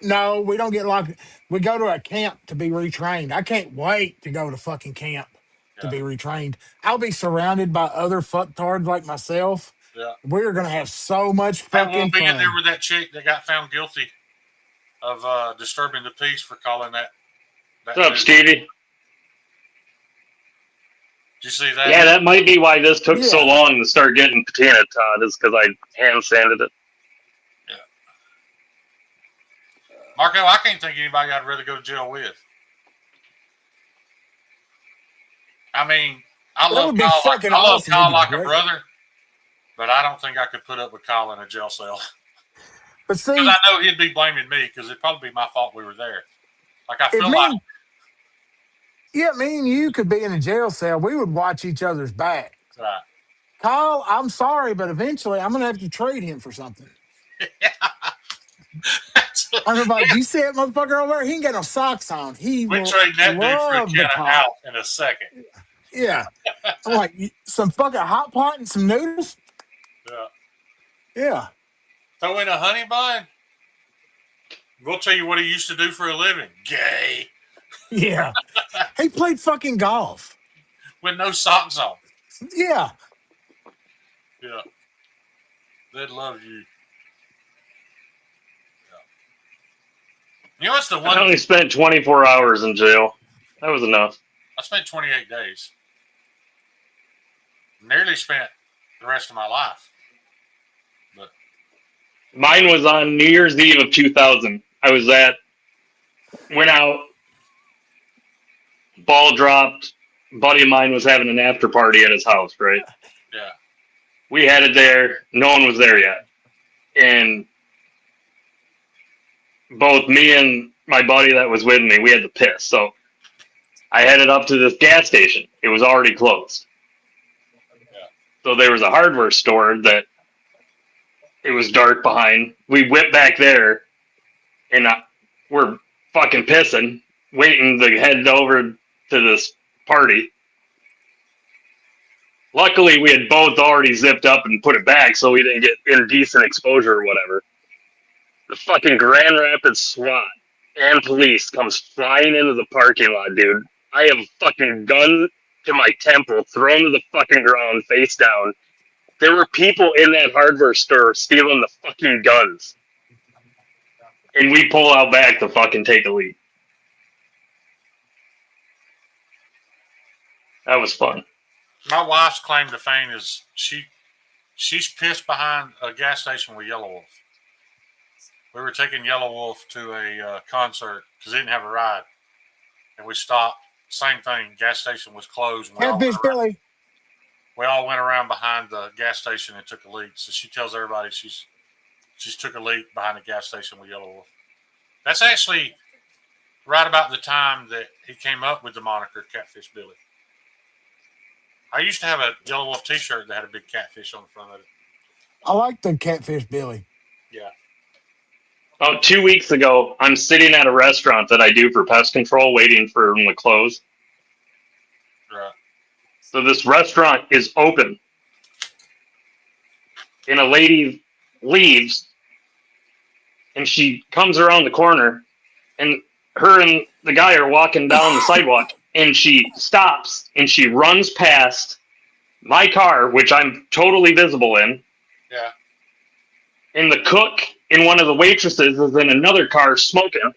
no, we don't get locked. We go to a camp to be retrained. I can't wait to go to fucking camp to be retrained. I'll be surrounded by other fucktards like myself. Yeah, we're gonna have so much fucking I won't be fun. in there with that chick that got found guilty of disturbing the peace for calling that. What's up, Stevie? Did you see that? Yeah, that might be why this took so long to start getting patina, Todd, is because I hand sanded it. Yeah. Marco, I can't think of anybody I'd rather go to jail with. I mean, I love Kyle like a brother, but I don't think I could put up with Kyle in a jail cell. But see, because I know he'd be blaming me because it'd probably be my fault we were there. Like I feel like. Yeah, me and you could be in a jail cell. We would watch each other's back. Right. Kyle, I'm sorry, but eventually I'm going to have to trade him for something. Absolutely. I'm about, do you see that motherfucker over there? He ain't got no socks on. He We will trade that dude for a love the can of pot. out in a second. Yeah. I'm like, some fucking hot pot and some noodles? Yeah. Yeah. Throw in a honey bun. We'll tell you what he used to do for a living. Gay. Yeah. He played fucking golf. With no socks on. Yeah. Yeah. They'd love you. Yeah. You know what's the one? I only spent 24 hours in jail. That was enough. I spent 28 days. Nearly spent the rest of my life. But Mine was on New Year's Eve of 2000. Went out, ball dropped. A buddy of mine was having an after party at his house, right? yeah. We had it there. No one was there yet. And both me and my buddy that was with me, we had to piss. So I headed up to this gas station. It was already closed. Yeah. So there was a hardware store that it was dark behind. We went back there, and we're fucking pissing, waiting to head over to this party. Luckily, we had both already zipped up and put it back, so we didn't get indecent exposure or whatever. The fucking Grand Rapids SWAT and police comes flying into the parking lot, dude. I have a fucking gun to my temple, thrown to the fucking ground, face down. There were people in that hardware store stealing the fucking guns. And we pull out back to fucking take a leak. That was fun. My wife's claim to fame is she's pissed behind a gas station with Yellow Wolf. We were taking Yellow Wolf to a concert because he didn't have a ride. And we stopped. Same thing. Gas station was closed. And Catfish Billy. We all went around behind the gas station and took a leak. So she tells everybody she's took a leak behind the gas station with Yellow Wolf. That's actually right about the time that he came up with the moniker Catfish Billy. I used to have a Yellow Wolf t-shirt that had a big catfish on the front of it. I like the Catfish Billy. Yeah. About 2 weeks ago, I'm sitting at a restaurant that I do for pest control, waiting for them to close. Right. So this restaurant is open, and a lady leaves, and she comes around the corner, and her and the guy are walking down the sidewalk, and she stops, and she runs past my car, which I'm totally visible in. Yeah. And the cook and one of the waitresses is in another car smoking.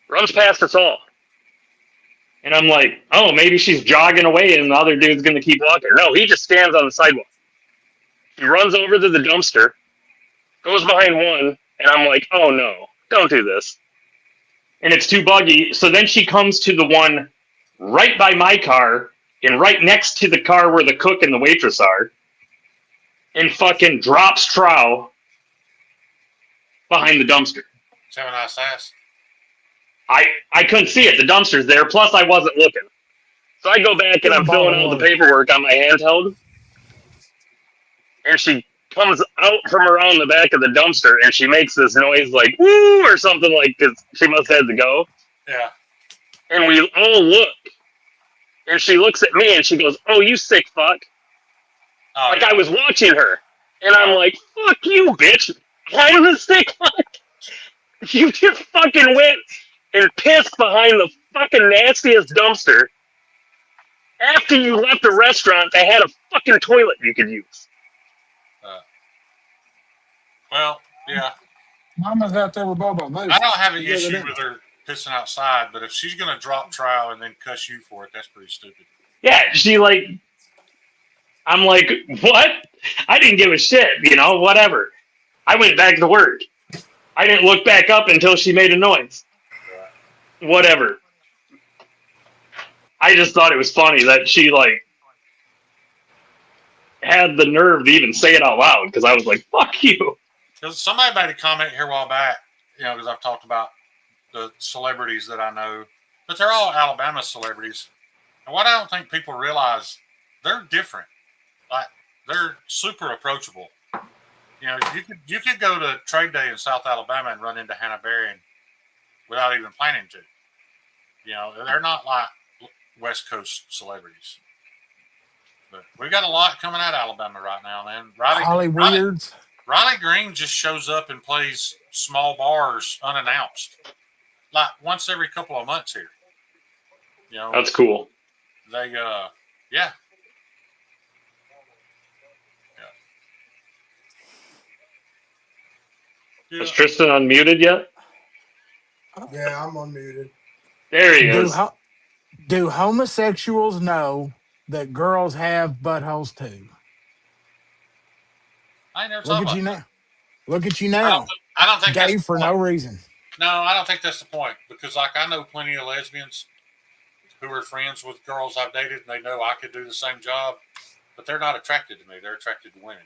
Runs past us all. And I'm like, oh, maybe she's jogging away and the other dude's going to keep walking. No, he just stands on the sidewalk. He runs over to the dumpster, goes behind one, and I'm like, oh no, don't do this. And it's too buggy. So then she comes to the one right by my car and right next to the car where the cook and the waitress are and fucking drops trow behind the dumpster. Does have a nice ass? I couldn't see it. The dumpster's there. Plus, I wasn't looking. So I go back and I'm filling out the paperwork on my handheld. And she comes out from around the back of the dumpster and she makes this noise like, woo, or something like, because she must have had to go. Yeah. And we all look. And she looks at me and she goes, oh, you sick fuck. Oh, like yeah. I was watching her. And I'm like, fuck you, bitch. I'm the sick fuck. You just fucking went and pissed behind the fucking nastiest dumpster after you left a restaurant that had a fucking toilet you could use. Well, yeah. Mama's out there with Bobo. I don't have an issue with her pissing outside, but if she's going to drop trial and then cuss you for it, that's pretty stupid. Yeah, I'm like, what? I didn't give a shit, whatever. I went back to work. I didn't look back up until she made a noise. Right. Whatever. I just thought it was funny that she, had the nerve to even say it out loud, because I was like, fuck you. Because somebody made a comment here a while back, because I've talked about the celebrities that I know, but they're all Alabama celebrities. And what I don't think people realize, they're different. Like, they're super approachable. You know, you could go to Trade Day in South Alabama and run into Hannah Berrien without even planning to. You know, they're not like West Coast celebrities. But we got a lot coming out of Alabama right now, man. Riley Green just shows up and plays small bars unannounced, like once every couple of months here. You know, that's cool. They, yeah. Is Tristan unmuted yet? Yeah, I'm unmuted. There he is. Do homosexuals know that girls have buttholes too? I ain't never thought about that. Look at you now. I don't think gay that's for no reason. No, I don't think that's the point. Because, like, I know plenty of lesbians who are friends with girls I've dated, and they know I could do the same job, but they're not attracted to me. They're attracted to women.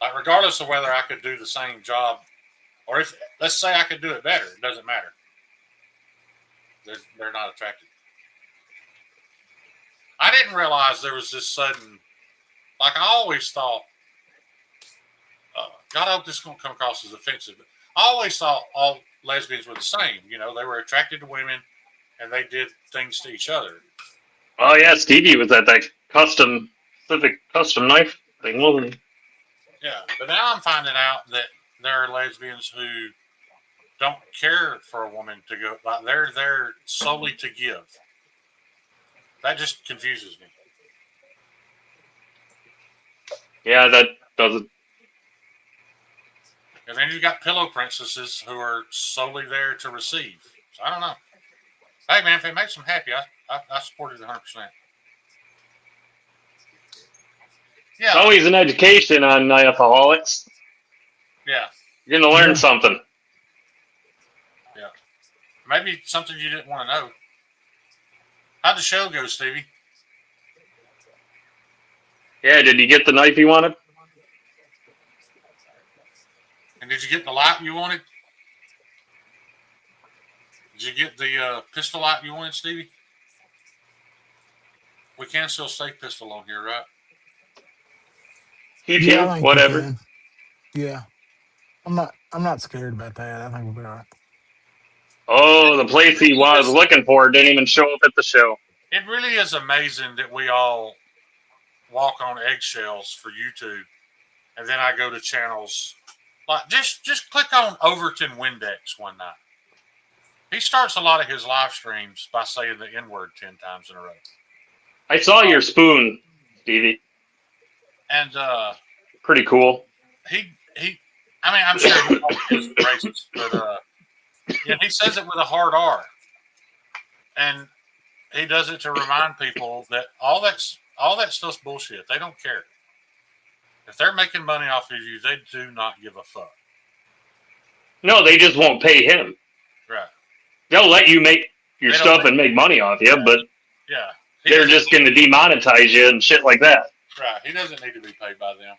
Like, regardless of whether I could do the same job, or if, let's say I could do it better, it doesn't matter. They're not attracted. I didn't realize there was this sudden, like, I always thought, God, I hope this is going to come across as offensive, but I always thought all lesbians were the same. You know, they were attracted to women, and they did things to each other. Oh, yeah, Stevie was at that Pacific custom knife thing, wasn't he? Yeah, but now I'm finding out that there are lesbians who don't care for a woman to go, like, they're there solely to give. That just confuses me. Yeah, that doesn't. And then you got pillow princesses who are solely there to receive. So I don't know. Hey, man, if it makes them happy, I support it 100%. Yeah. It's always an education on alcoholics. Yeah. You're going to learn something. Yeah. Maybe something you didn't want to know. How'd the show go, Stevie? Yeah, did you get the knife you wanted? And did you get the light you wanted? Did you get the pistol light you wanted, Stevie? We can still say pistol on here, right? Yeah, whatever. Yeah. I'm not scared about that. I think we'll be all right. Oh, the place he was looking for didn't even show up at the show. It really is amazing that we all walk on eggshells for YouTube, and then I go to channels like just click on Overton Windex one night. He starts a lot of his live streams by saying the N-word 10 times in a row. I saw your spoon, Stevie. And pretty cool. He I mean, I'm sure he is racist, but yeah, he says it with a hard R. And he does it to remind people that all that stuff's bullshit. They don't care. If they're making money off of you, they do not give a fuck. No, they just won't pay him. Right. They'll let you make your stuff and make money off you, but yeah, they're just going to demonetize you and shit like that. Right. He doesn't need to be paid by them.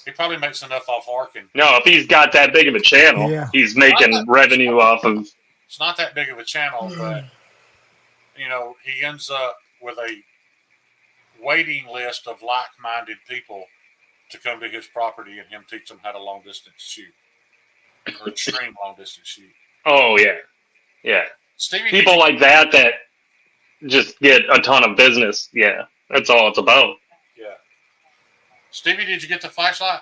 He probably makes enough off Arkin. No, if he's got that big of a channel, he's making revenue off of. It's not that big of a channel, but you know, he ends up with a waiting list of like-minded people to come to his property and him teach them how to long-distance shoot or extreme long-distance shoot. Oh yeah, yeah. Stevie, people like that just get a ton of business. Yeah, that's all it's about. Yeah. Stevie, did you get the flashlight?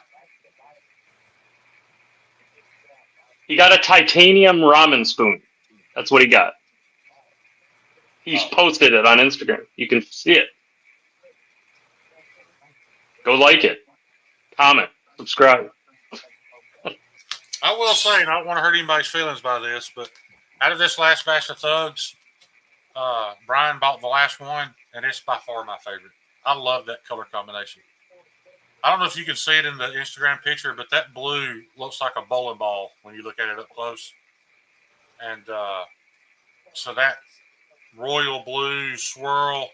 He got a titanium ramen spoon. That's what he got. He's posted it on Instagram. You can see it. Go like it. Comment. Subscribe. I will say, and I don't want to hurt anybody's feelings by this, but out of this last batch of thugs, Brian bought the last one, and it's by far my favorite. I love that color combination. I don't know if you can see it in the Instagram picture, but that blue looks like a bowling ball when you look at it up close. And so that royal blue swirl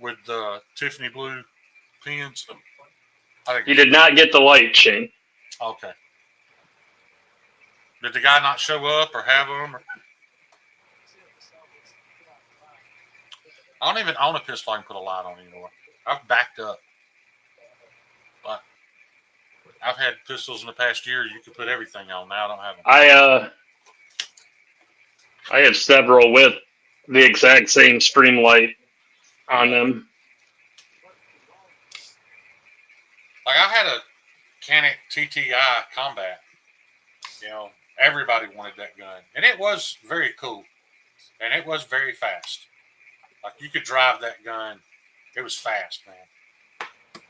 with the Tiffany blue pins. You did not get the light, Shane. Okay. Did the guy not show up or have them? I don't even own a pistol I can put a light on anymore. I've backed up. I've had pistols in the past year you could put everything on. Now I don't have them. I have several with the exact same stream light on them. Like I had a Canik TTI Combat. You know, everybody wanted that gun, and it was very cool, and it was very fast. Like you could drive that gun. It was fast, man.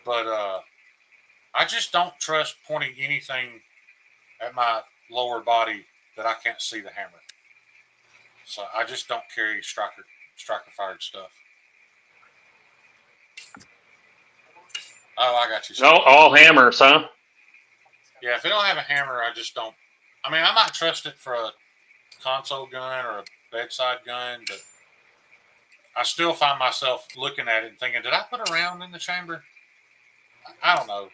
But I just don't trust pointing anything at my lower body that I can't see the hammer. So I just don't carry striker fired stuff. Oh, I got you. No, all hammers, huh? Yeah, if it don't have a hammer, I just don't. I mean, I might trust it for a console gun or a bedside gun, but I still find myself looking at it and thinking, did I put a round in the chamber? I don't know.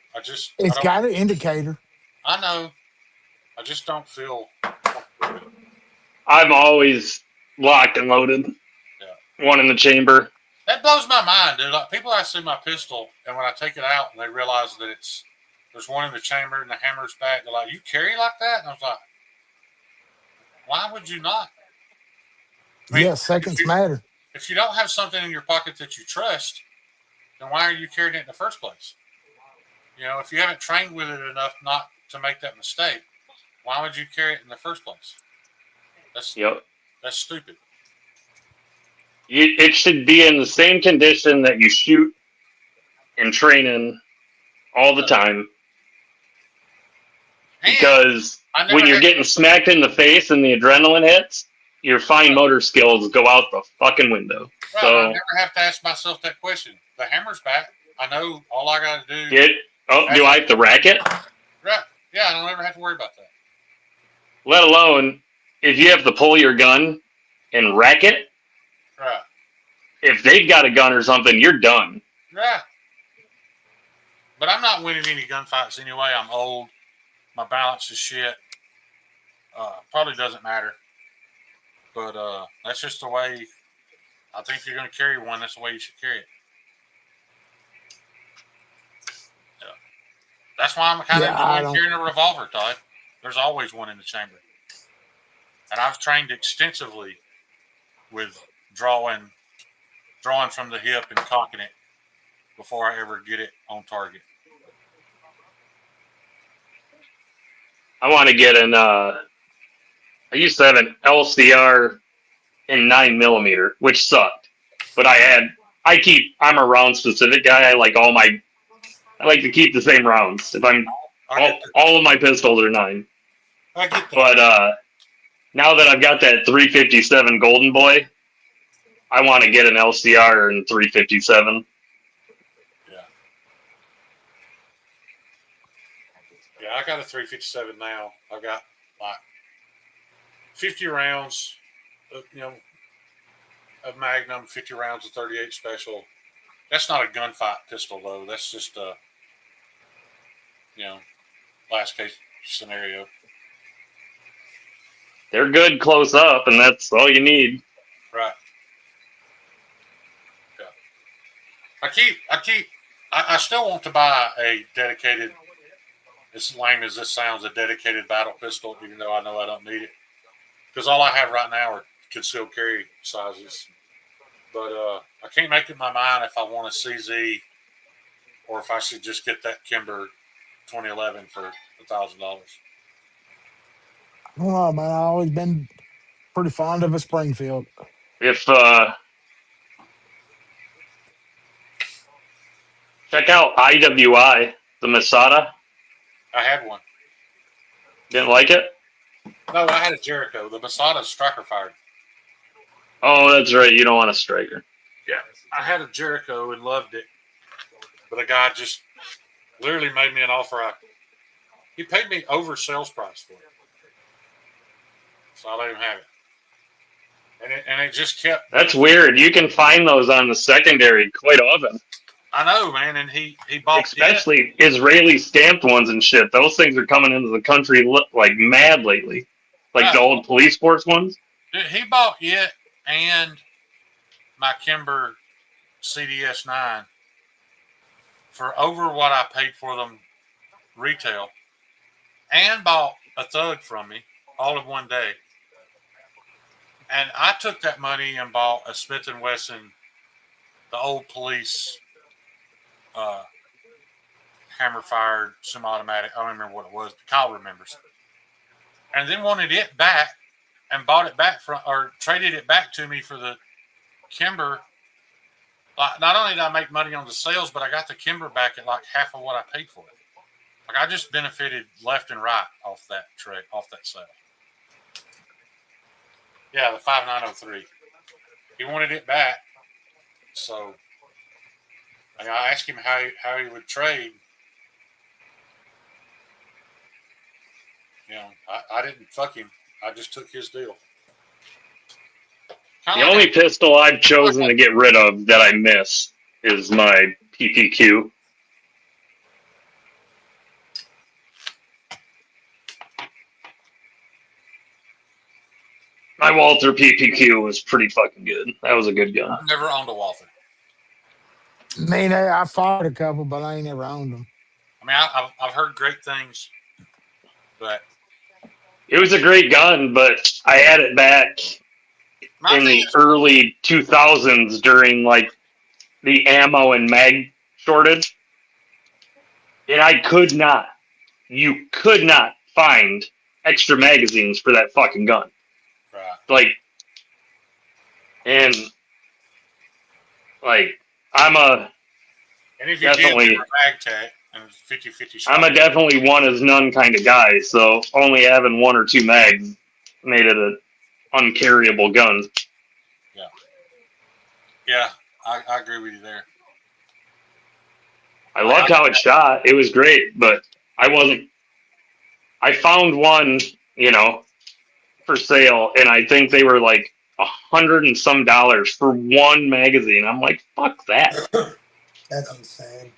It's got an indicator. I know. I just don't feel. I'm always locked and loaded. Yeah. One in the chamber. That blows my mind, dude. Like people I see my pistol, and when I take it out and they realize that there's one in the chamber and the hammer's back, they're like, "You carry like that?" And I was like, "Why would you not?" I mean, yeah, seconds matter. If you don't have something in your pocket that you trust, then why are you carrying it in the first place? You know, if you haven't trained with it enough not to make that mistake, why would you carry it in the first place? That's stupid. It should be in the same condition that you shoot and train in all the time. Because when you're getting smacked in the face and the adrenaline hits, your fine motor skills go out the fucking window. Right, so I never have to ask myself that question. The hammer's back. I know all I got to do. Do I have to rack it? Right. Yeah, I don't ever have to worry about that. Let alone if you have to pull your gun and rack it. Right. If they've got a gun or something, you're done. Right. But I'm not winning any gunfights anyway. I'm old. My balance is shit. Probably doesn't matter. But that's just the way. I think if you're going to carry one, that's the way you should carry it. Yeah. That's why I'm kind of enjoying carrying a revolver, Todd. There's always one in the chamber. And I've trained extensively with drawing from the hip and cocking it before I ever get it on target. I want to get I used to have an LCR in 9mm, which sucked. But I'm a round specific guy. I like to keep the same rounds. If all of my pistols are 9. I get that. But now that I've got that 357 Golden Boy, I want to get an LCR in 357. Yeah, I got a 357 now. I got like 50 rounds, of Magnum, 50 rounds of 38 Special. That's not a gunfight pistol though. That's just a, last case scenario. They're good close up, and that's all you need. Right. Yeah. I still want to buy a dedicated, as lame as this sounds, a dedicated battle pistol, even though I know I don't need it. Because all I have right now are concealed carry sizes. But I can't make up my mind if I want a CZ or if I should just get that Kimber 2011 for $1,000. I don't know, man. I've always been pretty fond of a Springfield. If check out IWI, the Masada. I had one. Didn't like it? No, I had a Jericho. The Masada's striker fired. Oh, that's right. You don't want a striker. Yeah, I had a Jericho and loved it, but a guy just literally made me an offer. He paid me over sales price for it, so I let him have it. And it just kept. That's weird. You can find those on the secondary quite often. I know, man. And he bought especially Israeli stamped ones and shit. Those things are coming into the country like mad lately, like the old police force ones. Dude, he bought it and my Kimber CDS 9 for over what I paid for them retail and bought a Thug from me all in one day. And I took that money and bought a Smith & Wesson, the old police hammer-fired semi-automatic. I don't remember what it was. Kyle remembers. And then wanted it back and bought it back or traded it back to me for the Kimber. Not only did I make money on the sales, but I got the Kimber back at like half of what I paid for it. Like I just benefited left and right off that trade, off that sale. Yeah, the 5903. He wanted it back, so I asked him how he would trade. You know, I didn't fuck him. I just took his deal. The only pistol I've chosen to get rid of that I miss is my PPQ. My Walther PPQ was pretty fucking good. That was a good gun. I've never owned a Walther. I fired a couple, but I ain't never owned them. I mean, I've heard great things, but it was a great gun. But I had it back in the early 2000s during like the ammo and mag shortage, and you could not find extra magazines for that fucking gun. Right. And if you definitely mag tag and 50-50 shot, I'm a definitely one is none kind of guy, so only having one or two mags made it an uncarryable gun. Yeah, I agree with you there. I loved how it shot. It was great, but I found one, for sale, and I think they were like $100 and some for one magazine. I'm like, fuck that. That's insane.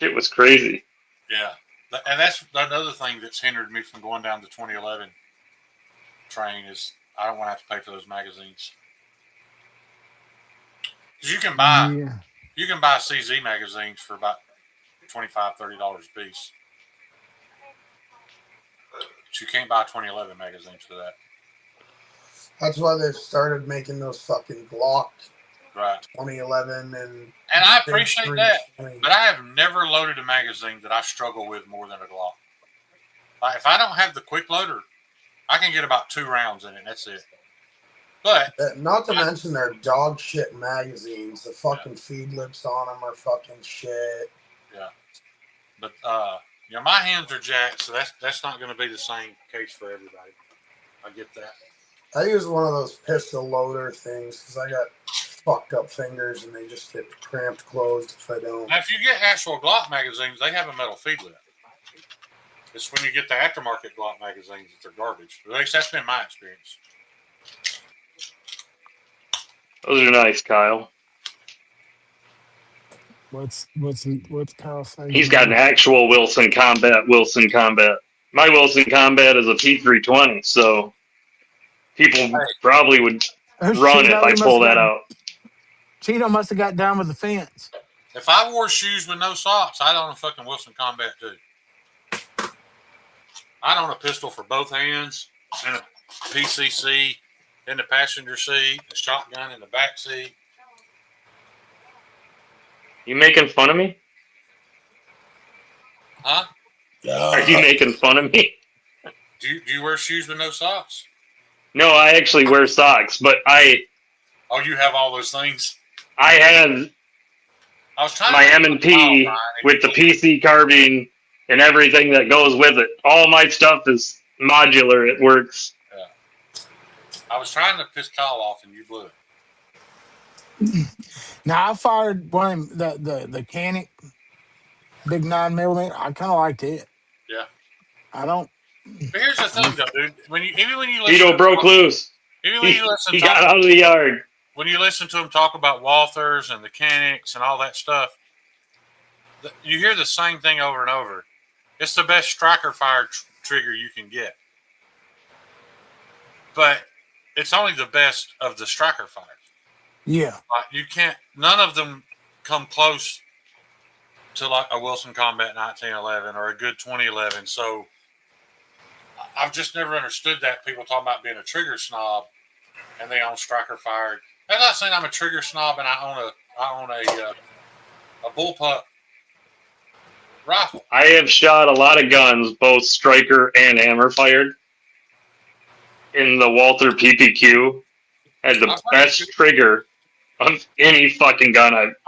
It was crazy. Yeah, and that's another thing that's hindered me from going down the 2011 train is I don't want to have to pay for those magazines. Because you can buy CZ magazines for about $25-$30 a piece. But you can't buy 2011 magazines for that. That's why they've started making those fucking Glock. Right. 2011 and I appreciate that, but I have never loaded a magazine that I struggle with more than a Glock. Like if I don't have the quick loader, I can get about 2 rounds in it, and that's it. But not to mention their dog shit magazines. The fucking feed lips on them are fucking shit. Yeah, but my hands are jacked, so that's not going to be the same case for everybody. I get that. I use one of those pistol loader things because I got fucked up fingers and they just get cramped closed if I don't. Now, if you get actual Glock magazines, they have a metal feed lip. It's when you get the aftermarket Glock magazines that they're garbage. At least that's been my experience. Those are nice, Kyle. What's Kyle saying? He's got an actual Wilson Combat. My Wilson Combat is a P320, so people probably would run if I pull that out. Cheeto must have got down with the fence. If I wore shoes with no socks, I'd own a fucking Wilson Combat too. I'd own a pistol for both hands and a PCC in the passenger seat, a shotgun in the back seat. You making fun of me? Huh? Are you making fun of me? Do you wear shoes with no socks? No, I actually wear socks, but Oh, you have all those things? I have my M&P with the PC carbine and everything that goes with it. All my stuff is modular. It works. Yeah. I was trying to piss Kyle off and you blew it. Now I fired one the Canic big 9mm. I kind of liked it. Yeah. I don't. But here's the thing, though, dude. Even when you listen, Vito broke loose. Even when you listen, he got out of the yard. When you listen to him talk about Walthers and the Canics and all that stuff, you hear the same thing over and over. It's the best striker fire trigger you can get, but it's only the best of the striker fires. Yeah, you can't. None of them come close to like a Wilson Combat 1911 or a good 2011. So I've just never understood that. People talking about being a trigger snob and they own striker fired. I'm not saying I'm a trigger snob and I own a bullpup rifle. I have shot a lot of guns, both striker and hammer fired. In the Walther PPQ, had the best trigger of any fucking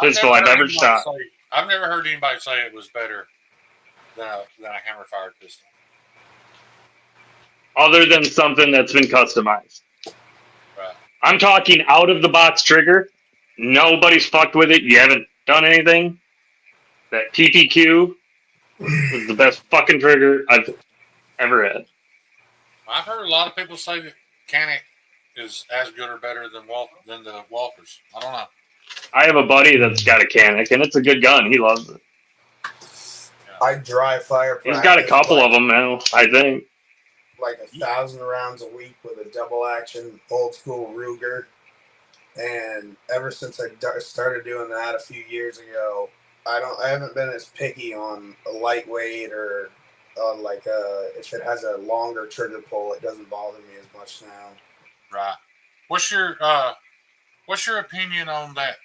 pistol I've ever shot. I've never heard anybody say it was better than a hammer fired pistol. Other than something that's been customized. Right. I'm talking out of the box trigger. Nobody's fucked with it. You haven't done anything. That PPQ is the best fucking trigger I've ever had. I've heard a lot of people say that Canic is as good or better than the Walkers. I don't know. I have a buddy that's got a Canic, and it's a good gun. He loves it. I dry fire. He's got a couple of them now, I think. Like 1,000 rounds a week with a double action old school Ruger, and ever since I started doing that a few years ago, I haven't been as picky on a lightweight or on if it has a longer trigger pull, it doesn't bother me as much now. Right. What's your opinion on that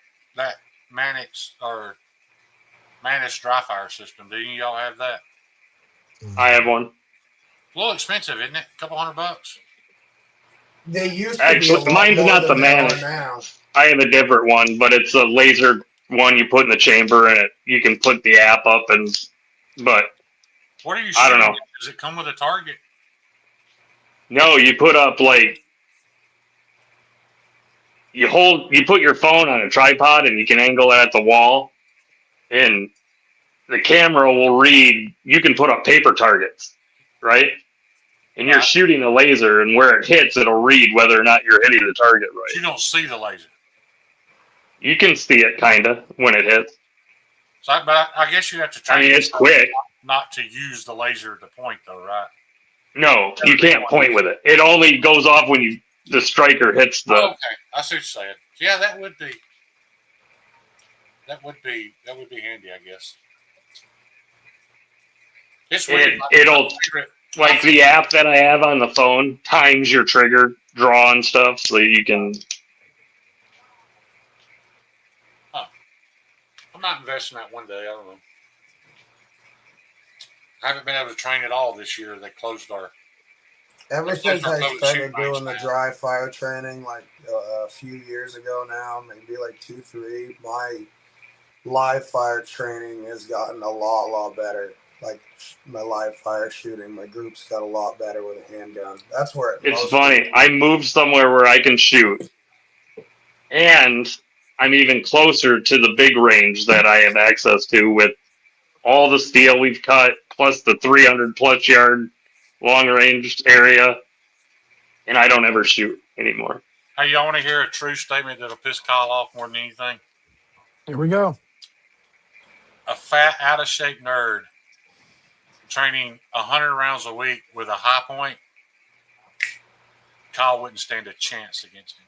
Manix or Manix dry fire system? Do y'all have that? I have one. A little expensive, isn't it? A couple $100. They used to actually be mine's not the Manix. I have a different one, but it's a laser one you put in the chamber, and you can put the app up but what are you? I don't know. Does it come with a target? No, you put up you put your phone on a tripod and you can angle it at the wall, and the camera will read. You can put up paper targets, right? And you're shooting a laser, and where it hits, it'll read whether or not you're hitting the target right. You don't see the laser. You can see it kind of when it hits. So, but I guess you have to try. I mean, it's quick. Not to use the laser to point, though, right? No, you can't point with it. It only goes off when the striker hits the. Oh, okay, I see what you're saying. Yeah, that would be handy, I guess. It's weird. It'll like the app that I have on the phone times your trigger draw and stuff, so you can. I'm not investing that one day. I don't know. I haven't been able to train at all this year. They closed our. Ever since I started doing the dry fire training, like a few years ago now, maybe like 2, 3, my live fire training has gotten a lot better. Like my live fire shooting, my group's got a lot better with a handgun. That's where it's funny. I moved somewhere where I can shoot, and I'm even closer to the big range that I have access to with all the steel we've cut, plus the 300 plus yard long range area, and I don't ever shoot anymore. Hey, y'all want to hear a true statement that'll piss Kyle off more than anything? Here we go. A fat, out of shape nerd training 100 rounds a week with a high point, Kyle wouldn't stand a chance against him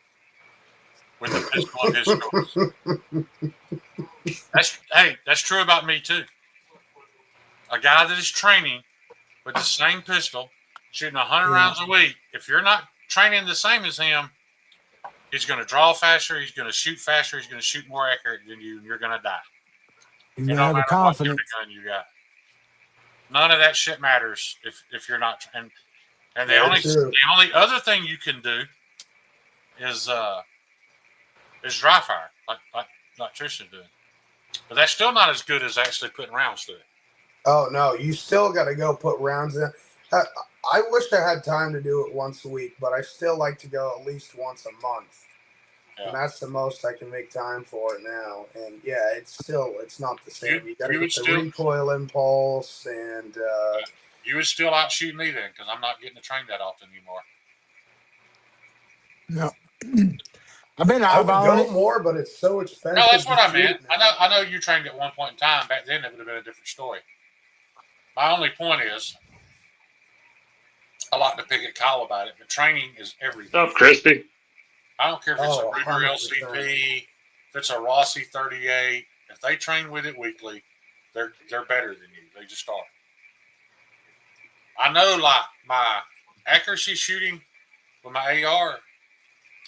with the pistol of his choice. That's true about me too. A guy that is training with the same pistol, shooting 100 rounds a week, if you're not training the same as him, he's going to draw faster, he's going to shoot faster, he's going to shoot more accurate than you, and you're going to die. You no have the confidence. What gun you got. None of that shit matters if you're not. And the only other thing you can do is dry fire, like Tristan's doing. But that's still not as good as actually putting rounds to it. Oh no, you still got to go put rounds in. I wish I had time to do it once a week, but I still like to go at least once a month. Yeah. And that's the most I can make time for it now. And yeah, it's not the same. You got to get the recoil impulse, and you would still outshoot me then, because I'm not getting to train that often anymore. No, I would go more, but it's so expensive. No, that's what I meant. I know you trained at one point in time. Back then, it would have been a different story. My only point is, I like to pick at Kyle about it, but training is everything. What's up, Crispy? I don't care if it's a Ruger LCP, if it's a Rossi 38. If they train with it weekly, They're better than you. They just are. I know, like, my accuracy shooting with my AR,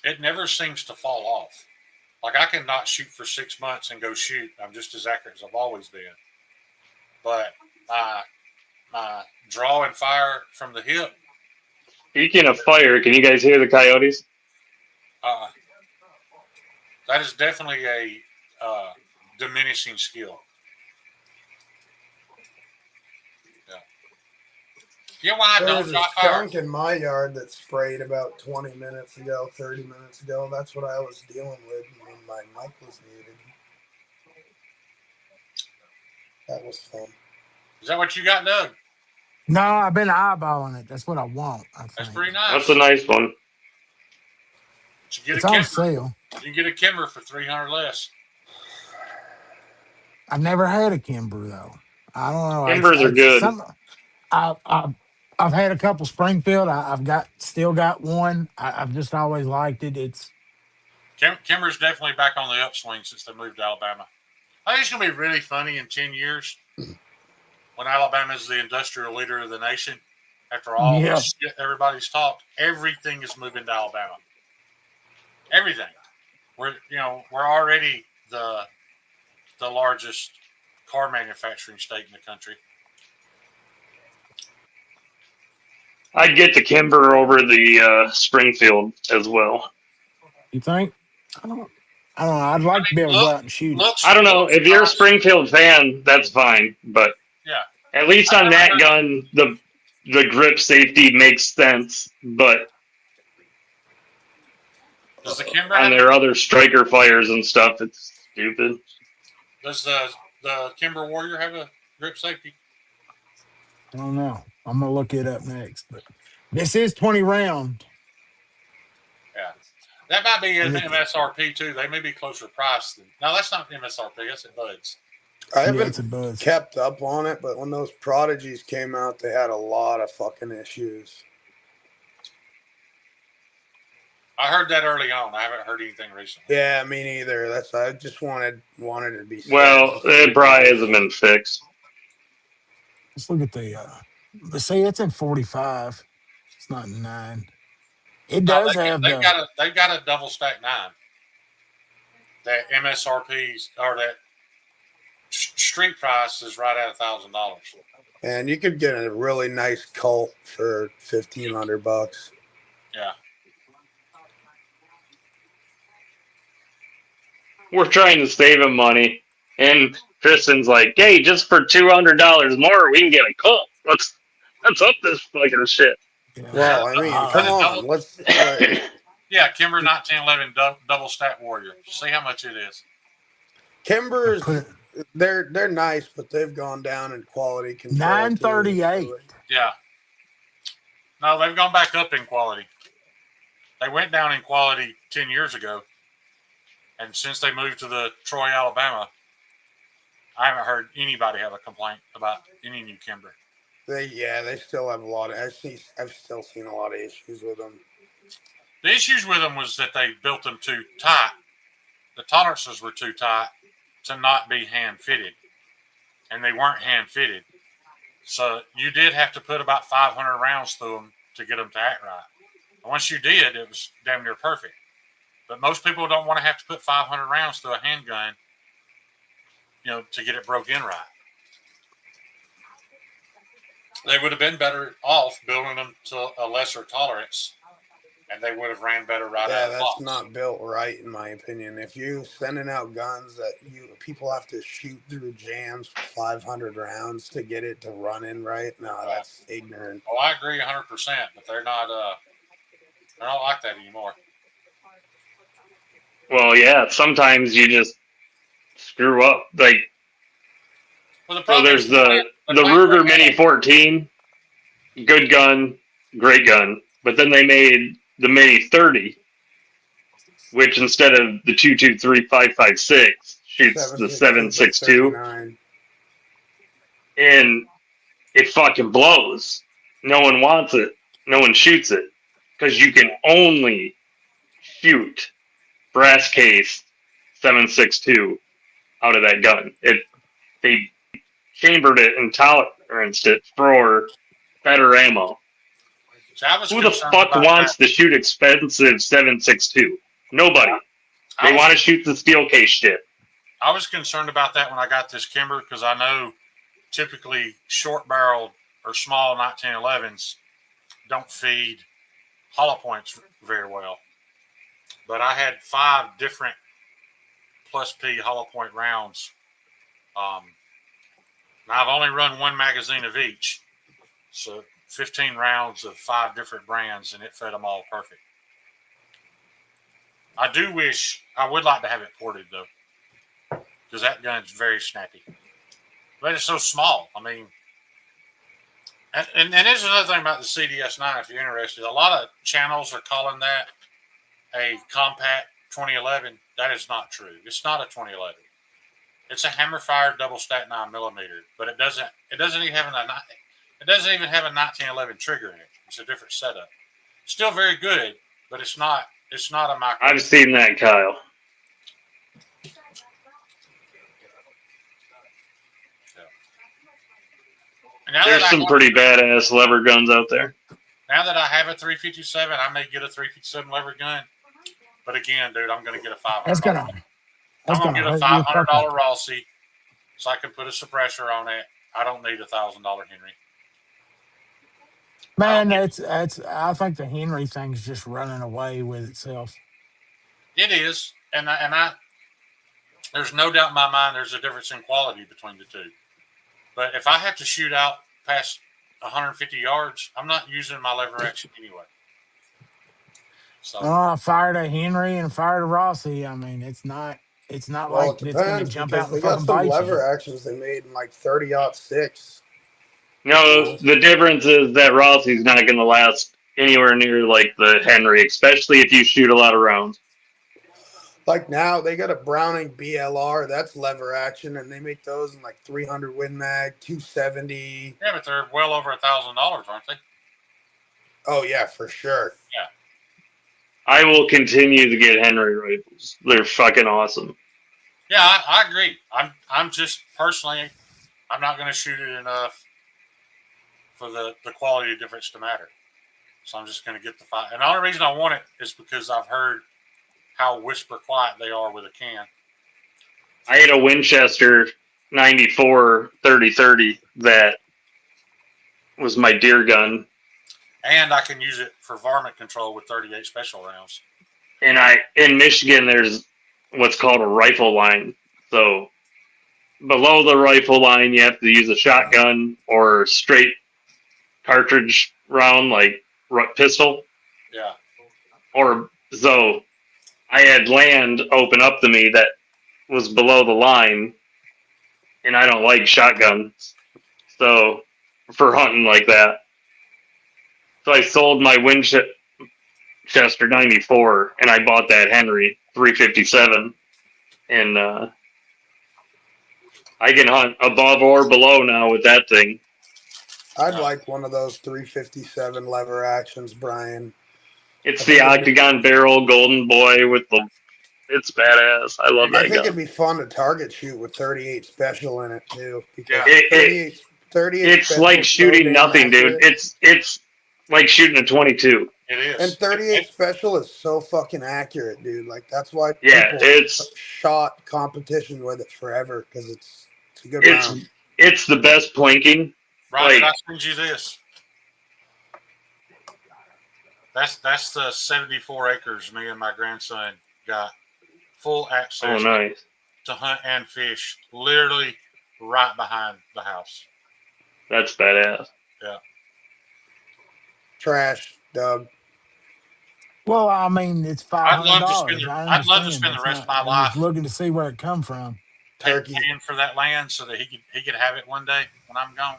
it never seems to fall off. Like, I can not shoot for 6 months and go shoot. I'm just as accurate as I've always been. But my draw and fire from the hip. Speaking of fire, can you guys hear the coyotes? That is definitely a diminishing skill. Yeah, why I There don't was a shot fire? skunk in my yard that sprayed about 20 minutes ago, 30 minutes ago. That's what I was dealing with when my mic was muted. That was fun. Is that what you got, Doug? No, I've been eyeballing it. That's what I want. That's pretty nice. That's a nice one. You get It's a on Kimber. sale. You can get a Kimber for $300 less. I've never had a Kimber though. I don't know. Kimbers are good. I've had a couple Springfield. I've still got one. I've just always liked it. It's Kimber's definitely back on the upswing since they moved to Alabama. I think it's going to be really funny in 10 years when Alabama is the industrial leader of the nation. After all this shit everybody's talked, everything is moving to Alabama. Everything. We're already the largest car manufacturing state in the country. I'd get the Kimber over the Springfield as well. You think? I don't know. I'd like to be able to go out and shoot it. I don't know. If you're a Springfield fan, that's fine. But yeah, at least on that gun, the grip safety makes sense. But does the Kimber on their other striker fires and stuff, it's stupid. Does the Kimber Warrior have a grip safety? I don't know. I'm gonna look it up next. But this is 20 round. Yeah. That might be an MSRP too. They may be closer priced than. No, that's not MSRP. That's at Bud's. I haven't kept up on it, but when those Prodigies came out, they had a lot of fucking issues. I heard that early on. I haven't heard anything recently. Yeah, me neither. I just wanted it to be. Well, it probably hasn't been fixed. Let's look at the. See, it's in 45. It's not 9. It does have. They've got a double stack 9. That MSRP's or that street price is right at $1,000. And you could get a really nice Colt for $1,500. Yeah. We're trying to save him money, and Tristan's like, "Hey, just for $200 more, we can get a Colt. Let's up this fucking shit." Well, I mean, come on, let's. Yeah, Kimber 1911 double stack Warrior. See how much it is. Kimbers, they're nice, but they've gone down in quality control. 938. Yeah. No, they've gone back up in quality. They went down in quality 10 years ago. And since they moved to the Troy, Alabama, I haven't heard anybody have a complaint about any new Kimber. They still have a lot of. I've still seen a lot of issues with them. The issues with them was that they built them too tight. The tolerances were too tight to not be hand fitted, and they weren't hand fitted. So you did have to put about 500 rounds through them to get them to act right. And once you did, it was damn near perfect. But most people don't want to have to put 500 rounds through a handgun, to get it broke in right. They would have been better off building them to a lesser tolerance, and they would have ran better right out of the box. That's not built right, in my opinion. If you sending out guns that people have to shoot through jams for 500 rounds to get it to run in right, that's ignorant. Oh, I agree 100%, but they're not like that anymore. Well, yeah, sometimes you just screw up. Like, so there's the Ruger Mini 14, good gun, great gun. But then they made the Mini 30, which instead of the 223-556 shoots the 7.62, and it fucking blows. No one wants it. No one shoots it because you can only shoot brass case 7.62 out of that gun. chambered it and toleranced it for better ammo. So I was Who the fuck wants to shoot expensive 7.62? Nobody. They want to shoot the steel case shit. I was concerned about that when I got this Kimber because I know typically short barreled or small 1911s don't feed hollow points very well. But I had 5 different plus P hollow point rounds. Now I've only run 1 magazine of each. So 15 rounds of 5 different brands, and it fed them all perfect. I do wish, I would like to have it ported though, because that gun's very snappy. But it's so small. I mean, and there's another thing about the CDS9, if you're interested. A lot of channels are calling that a compact 2011. That is not true. It's not a 2011. It's a hammer-fired double-stack 9mm, but it doesn't even have a 1911 trigger in it. It's a different setup. Still very good, but it's not a micro. I've seen that, Kyle. There's some pretty badass lever guns out there. Now that I have a 357, I may get a 357 lever gun. But again, dude, I'm going to get a $500. I'm going to get a $500 Rossi so I can put a suppressor on it. I don't need a $1,000 Henry. Man, I think the Henry thing's just running away with itself. It is, and I there's no doubt in my mind there's a difference in quality between the two. But if I have to shoot out past 150 yards, I'm not using my lever action anyway. So I fired a Henry and fired a Rossi. I mean, it's not like it's going to jump out and fucking bite you. They got some lever actions they made in like 30-06. No, the difference is that Rossi's not going to last anywhere near like the Henry, especially if you shoot a lot of rounds. Like now, they got a Browning BLR. That's lever action, and they make those in like 300 Win Mag, 270. Yeah, but they're well over $1,000, aren't they? Oh yeah, for sure. Yeah. I will continue to get Henry rifles. They're fucking awesome. Yeah, I agree. I'm just personally, I'm not going to shoot it enough for the quality difference to matter. So I'm just going to get the 5. And the only reason I want it is because I've heard how whisper quiet they are with a can. I had a Winchester 94 30-30 that was my deer gun. And I can use it for varmint control with 38 special rounds. And in Michigan, there's what's called a rifle line. So below the rifle line, you have to use a shotgun or straight cartridge round, like pistol. Yeah. Or so I had land open up to me that was below the line, and I don't like shotguns. So for hunting like that. So I sold my Winchester 94, and I bought that Henry 357, and I can hunt above or below now with that thing. I'd like one of those 357 lever actions, Brian. It's the octagon barrel golden boy with the. It's badass. I love that gun. I think it'd be fun to target shoot with 38 special in it too. Because yeah. 38 it's like shooting nothing, dude. It's like shooting a 22. It is. And 38 special is so fucking accurate, dude. Like that's why it's shot competition with it forever because it's a good round. It's the best plinking. Right, I send you this. That's the 74 acres me and my grandson got full access to hunt and fish, literally right behind the house. That's badass. Yeah. Trash, Doug. Well, I mean, it's $500. I'd love to spend the rest of my life looking to see where it come from. Turkey for that land so that he could have it one day when I'm gone.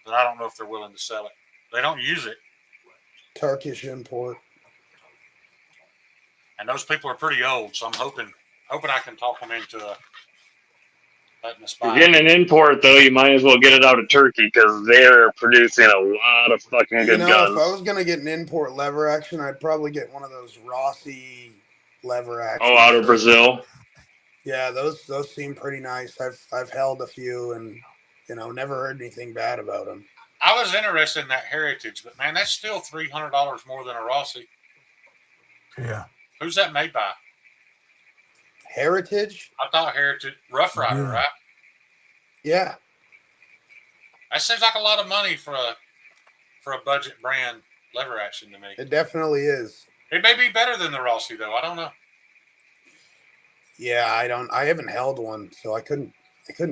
But I don't know if they're willing to sell it. They don't use it. Turkish import. And those people are pretty old, so I'm hoping I can talk them into letting us buy. If you're getting an import, though, you might as well get it out of Turkey because they're producing a lot of fucking good guns. If I was going to get an import lever action, I'd probably get one of those Rossi lever actions. Oh, out of Brazil? Yeah, those seem pretty nice. I've held a few, and You know, never heard anything bad about them. I was interested in that Heritage, but man, that's still $300 more than a Rossi. Yeah. Who's that made by? Heritage? I thought Heritage Rough Rider, Yeah. right? Yeah. That seems like a lot of money for a budget brand lever action to me. It definitely is. It may be better than the Rossi though. I don't know. Yeah, I haven't held one, so I couldn't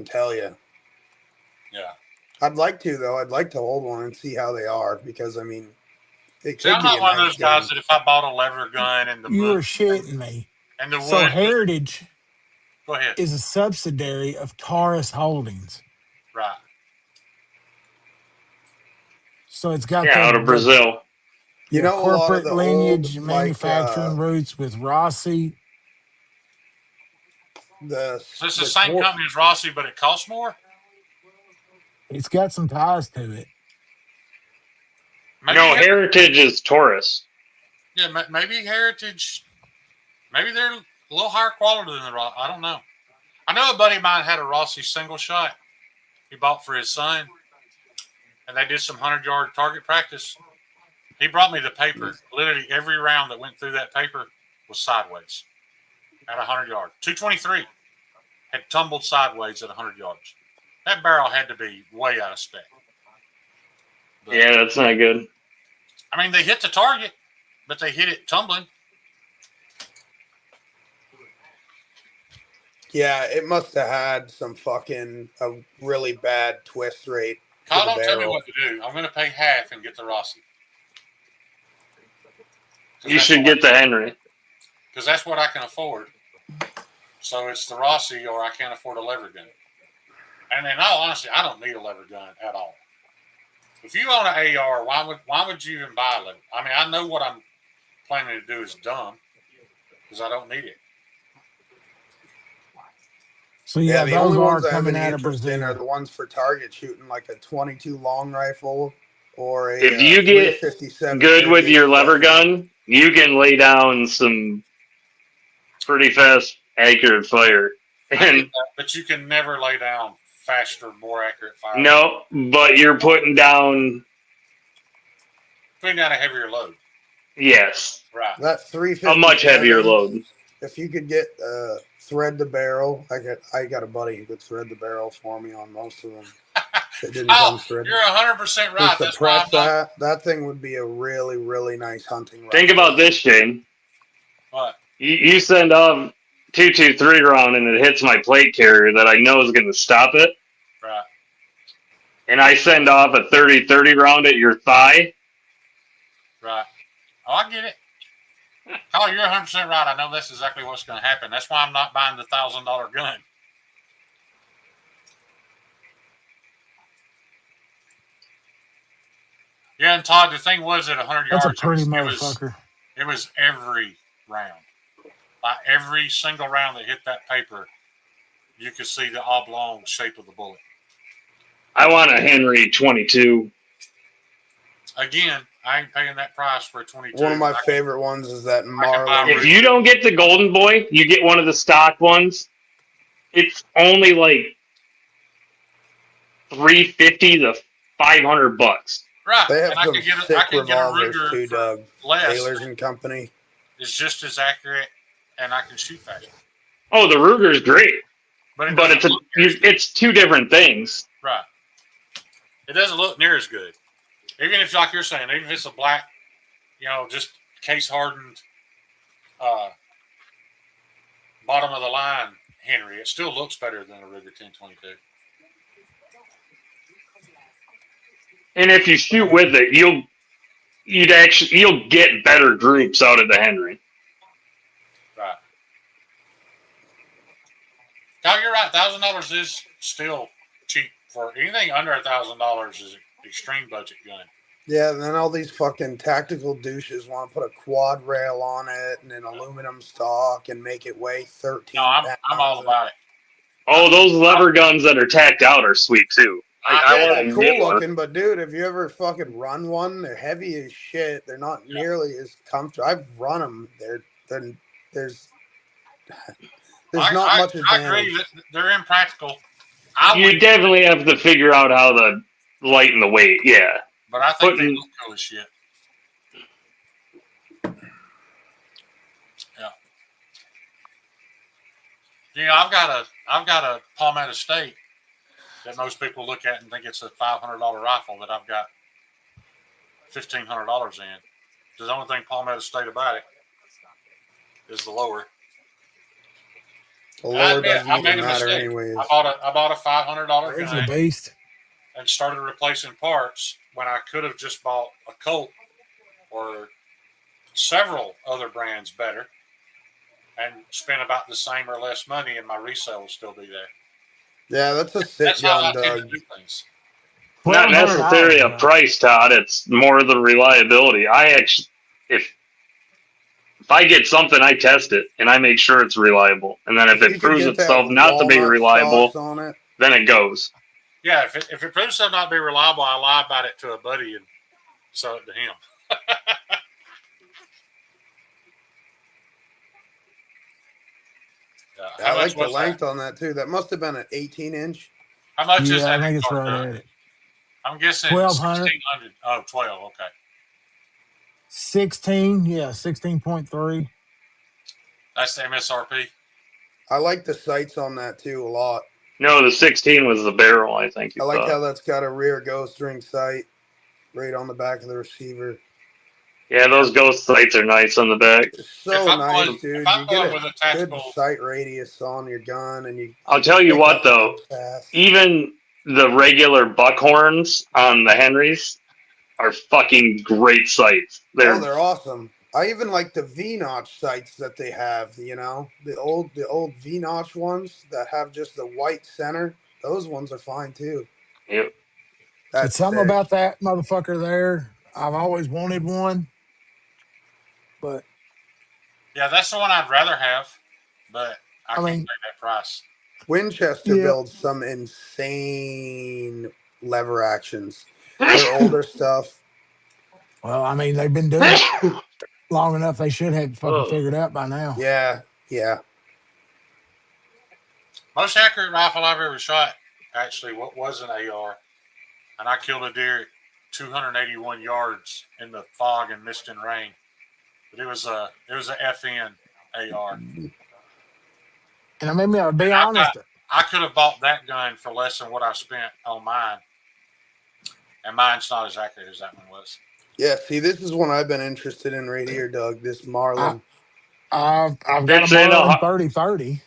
tell you. Yeah. I'd like to though. I'd like to hold one and see how they are because I mean, it See, could I'm be not a one of nice those guys gun. that if I bought a lever gun and the You wood are shitting me. and the wood, So Heritage go ahead. is a subsidiary of Taurus Holdings. Right. So it's got Yeah, out of Brazil. You know, a lot of corporate the lineage, old, manufacturing roots with Rossi. So it's the same company as Rossi, but it costs more? It's got some ties to it. No, Heritage is Taurus. Yeah, maybe Heritage, maybe they're a little higher quality than the Rossi. I don't know. I know a buddy of mine had a Rossi single shot he bought for his son, and they did some 100-yard target practice. He brought me the paper. Literally every round that went through that paper was sideways at 100 yards. 223 had tumbled sideways at 100 yards. That barrel had to be way out of spec. But, Yeah, that's not good. I mean, they hit the target, but they hit it tumbling. Yeah, it must have had some fucking a really bad twist rate. Kyle, don't tell me what to do. I'm going to pay half and get the Rossi. You should get the Henry. Because that's what I can afford. So it's the Rossi or I can't afford a lever gun. And in all honesty, I don't need a lever gun at all. If you own an AR, why would you even buy a lever? I mean, I know what I'm planning to do is dumb because I don't need it. So yeah, the those only are ones I have coming any out of interest in Brazil. are the ones for target shooting, like a 22 long rifle or a. If you get 357 good with your lever gun, you can lay down some pretty fast, accurate fire. And but you can never lay down faster, more accurate fire. no, but you're putting down a heavier load. Yes. Right. That 357. A much heavier load. If you could get thread the barrel, I got a buddy who could thread the barrel for me on most of them. It didn't come threaded. You're 100% right. To suppress that thing would be a really, really nice hunting rifle. Think about this, Shane. What? You send off 223 round and it hits my plate carrier that I know is going to stop it. Right. And I send off a 30-30 round at your thigh. Right. Oh, I get it. Oh, you're 100% right. I know that's exactly what's going to happen. That's why I'm not buying the $1,000 gun. Yeah, and Todd, the thing was at 100 yards, That's a pretty motherfucker. It was every round. Like every single round that hit that paper, you could see the oblong shape of the bullet. I want a Henry 22. Again, I ain't paying that price for a 22. One of my favorite ones is that Marlin. If you don't get the Golden Boy, you get one of the stock ones. It's only like $350 to $500. Right. They have some sick revolvers too, Doug. Taylor's and Company. It's just as accurate, and I can shoot faster. Oh, the Ruger's great, but it's two different things. Right. It doesn't look near as good. Even if, like you're saying, even if it's a black, just case hardened, bottom of the line Henry, it still looks better than a Ruger 1022. And if you shoot with it, you'll get better groups out of the Henry. Right. Kyle, you're right. $1,000 is still cheap for anything under $1,000 is an extreme budget gun. Yeah, and then all these fucking tactical douches want to put a quad rail on it and an aluminum stock and make it weigh 13 pounds. I'm all about it. Oh, those lever guns that are tacked out are sweet too. They're cool looking, but dude, if you ever fucking run one, they're heavy as shit. They're not nearly as comfortable. I've run them. There's not much advantage. I agree. They're impractical. You definitely have to figure out how to lighten the weight. Yeah. But I think they look cool as shit. Yeah. You know, I've got a Palmetto State that most people look at and think it's a $500 rifle that I've got $1,500 in. The only thing Palmetto State about it is the lower. The lower doesn't even matter anyways. I bought a $500 It's gun a beast. and started replacing parts when I could have just bought a Colt or several other brands better and spent about the same or less money, and my resale will still be there. Yeah, that's a sick gun, Doug. Not necessarily a price, Todd. It's more the reliability. I actually, if I get something, I test it and I make sure it's reliable. And then if it proves itself not to be reliable, then it goes. Yeah, if it proves itself not to be reliable, I lie about it to a buddy and sell it to him. I like the length on that too. That must have been an 18-inch. How much is that? I think it's right at it. I'm guessing 1,200. Oh, 12. Okay. 16. Yeah, 16.3. That's the MSRP. I like the sights on that too a lot. No, the 16 was the barrel, I think. I like how that's got a rear ghost ring sight right on the back of the receiver. Yeah, those ghost sights are nice on the back. It's so nice, dude. You get a good sight radius on your gun, and I'll tell you what, though. Even the regular buckhorns on the Henrys are fucking great sights. They're awesome. I even like the V-notch sights that they have. You know, the old V-notch ones that have just the white center. Those ones are fine too. Yep. That's something about that motherfucker there. I've always wanted one. But yeah, that's the one I'd rather have, but I can't pay that price. Winchester builds some insane lever actions. Their older stuff. Well, I mean, they've been doing it long enough. They should have fucking figured out by now. Yeah, yeah. Most accurate rifle I've ever shot, actually, what was an AR, and I killed a deer at 281 yards in the fog and mist and rain. But it was a FN AR. And I mean, I'll be honest. I could have bought that gun for less than what I spent on mine. And mine's not as accurate as that one was. Yeah, see, this is one I've been interested in right here, Doug. This Marlin. I've got a Marlin 30-30.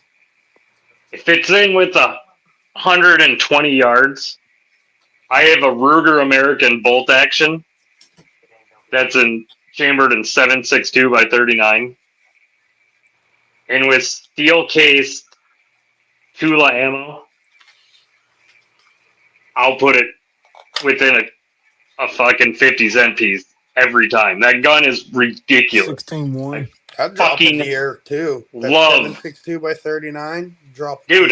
If it's in with 120 yards, I have a Ruger American bolt action that's chambered in 7.62 by 39. And with steel case Tula ammo, I'll put it within a fucking 50-cent piece every time. That gun is ridiculous. 16-1. I'd drop it here too. That's love 7.62 by 39. Drop. Dude,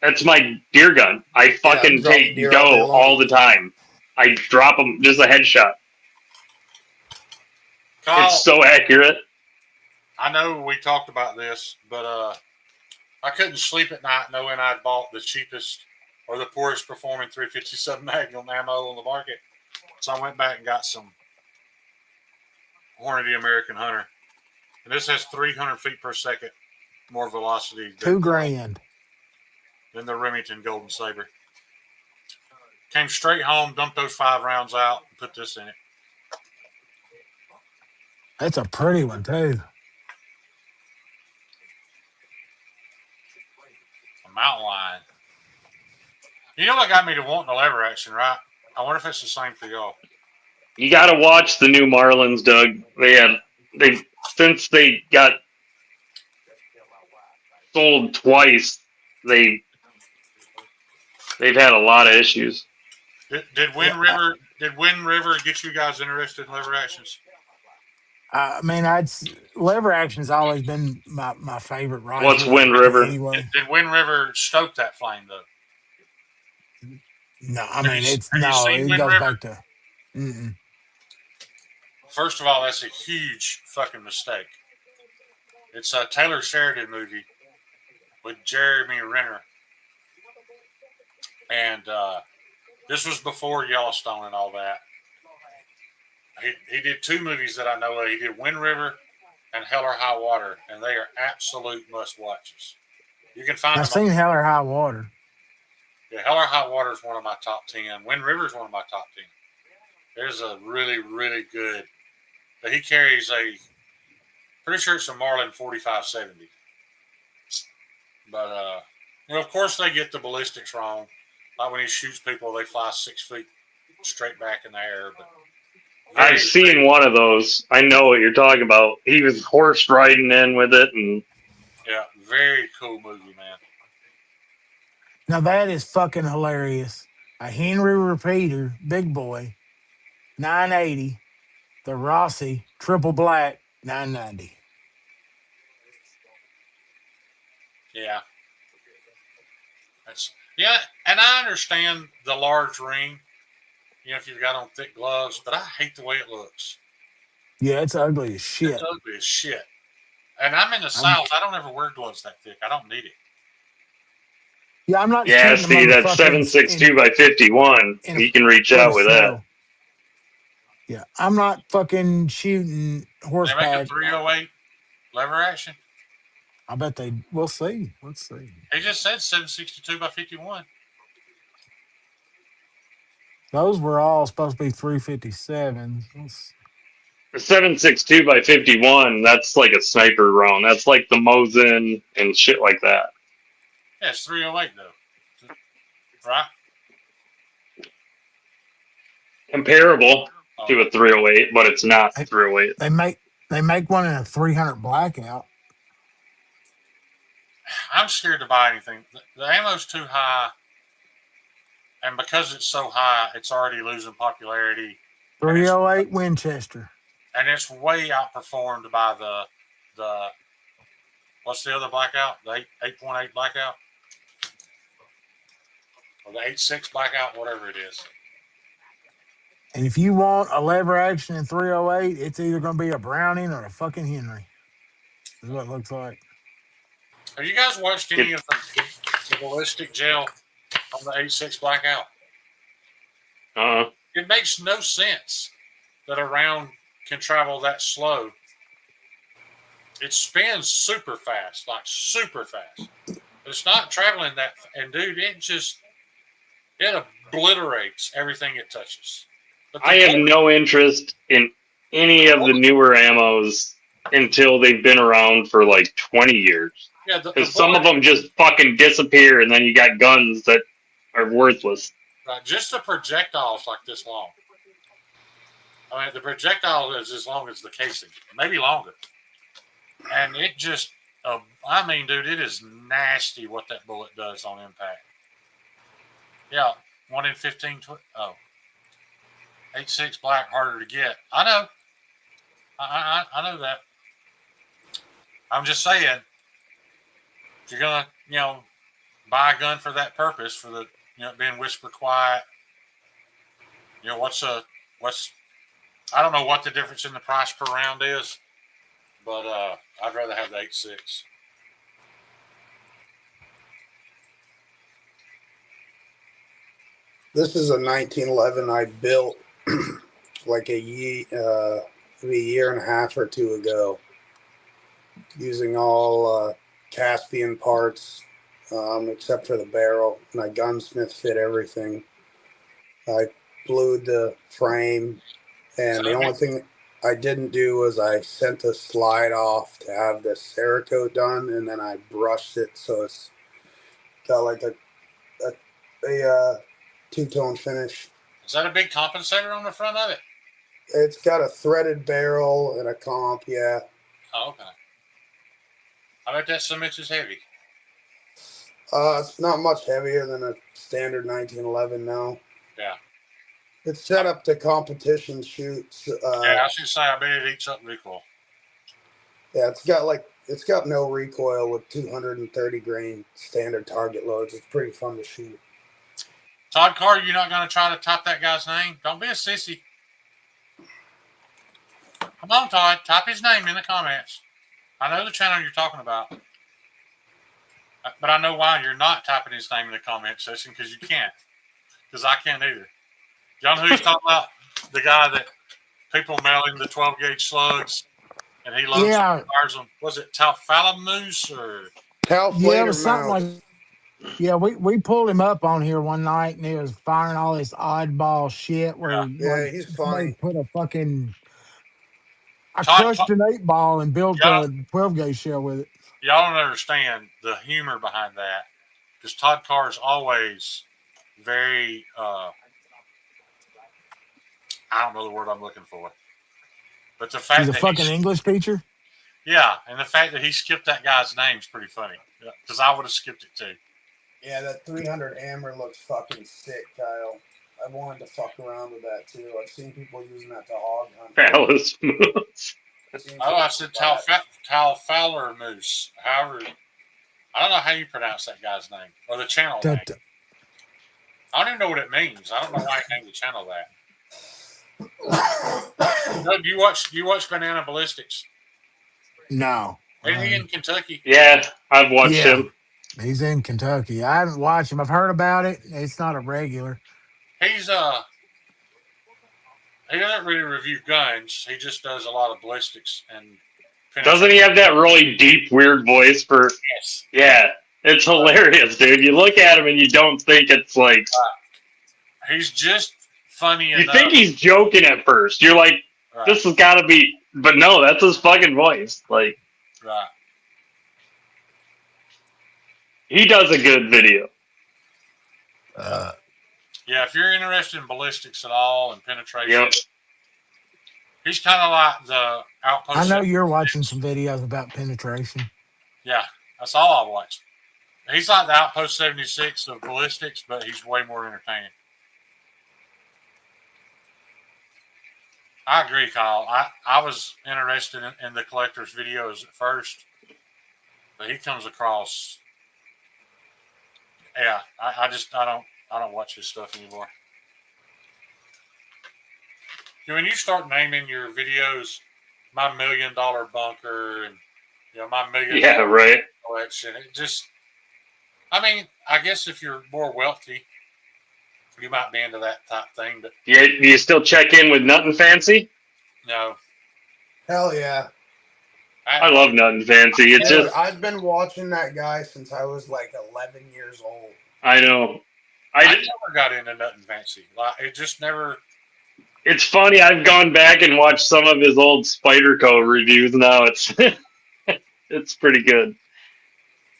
that's my deer gun. I fucking take go all the time. I drop them just a headshot. Kyle, it's so accurate. I know we talked about this, but I couldn't sleep at night knowing I'd bought the cheapest or the poorest performing 357 Magnum ammo on the market. So I went back and got some Hornady American Hunter. And this has 300 feet per second more velocity. $2,000. Than the Remington Golden Saber. Came straight home, dumped those 5 rounds out, and put this in it. That's a pretty one, too. A mountain lion. You know what got me to wanting the lever action, right? I wonder if it's the same for y'all. You got to watch the new Marlins, Doug. Since they got sold twice, they've had a lot of issues. Did Wind River get you guys interested in lever actions? I mean, lever action's always been my favorite rifle. What's Wind River? Anyway. Did Wind River stoke that flame though? No, I mean it goes back to. First of all, that's a huge fucking mistake. It's a Taylor Sheridan movie with Jeremy Renner, And this was before Yellowstone and all that. He did 2 movies that I know of. He did Wind River and Hell or High Water, and they are absolute must-watches. You can find I've them. seen Hell or High Water. Yeah, Hell or High Water is one of my top 10. Wind River is one of my top 10. There's a really, really good. But he carries pretty sure it's a Marlin 4570. But of course they get the ballistics wrong. Like when he shoots people, they fly 6 feet straight back in the air. But I've seen one of those. I know what you're talking about. He was horse riding in with it, and yeah, very cool movie, man. Now that is fucking hilarious. A Henry repeater, big boy, 980. The Rossi triple black, 990. Yeah. And I understand the large ring, if you've got on thick gloves, but I hate the way it looks. Yeah, it's ugly as shit. It's ugly as shit. And I'm in the South. I don't ever wear gloves that thick. I don't need it. Yeah, I'm not. Yeah, see, that 7.62 by 51. You can reach out with that. Yeah, I'm not fucking shooting horseback. They make a 308 lever action. I bet they. We'll see. Let's see. He just said 7.62 by 51. Those were all supposed to be 357s. The 7.62 by 51. That's like a sniper round. That's like the Mosin and shit like that. Yeah, it's 308 though, right? Comparable to a 308, but it's not 308. They make one in a 300 blackout. I'm scared to buy anything. The ammo's too high, and because it's so high, it's already losing popularity. 308 Winchester, and it's way outperformed by the what's the other blackout? The 8.8 blackout, or the 8.6 blackout, whatever it is. And if you want a lever action in 308, it's either going to be a Browning or a fucking Henry. Is what it looks like. Have you guys watched any of the ballistic gel on the 8.6 blackout? It makes no sense that a round can travel that slow. It spins super fast, like super fast. But it's not traveling that. And dude, it obliterates everything it touches. I have no interest in any of the newer ammos until they've been around for like 20 years. Yeah, because some of them just fucking disappear, and then you got guns that are worthless. Right, just the projectile's like this long. I mean, the projectile is as long as the casing, maybe longer. And it just, I mean, dude, it is nasty what that bullet does on impact. Yeah, 1 in 15. 8.6 black, harder to get. I know. I know that. I'm just saying, if you're gonna, buy a gun for that purpose, for the, being whisper quiet, I don't know what the difference in the price per round is, but I'd rather have the 8.6. This is a 1911 I built like a year and a half or two ago, using all Caspian parts except for the barrel, and I gunsmith fit everything. I blued the frame, and the only thing I didn't do was I sent a slide off to have the Cerakote done, and then I brushed it so it's got like a two-tone finish. Is that a big compensator on the front of it? It's got a threaded barrel and a comp, yeah. Oh, okay. I bet that cement's is heavy. It's not much heavier than a standard 1911 now. Yeah. It's set up to competition shoots. Yeah, I should say, I bet it eats up recoil. Yeah, it's got no recoil with 230 grain standard target loads. It's pretty fun to shoot. Todd Carter, you're not going to try to type that guy's name? Don't be a sissy. Come on, Todd. Type his name in the comments. I know the channel you're talking about. But I know why you're not typing his name in the comment section, because you can't. Because I can't either. Y'all know who he's talking about? The guy that people mail him the 12 gauge slugs, and he loads them, fires them. Was it Talfalamoose or? Yeah, it was something like. Yeah, we pulled him up on here one night, and he was firing all this oddball shit. Where like he's somebody funny. put a fucking. I Todd, crushed an 8-ball and built a 12 gauge shell with it. Y'all don't understand the humor behind that, because Todd Carr is always very. I don't know the word I'm looking for, but the fact He's a that fucking English teacher. Yeah, and the fact that he skipped that guy's name is pretty funny, because I would have skipped it too. Yeah, that 300 hammer looks fucking sick, Kyle. I wanted to fuck around with that too. I've seen people using that to hog hunt. Phallus moose. I said Talfalamoose. However, I don't know how you pronounce that guy's name or the channel name. I don't even know what it means. I don't know why he named the channel that. Doug, you watch Banana Ballistics? No. Isn't he in Kentucky? Yeah, I've watched him. He's in Kentucky. I haven't watched him. I've heard about it. It's not a regular. He's he doesn't really review guns. He just does a lot of ballistics and. Doesn't he have that really deep, weird voice for? Yes. Yeah, it's hilarious, dude. You look at him and you don't think it's like. He's just funny. You think he's joking at first. You're like, this has got to be, but no, that's his fucking voice. Like. Right. He does a good video. Yeah, if you're interested in ballistics at all and penetration, he's kind of like the Outpost. I know you're watching some videos about penetration. Yeah, that's all I watched. He's like the Outpost 76 of ballistics, but he's way more entertaining. I agree, Kyle. I was interested in the collector's videos at first, but he comes across. Yeah, I don't watch his stuff anymore. When you start naming your videos, my $1 million bunker and my $1 million collection, it just. I mean, I guess if you're more wealthy, you might be into that type thing. But do you still check in with Nothing Fancy? No. Hell yeah. I love Nothing Fancy. It's just I've been watching that guy since I was like 11 years old. I know. I never got into Nothing Fancy. Like, it just never. It's funny. I've gone back and watched some of his old Spyderco reviews. Now it's pretty good.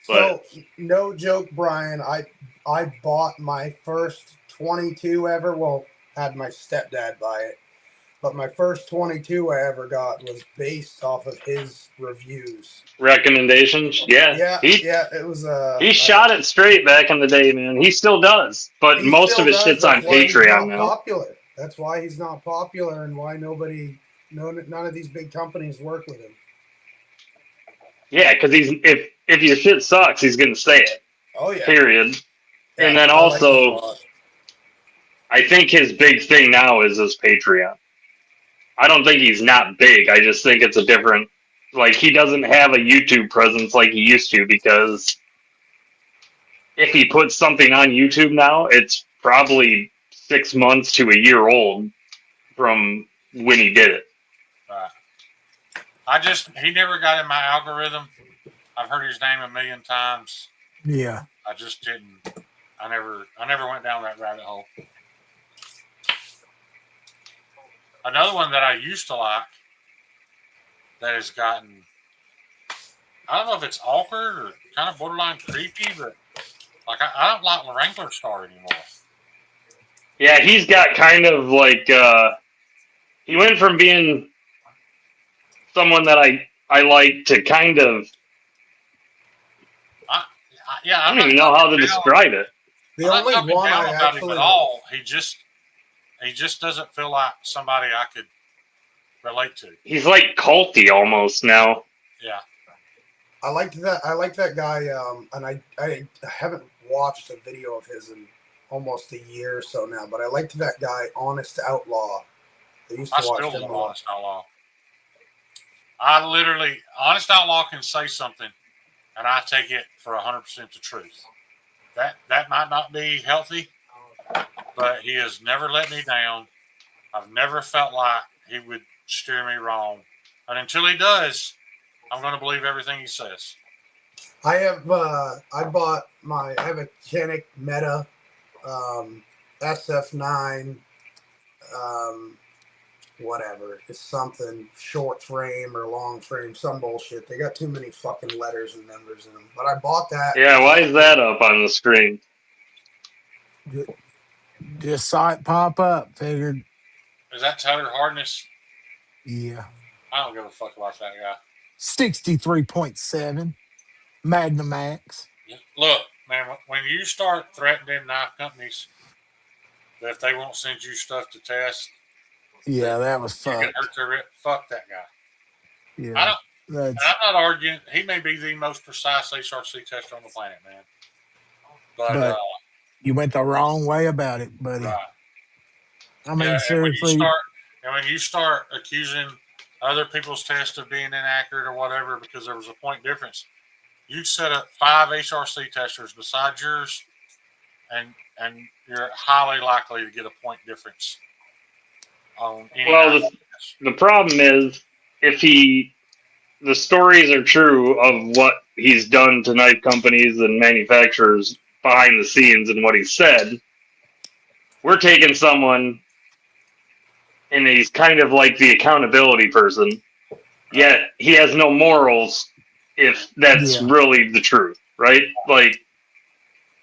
But. So no joke, Brian. I bought my first 22 ever. Well, had my stepdad buy it. But my first 22 I ever got was based off of his reviews. Recommendations? Yeah. It was he shot it straight back in the day, man. He still does. But most of his shit's on Patreon now. Popular. That's why he's not popular and why none of these big companies work with him. Yeah, because if your shit sucks, he's gonna say it. Oh yeah. Period. Yeah, and then also I think his big thing now is his Patreon. I don't think he's not big. I just think it's a different, like, he doesn't have a YouTube presence like he used to, because if he puts something on YouTube now, it's probably 6 months to a year old from when he did it. He never got in my algorithm. I've heard his name a million times. Yeah. I just didn't. I never went down that rabbit hole. Another one that I used to like that has gotten, I don't know if it's awkward or kind of borderline creepy, but like I don't like the Wrangler Star anymore. Yeah, he's got kind of like, he went from being someone that I like to kind of, I don't even know how to describe it. The only one I actually at all, he just doesn't feel like somebody I could relate to. He's like culty almost now. Yeah. I like that guy, and I haven't watched a video of his in almost a year or so now, but I liked that guy, Honest Outlaw. I used to watch him a lot. Honest Outlaw. Honest Outlaw can say something, and I take it for 100% the truth. That might not be healthy, but he has never let me down. I've never felt like he would steer me wrong. And until he does, I'm going to believe everything he says. I have I have a Canik Meta SF9 whatever. It's something short frame or long frame, some bullshit. They got too many fucking letters and numbers in them. But I bought that. Yeah, why is that up on the screen? Just saw it pop up. Figured. Is that Tyler Hardness? Yeah. I don't give a fuck about that guy. 63.7 Magnamax. Look, man, when you start threatening knife companies that if they won't send you stuff to test, yeah, that was you fucked. can hurt their fuck that guy. Yeah, I'm not arguing. He may be the most precise HRC tester on the planet, man. But you went the wrong way about it, buddy. Right. I mean, seriously. When you start accusing other people's tests of being inaccurate or whatever because there was a point difference, you'd set up 5 HRC testers beside yours, and you're highly likely to get a point difference on any. Well, the problem is if the stories are true of what he's done to knife companies and manufacturers behind the scenes and what he said, we're taking someone and he's kind of like the accountability person, yet he has no morals if that's really the truth, right? Like,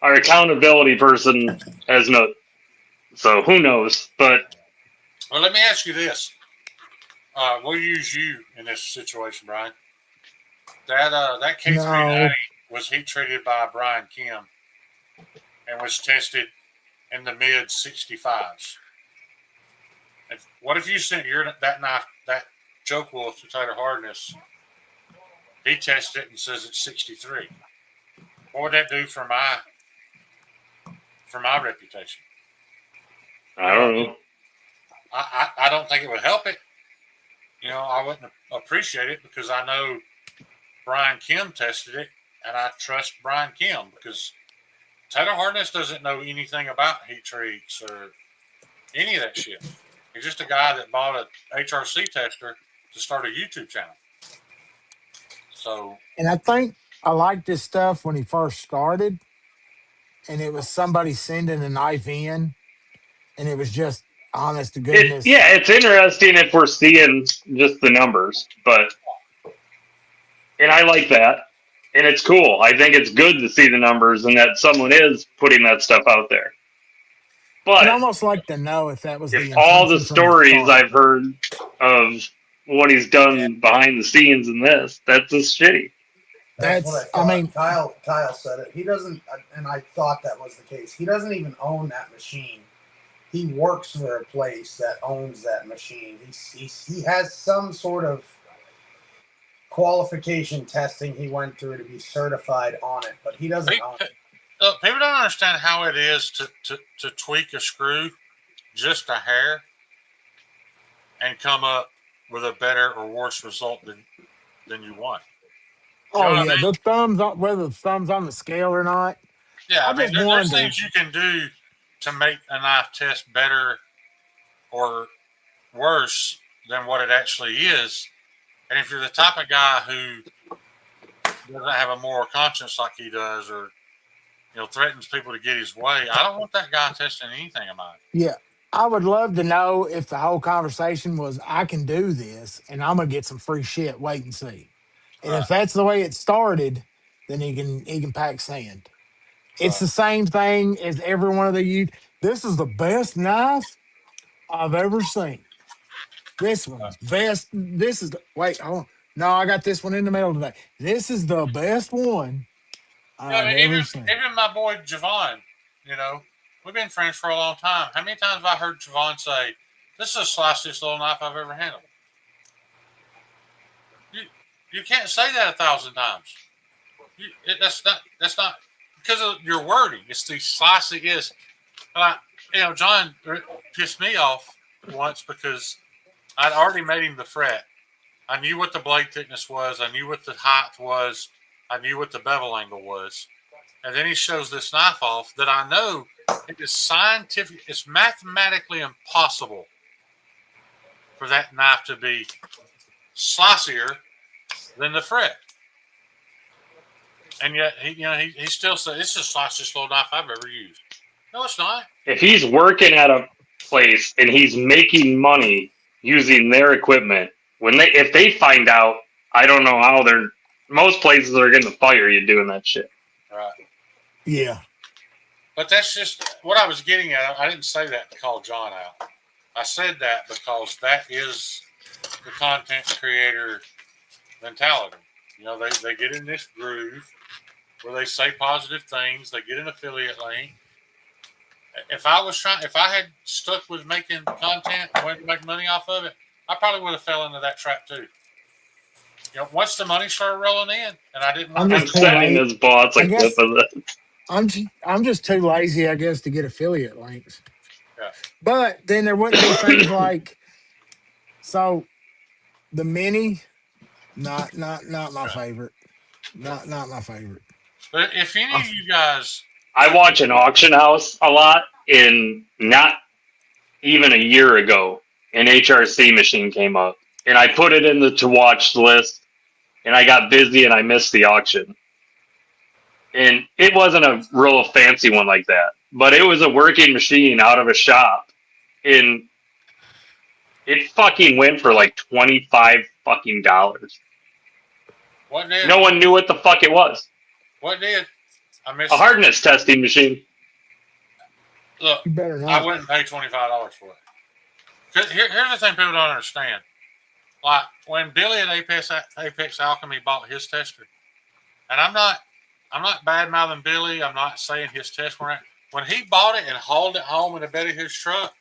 our accountability person has no, so who knows, but... Well, let me ask you this. We'll use you in this situation, Brian. That K390 was heat treated by Brian Kim and was tested in the mid 65s. What if you sent that knife, that Joke Wolf to Tyler Hardness? He tested it and says it's 63. What would that do for my reputation? I don't know. I don't think it would help it. I wouldn't appreciate it because I know Brian Kim tested it, and I trust Brian Kim because Tyler Hardness doesn't know anything about heat treats or any of that shit. He's just a guy that bought a HRC tester to start a YouTube channel. So, and I think I liked this stuff when he first started, and it was somebody sending a knife in, and it was just honest to goodness. It's interesting if we're seeing just the numbers, and I like that, and it's cool. I think it's good to see the numbers and that someone is putting that stuff out there. But I'd almost like to know if that was all the stories I've heard of what he's done behind the scenes in this, that's just shitty. That's what I thought. Kyle said it. He doesn't, and I thought that was the case. He doesn't even own that machine. He works for a place that owns that machine. He has some sort of qualification testing he went through to be certified on it, but he doesn't own it. People don't understand how it is to tweak a screw just a hair and come up with a better or worse result than you want. The thumbs on, whether the thumb's on the scale or not. Yeah, there's things you can do to make a knife test better or worse than what it actually is. And if you're the type of guy who doesn't have a moral conscience like he does, or threatens people to get his way, I don't want that guy testing anything of mine. Yeah, I would love to know if the whole conversation was, I can do this, and I'm gonna get some free shit. Wait and see. And if that's the way it started, then he can pack sand. It's the same thing as every one of the this is the best knife I've ever seen. This one's best. This is hold on. No, I got this one in the mail today. This is the best one I've ever seen. Even my boy Javon, we've been friends for a long time. How many times have I heard Javon say, "This is the sliciest little knife I've ever handled"? You can't say that 1,000 times. That's not because of your wording. It's the slicest. John pissed me off once because I'd already made him the fret. I knew what the blade thickness was. I knew what the height was. I knew what the bevel angle was. And then he shows this knife off that I know it is scientific. It's mathematically impossible for that knife to be slicier than the fret. And yet, he still said, it's the sliciest little knife I've ever used. No, it's not. If he's working at a place and he's making money using their equipment, if they find out, I don't know how most places are going to fire you doing that shit. Right. Yeah. But that's just what I was getting at. I didn't say that to call John out. I said that because that is the content creator mentality. They get in this groove where they say positive things. They get an affiliate link. If I had stuck with making content and wanted to make money off of it, I probably would have fell into that trap too. Once the money started rolling in, and I didn't. I'm sending his boss a clip of it. I'm just too lazy, I guess, to get affiliate links. Yeah. But then there wouldn't be things like, so the mini, not my favorite. Not my favorite. But if any of you guys, I watch an auction house a lot, and not even a year ago, an HRC machine came up, and I put it in the to watch list, and I got busy and I missed the auction. And it wasn't a real fancy one like that, but it was a working machine out of a shop, and it fucking went for like $25 fucking. What did? No one knew what the fuck it was. What did? I missed a hardness testing machine. Look, I wouldn't pay $25 for it. Here's the thing people don't understand. Like when Billy at Apex Alchemy bought his tester, and I'm not bad mouthing Billy. I'm not saying his test weren't. When he bought it and hauled it home in the bed of his truck,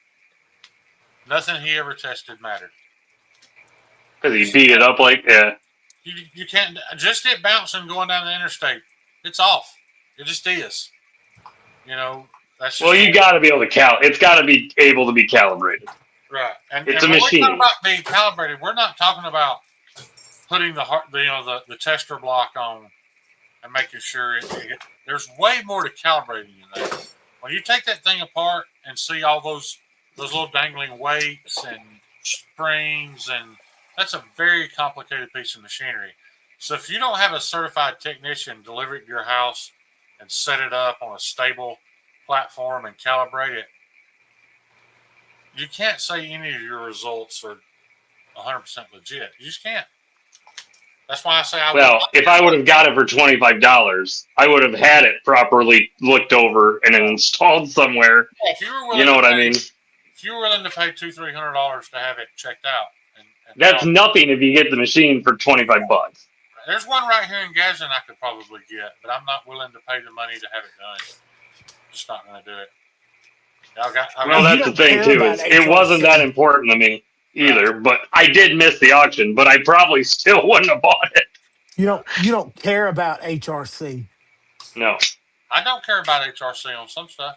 nothing he ever tested mattered. Because he beat it up like that. You can't just it bouncing going down the interstate. It's off. It just is. That's just you got to be able to It's got to be able to be calibrated. Right, and it's a machine. When we talk about being calibrated, we're not talking about putting the tester block on and making sure there's way more to calibrating than that. When you take that thing apart and see all those little dangling weights and springs, and that's a very complicated piece of machinery. So if you don't have a certified technician deliver it to your house and set it up on a stable platform and calibrate it, you can't say any of your results are 100% legit. You just can't. That's why I say if I would have got it for $25, I would have had it properly looked over and installed somewhere. Yeah, if you were willing you know what I mean? If you were willing to pay $200-$300 to have it checked out, and that's nothing if you get the machine for $25. There's one right here in Gadsden I could probably get, but I'm not willing to pay the money to have it done. Just not going to do it. That's the thing too. It wasn't that important to me either, but I did miss the auction. But I probably still wouldn't have bought it. You don't care about HRC. No, I don't care about HRC on some stuff.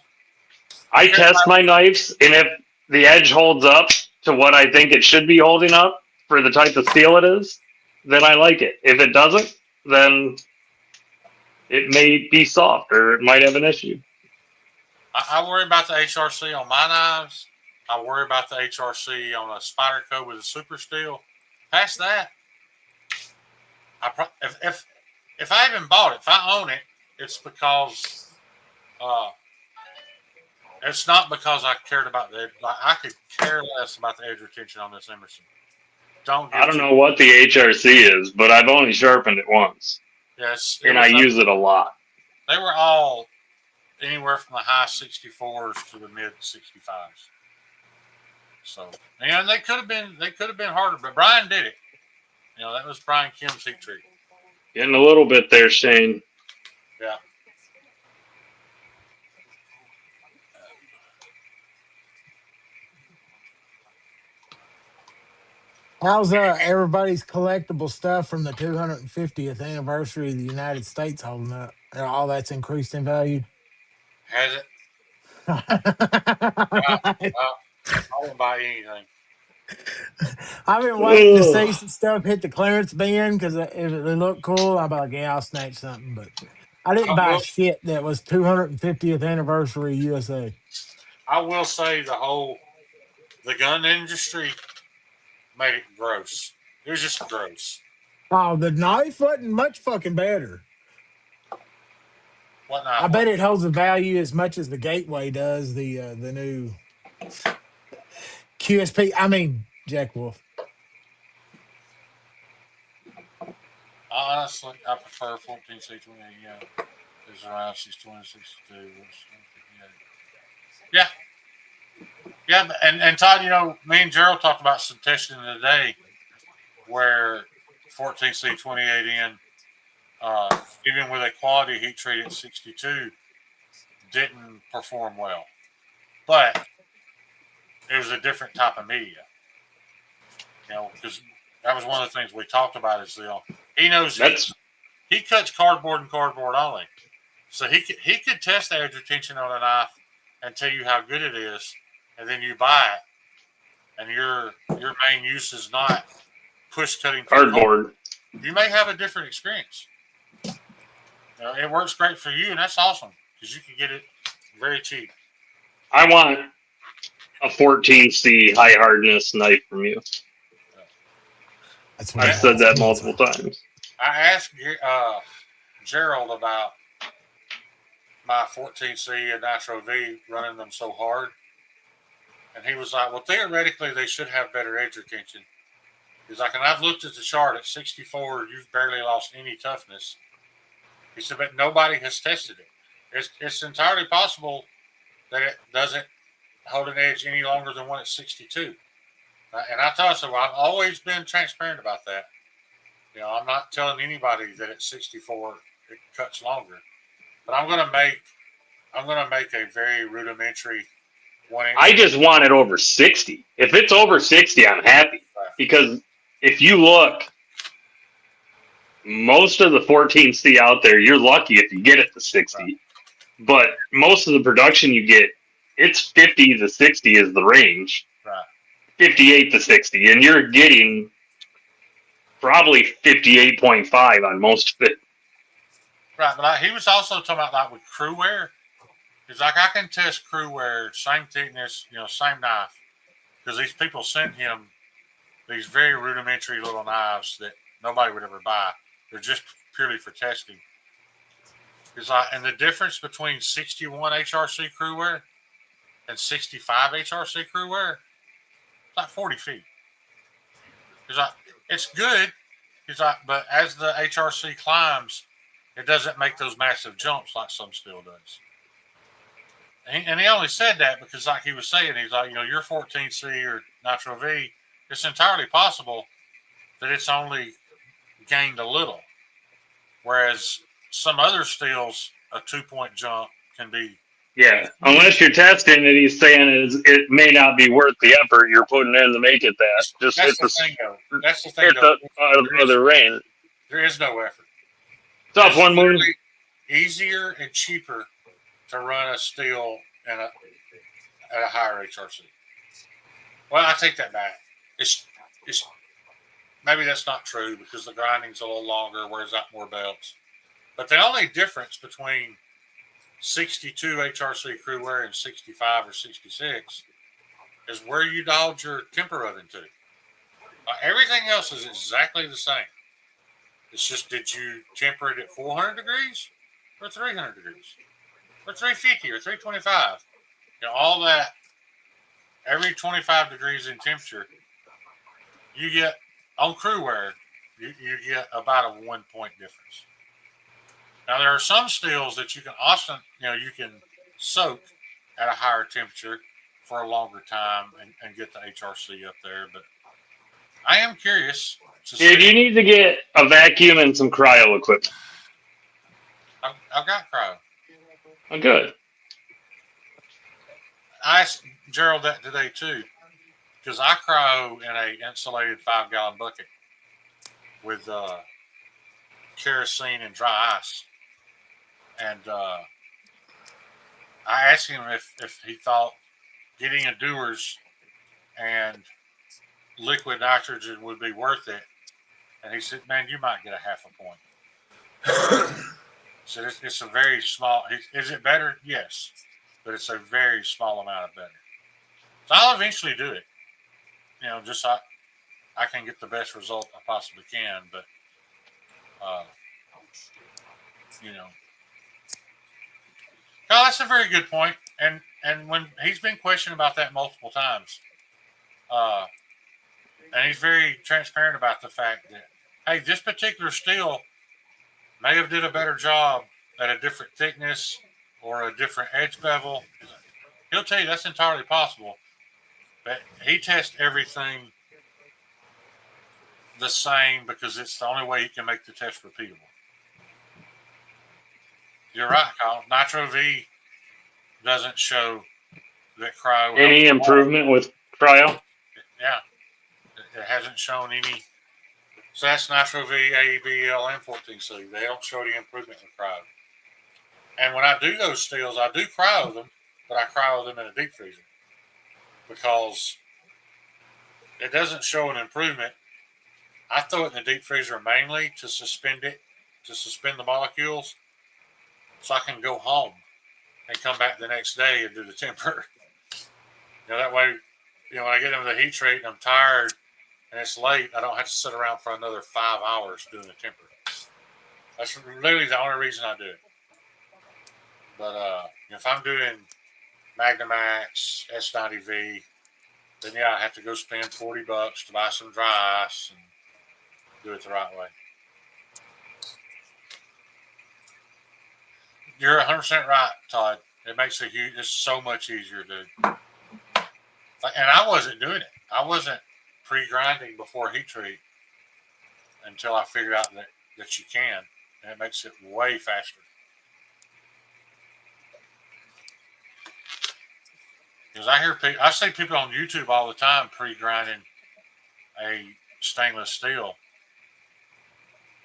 I test my knives, and if the edge holds up to what I think it should be holding up for the type of steel it is, then I like it. If it doesn't, then it may be soft or it might have an issue. I worry about the HRC on my knives. I worry about the HRC on a Spyderco with a super steel. Past that, if I even bought it, if I own it, it's because it's not because I cared about the. Like, I could care less about the edge retention on this Emerson. I don't know what the HRC is, but I've only sharpened it once. Yes, and I use it a lot. They were all anywhere from the high 64s to the mid 65s. So, and they could have been harder, but Brian did it. That was Brian Kim's heat treat. Getting a little bit there, Shane. Yeah. How's everybody's collectible stuff from the 250th anniversary of the United States holding up? All that's increased in value? Has it? I won't buy anything. I've been waiting to see some stuff hit the clearance bin because if it looked cool, I'd be like, yeah, I'll snatch something. But I didn't buy shit that was 250th anniversary USA. I will say the gun industry made it gross. It was just gross. Oh, the knife wasn't much fucking better. What knife? I bet it holds a value as much as the Gateway does. The new QSP. I mean, Jack Wolf. Honestly, I prefer 14C28. Yeah, it's around 620, Yeah, yeah, and Todd, you know, me and Gerald talked about some testing today where 14C28N, even with a quality heat treat at 62, didn't perform well, but it was a different type of media. You know, because that was one of the things we talked about is, you know, he knows he cuts cardboard and cardboard only. So he could test the edge retention on a knife and tell you how good it is, and then you buy it, and your main use is not push cutting cardboard. You may have a different experience. You know, it works great for you, and that's awesome because you can get it very cheap. I want a 14C high hardness knife from you. That's what I've said that multiple times. I asked Gerald about my 14C and Nitro V running them so hard, and he was like, well, theoretically they should have better edge retention. He's like, and I've looked at the chart at 64, you've barely lost any toughness. He said, but nobody has tested it. It's entirely possible that it doesn't hold an edge any longer than one at 62. And I tell you, so I've always been transparent about that. You know, I'm not telling anybody that at 64 it cuts longer. But I'm gonna make a very rudimentary 1 inch. I just want it over 60. If it's over 60, I'm happy. Because if you look, most of the 14C out there, you're lucky if you get it to 60. Right. But most of the production you get, it's 50 to 60 is the range. Right. 58 to 60. And you're getting probably 58.5 on most of it. Right, but he was also talking about like with crew wear. He's like, I can test crew wear, same thickness, you know, same knife. Because these people sent him these very rudimentary little knives that nobody would ever buy. They're just purely for testing. He's like, and the difference between 61 HRC crew wear and 65 HRC crew wear, it's like 40 feet. He's like, it's good. He's like, but as the HRC climbs, it doesn't make those massive jumps like some steel does. And he only said that because, like he was saying, he's like, you know, your 14C or Nitro V, it's entirely possible that it's only gained a little. Whereas some other steels, a 2-point jump can be. Yeah, unless you're testing it, he's saying it may not be worth the effort you're putting in to make it that. Just hit the thing, though. That's the thing, though. Other range. There is no effort. Tough one, Moon. Easier and cheaper to run a steel at a higher HRC. Well, I take that back. It's maybe that's not true because the grinding's a little longer, wears out more belts. But the only difference between 62 HRC crew wear and 65 or 66 is where you dialed your temper oven to. Everything else is exactly the same. It's just, did you temper it at 400 degrees or 300 degrees or 350 or 325? You know, all that, every 25 degrees in temperature, you get, on crew wear, you get about a 1 point difference. Now, there are some steels that you can also, you know, you can soak at a higher temperature for a longer time and get the HRC up there. But I am curious. Dude, you need to get a vacuum and some cryo equipment. I've got cryo. Oh, good. I asked Gerald that today, too, because I cryo in a insulated 5-gallon bucket with kerosene and dry ice. And I asked him if he thought getting a Dewar's and liquid nitrogen would be worth it. And he said, man, you might get a half a point. So it's a very small. Is it better? Yes. But it's a very small amount of better. So I'll eventually do it. You know, just so I can get the best result I possibly can. But, you know. No, that's a very good point. And when he's been questioned about that multiple times, and he's very transparent about the fact that, hey, this particular steel may have did a better job at a different thickness or a different edge bevel. He'll tell you that's entirely possible. But he tests everything the same because it's the only way he can make the test repeatable. You're right, Kyle. Nitro V doesn't show that cryo. Any improvement with cryo? Yeah. It hasn't shown any. So that's Nitro V, AEBL, and 14C. They don't show any improvement in cryo. And when I do those steels, I do cryo them, but I cryo them in a deep freezer because it doesn't show an improvement. I throw it in the deep freezer mainly to suspend it, to suspend the molecules, so I can go home and come back the next day and do the temper. You know, that way, you know, when I get into the heat treat and I'm tired and it's late, I don't have to sit around for another 5 hours doing the temper. That's literally the only reason I do it. But if I'm doing Magnamax, S90V, then yeah, I have to go spend $40 to buy some dry ice and do it the right way. You're 100% right, Todd. It makes it's so much easier, dude. And I wasn't doing it. I wasn't pre-grinding before heat treat until I figured out that you can, and it makes it way faster. Because I see people on YouTube all the time pre-grinding a stainless steel.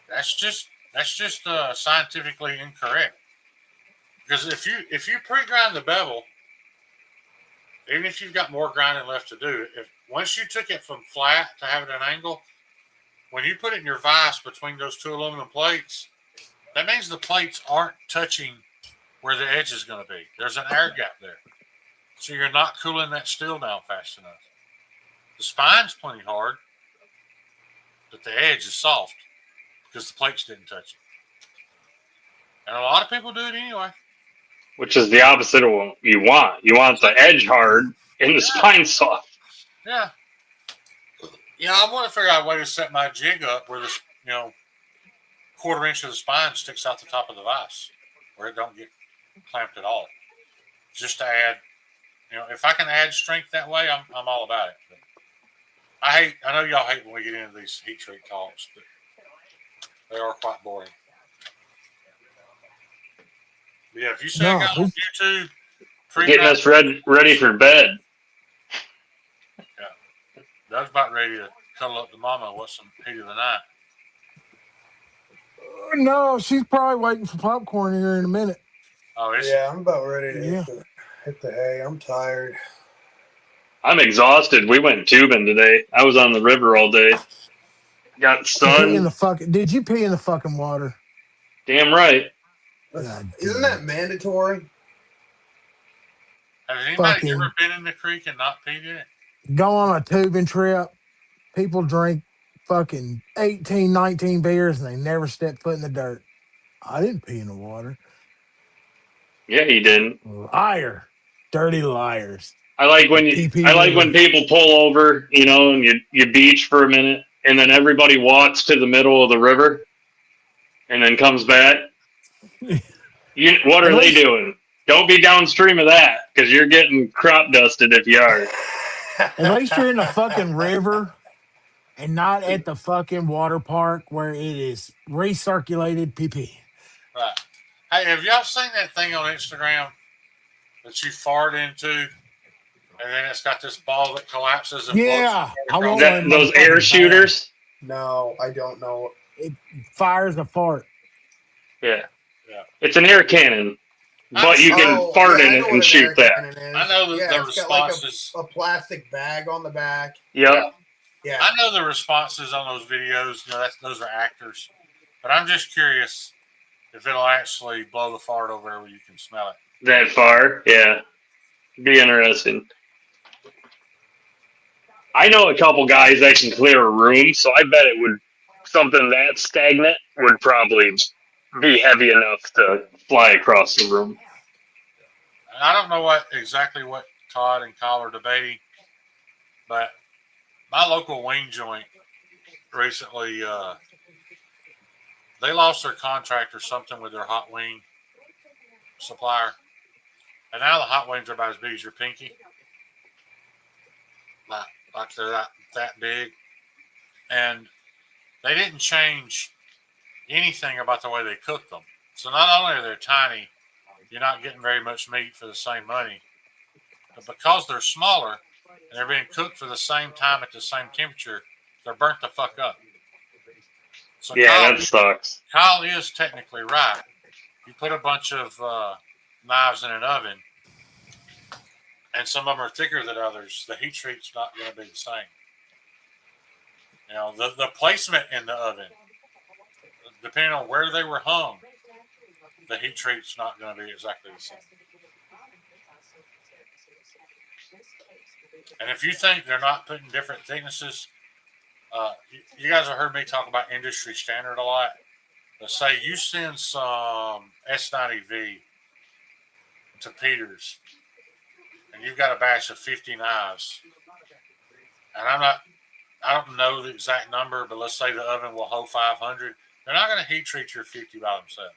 That's just scientifically incorrect. Because if you pre-grind the bevel, even if you've got more grinding left to do, once you took it from flat to have it at an angle, when you put it in your vise between those two aluminum plates, that means the plates aren't touching where the edge is going to be. There's an air gap there. So you're not cooling that steel down fast enough. The spine's plenty hard, but the edge is soft because the plates didn't touch it. And a lot of people do it anyway. Which is the opposite of what you want. You want the edge hard and the spine soft. Yeah. Yeah, I want to figure out a way to set my jig up where this, quarter inch of the spine sticks out the top of the vise, where it don't get clamped at all. Just to add, if I can add strength that way, I'm all about it. But I know y'all hate when we get into these heat treat talks, but they are quite boring. But yeah, if you see a guy on YouTube, getting us ready for bed. Yeah, Doug's about ready to cuddle up to Mama and watch some heat of the night. No, she's probably waiting for popcorn here in a minute. Oh, I'm about ready to hit the hay. I'm tired. I'm exhausted. We went tubing today. I was on the river all day. Got sun. Did you pee in the fucking water? Damn right. Isn't that mandatory? Has anybody ever been in the creek and not peed in it? Go on a tubing trip. People drink fucking 18, 19 beers and they never step foot in the dirt. I didn't pee in the water. Yeah, he didn't. Liar. Dirty liars. I like when people pull over, and you beach for a minute and then everybody walks to the middle of the river and then comes back. What are they doing? Don't be downstream of that because you're getting crop dusted if you are. At least you're in the fucking river and not at the fucking water park where it is recirculated pee-pee. Right. Hey, have y'all seen that thing on Instagram that you fart into and then it's got this ball that collapses and blows? Those air shooters? No, I don't know. It fires a fart. Yeah. It's an air cannon, but you can fart in it and shoot that. I know that the response is a plastic bag on the back. Yep. Yeah. I know the responses on those videos. You know, those are actors, but I'm just curious if it'll actually blow the fart over there where you can smell it. That far, yeah, be interesting. I know a couple guys that can clear a room, so I bet it would something that stagnant would probably be heavy enough to fly across the room. I don't know exactly what Todd and Kyle are debating, but my local wing joint recently they lost their contract or something with their hot wing supplier, and now the hot wings are about as big as your pinky, like they're that big, and they didn't change anything about the way they cook them. So not only are they tiny, you're not getting very much meat for the same money, but because they're smaller and they're being cooked for the same time at the same temperature, they're burnt the fuck up. So yeah, that sucks. Kyle is technically right. You put a bunch of knives in an oven, and some of them are thicker than others, the heat treat's not going to be the same. You know, the placement in the oven, depending on where they were hung, the heat treat's not going to be exactly the same. And if you think they're not putting different thicknesses, you guys have heard me talk about industry standard a lot. Let's say you send some S90V to Peters, and you've got a batch of 50 knives, and I don't know the exact number, but let's say the oven will hold 500. They're not going to heat treat your 50 by themselves.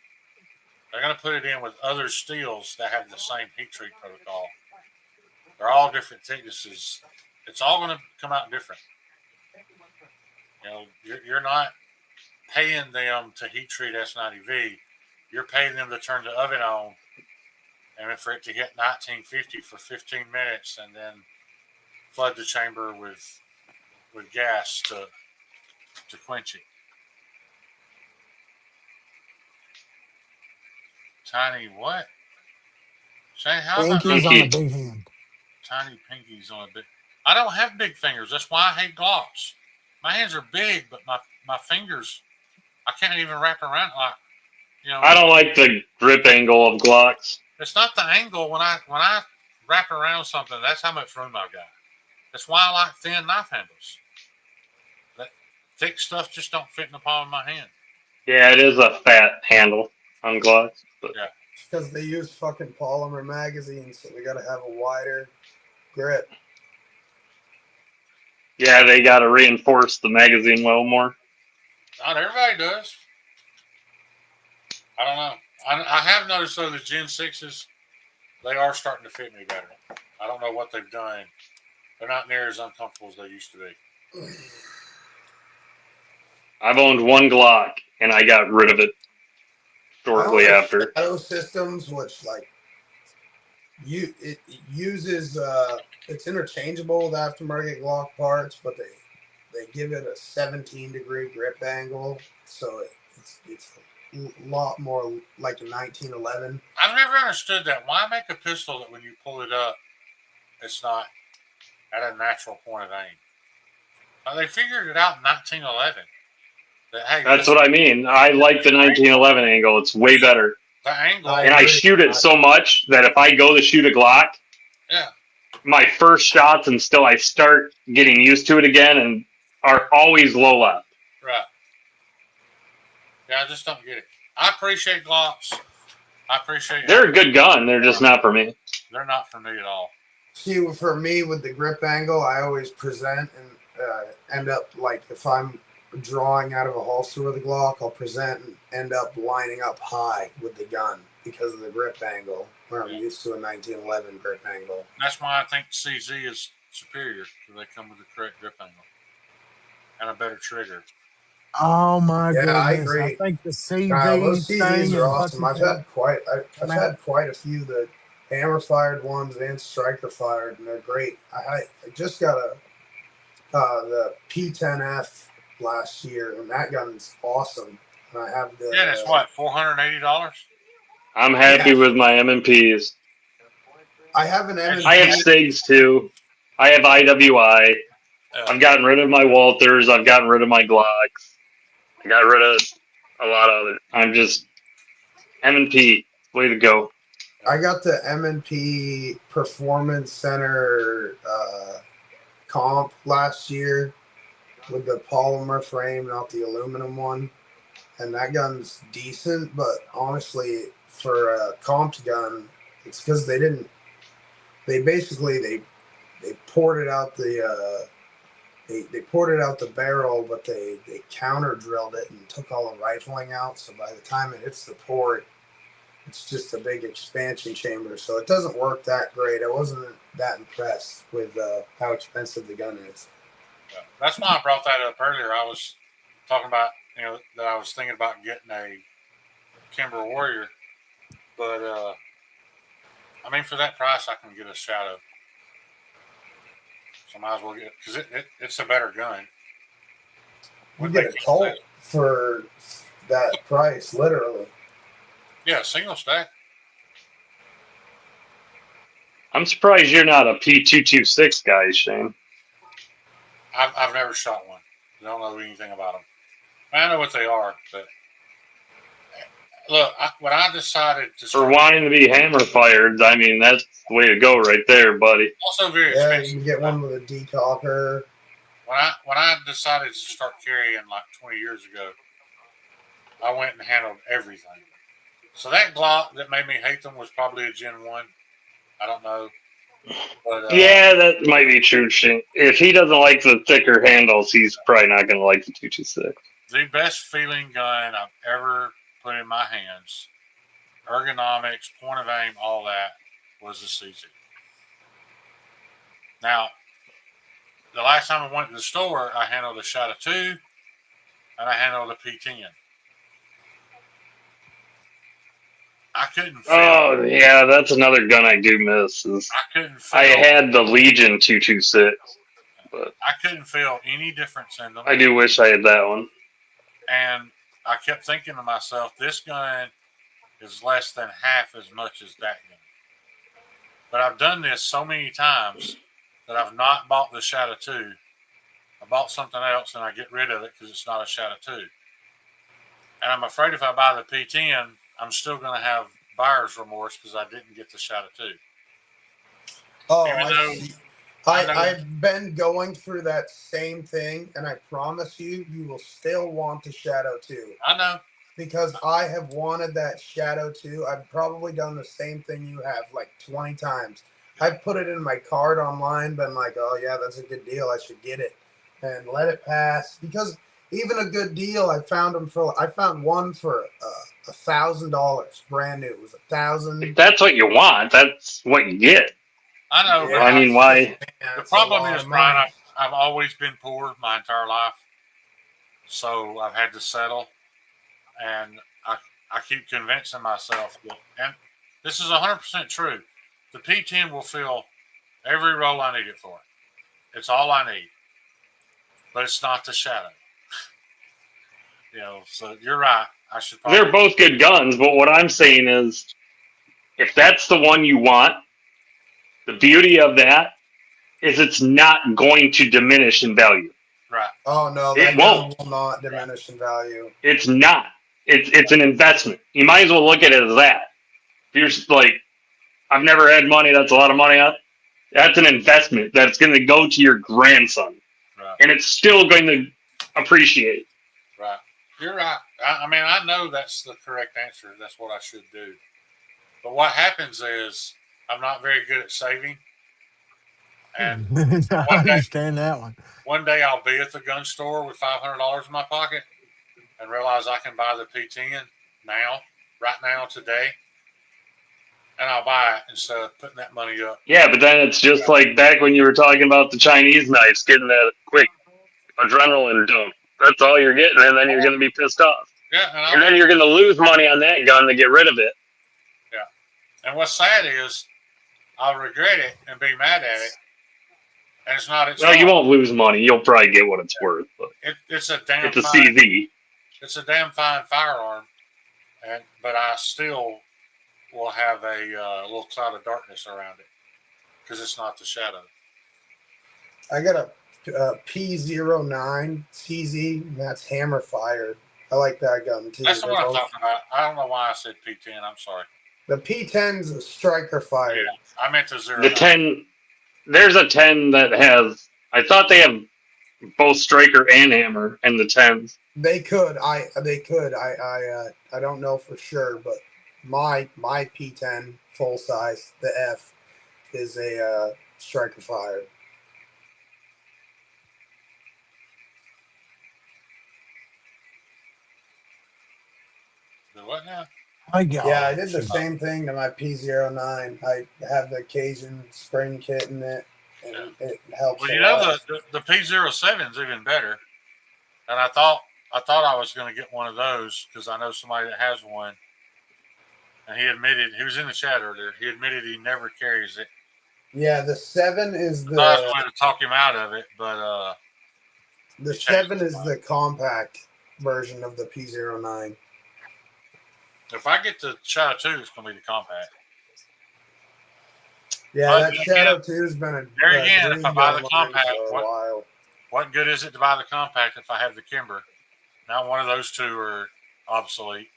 They're going to put it in with other steels that have the same heat treat protocol. They're all different thicknesses. It's all going to come out different. You know, you're not paying them to heat treat S90V. You're paying them to turn the oven on and for it to hit 1950 for 15 minutes and then flood the chamber with gas to quench it. Tiny what? Shane, how about Pinkies on a big hand. Tiny pinkies on a big... I don't have big fingers. That's why I hate Glocks. My hands are big, but my fingers, I can't even wrap around like, you know. I don't like the grip angle of Glocks. It's not the angle. When I wrap around something, that's how much room I've got. That's why I like thin knife handles. That thick stuff just don't fit in the palm of my hand. Yeah, it is a fat handle on Glocks. But. Yeah. Because they use fucking polymer magazines, so we got to have a wider grip. Yeah, they got to reinforce the magazine well more. Not everybody does. I don't know. I have noticed, though, the Gen 6s, they are starting to fit me better. I don't know what they've done. They're not near as uncomfortable as they used to be. I've owned one Glock, and I got rid of it shortly after. Shadow systems, which like it uses it's interchangeable with aftermarket Glock parts, but they give it a 17-degree grip angle, so it's a lot more like a 1911. I've never understood that. Why make a pistol that when you pull it up, it's not at a natural point of aim? They figured it out in 1911. That's what I mean. I like the 1911 angle. It's way better. The angle. And I shoot it so much that if I go to shoot a Glock, yeah, my first shots until I start getting used to it again and are always low left. Right. Yeah, I just don't get it. I appreciate Glocks. I appreciate. They're a good gun. They're just not for me. They're not for me at all. See, for me with the grip angle, I always present and end up like if I'm drawing out of a holster with a Glock, I'll present and end up lining up high with the gun because of the grip angle, where I'm used to a 1911 grip angle. That's why I think CZ is superior, because they come with the correct grip angle and a better trigger. Oh my goodness! I agree. I think the CZ those thing CZs are awesome. I've had I've quite a few, the hammer fired ones and striker fired, and they're great. I just got the P10F last year, and that gun's awesome. And I have the it's what, $480? I'm happy with my M&Ps. I have an M&P. I have SIGs too. I have IWI. I've gotten rid of my Walters. I've gotten rid of my Glocks. I got rid of a lot of it. I'm just M&P. Way to go. I got the M&P Performance Center comp last year with the polymer frame, not the aluminum one. And that gun's decent, but honestly, for a comped gun, it's because they poured it out they poured it out the barrel, but they counter drilled it and took all the rifling out. So by the time it hits the port, it's just a big expansion chamber. So it doesn't work that great. I wasn't that impressed with how expensive the gun is. That's why I brought that up earlier. I was talking about, that I was thinking about getting a Kimber Warrior, but I mean, for that price, I can get a Shadow. So I might as well get it because it's a better gun. You get a Colt for that price, literally. Yeah, single stack. I'm surprised you're not a P226 guy, Shane. I've never shot one. I don't know anything about them. I know what they are, but look, when I decided to for wanting to be hammer fired, I mean that's the way to go right there, buddy. Also very expensive. You can get one with a decocker. When I decided to start carrying like 20 years ago, I went and handled everything. So that Glock that made me hate them was probably a Gen 1. I don't know. But, yeah, that might be true, Shane. If he doesn't like the thicker handles, he's probably not going to like the 226. The best feeling gun I've ever put in my hands, ergonomics, point of aim, all that, was the CZ. Now, the last time I went to the store, I handled a Shadow 2 and I handled a P10. I couldn't feel. Oh, yeah, that's another gun I do miss. I couldn't feel. I had the Legion 226, but I couldn't feel any difference in them. I do wish I had that one. And I kept thinking to myself, this gun is less than half as much as that gun. But I've done this so many times that I've not bought the Shadow 2. I bought something else and I get rid of it because it's not a Shadow 2. And I'm afraid if I buy the P10, I'm still going to have buyer's remorse because I didn't get the Shadow 2. Oh, I've been going through that same thing, and I promise you, you will still want the Shadow 2. I know. Because I have wanted that Shadow 2. I've probably done the same thing you have like 20 times. I've put it in my cart online, been like, oh yeah, that's a good deal, I should get it. And let it pass. Because even a good deal, I found one for $1,000, brand new. It was $1,000. If that's what you want, that's what you get. I know. Yeah, I mean, why? The problem is, Brian, I've always been poor my entire life. So I've had to settle. And I keep convincing myself that, and this is 100% true, the P10 will fill every role I need it for. It's all I need. But it's not the Shadow. So you're right. I should probably... They're both good guns, but what I'm saying is, if that's the one you want, the beauty of that is it's not going to diminish in value. Right. Oh, no. It won't. Will not diminish in value. It's not. It's an investment. You might as well look at it as that. If you're like, I've never had money, that's a lot of money. That's an investment that's going to go to your grandson. Right. And it's still going to appreciate. Right. You're right. I mean, I know that's the correct answer. That's what I should do. But what happens is I'm not very good at saving. And I understand that one. One day I'll be at the gun store with $500 in my pocket and realize I can buy the P10 right now, today. And I'll buy it instead of putting that money up. Yeah, but then it's just like back when you were talking about the Chinese knives, getting that quick adrenaline dump. That's all you're getting, and then you're going to be pissed off. Yeah, and then you're going to lose money on that gun to get rid of it. Yeah. And what's sad is I'll regret it and be mad at it. And it's not. No, you won't lose money. You'll probably get what it's worth. But it's a CZ. It's a damn fine firearm, but I still will have a little cloud of darkness around it because it's not the Shadow. I got a P09 CZ. That's hammer fired. I like that gun too. That's what I'm talking about. I don't know why I said P10. I'm sorry. The P10's a striker fired. Yeah, I meant the 09. The 10, there's a 10 that has, I thought they have both striker and hammer in the 10s. They could. I don't know for sure, but my P10 full size, the F, is a striker fired. The what now? Yeah, I did the same thing to my P09. I have the Cajun spring kit in it, and it helps. Well, you know, the P07 is even better. And I thought I was going to get one of those because I know somebody that has one. And he admitted, he was in the chat earlier, he admitted he never carries it. Yeah, the 7 is the... I was trying to talk him out of it, but... the 7 is the compact version of the P09. If I get the Shadow 2, it's going to be the compact. Yeah, but that Shadow 2 has been a... There again, if I buy the compact, while. What good is it to buy the compact if I have the Kimber? Now one of those two are obsolete.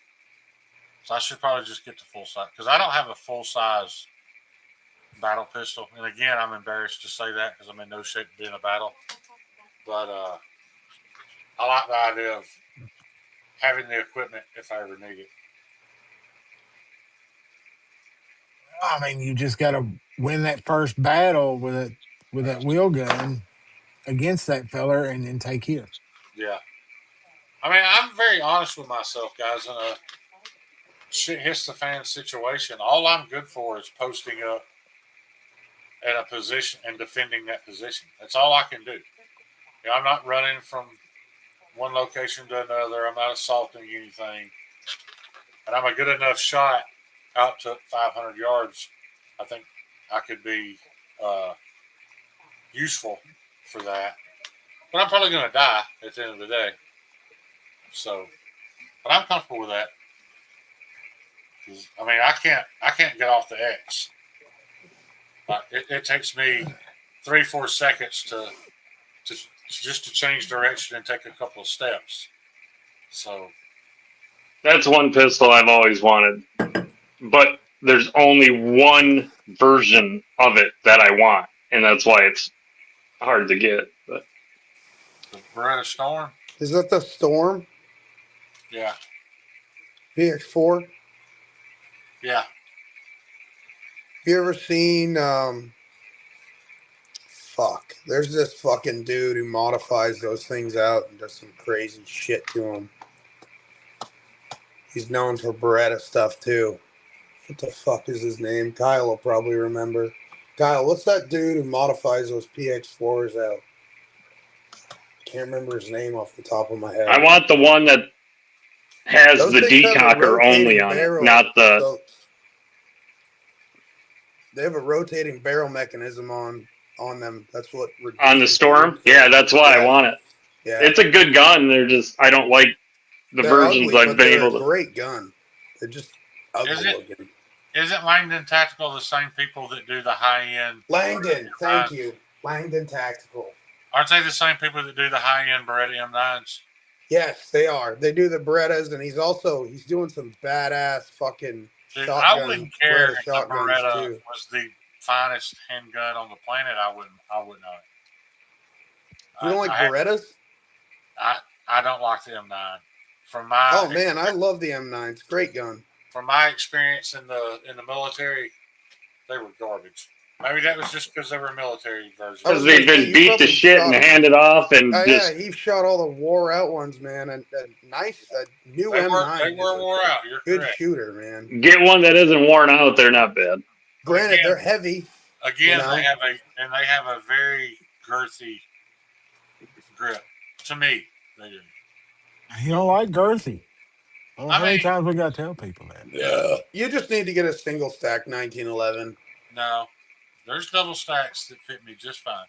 So I should probably just get the full size. Because I don't have a full-size battle pistol. And again, I'm embarrassed to say that because I'm in no shape to be in a battle. But I like the idea of having the equipment if I ever need it. I mean, you just got to win that first battle with that wheel gun against that feller and then take his. Yeah. I mean, I'm very honest with myself, guys. In a shit hits the fan situation, all I'm good for is posting up at a position and defending that position. That's all I can do. You know, I'm not running from one location to another. I'm not assaulting anything. And I'm a good enough shot out to 500 yards. I think I could be useful for that. But I'm probably going to die at the end of the day. So, but I'm comfortable with that. I mean, I can't get off the X. It takes me 3-4 seconds to change direction and take a couple of steps. So that's one pistol I've always wanted, but there's only one version of it that I want, and that's why it's hard to get. But the Beretta Storm. Is that the Storm? Yeah. PX4? Yeah. You ever seen there's this fucking dude who modifies those things out and does some crazy shit to them. He's known for Beretta stuff too. What the fuck is his name? Kyle will probably remember. Kyle, what's that dude who modifies those PX4s out? Can't remember his name off the top of my head. I want the one that has the decocker only on it, not the... So they have a rotating barrel mechanism on them. That's what... On the Storm? Yeah, that's why I want it. Yeah. It's a good gun. They're just... I don't like the versions ugly, I've been able to... Great gun. They're just ugly looking. Isn't Langdon Tactical the same people that do the high-end... Langdon, thank you. Langdon Tactical. Aren't they the same people that do the high-end Beretta M9s? Yes, they are. They do the Berettas, and he's doing some badass fucking shotguns. I wouldn't care if the Beretta was the finest handgun on the planet. I wouldn't know it. You don't like Berettas? I don't like the M9. Man, I love the M9. It's a great gun. From my experience in the military, they were garbage. Maybe that was just because they were military versions. Because they've been beat to shit and handed off and yeah, he shot all the wore out ones, man. And new M9. They were wore out. You're good correct. Shooter, man. Get one that isn't worn out. They're not bad. Granted, they're heavy. Again, they have a very girthy grip. To me, they do. You don't like girthy. Well, how many times we got to tell people that? Yeah. You just need to get a single stack 1911. No. There's double stacks that fit me just fine.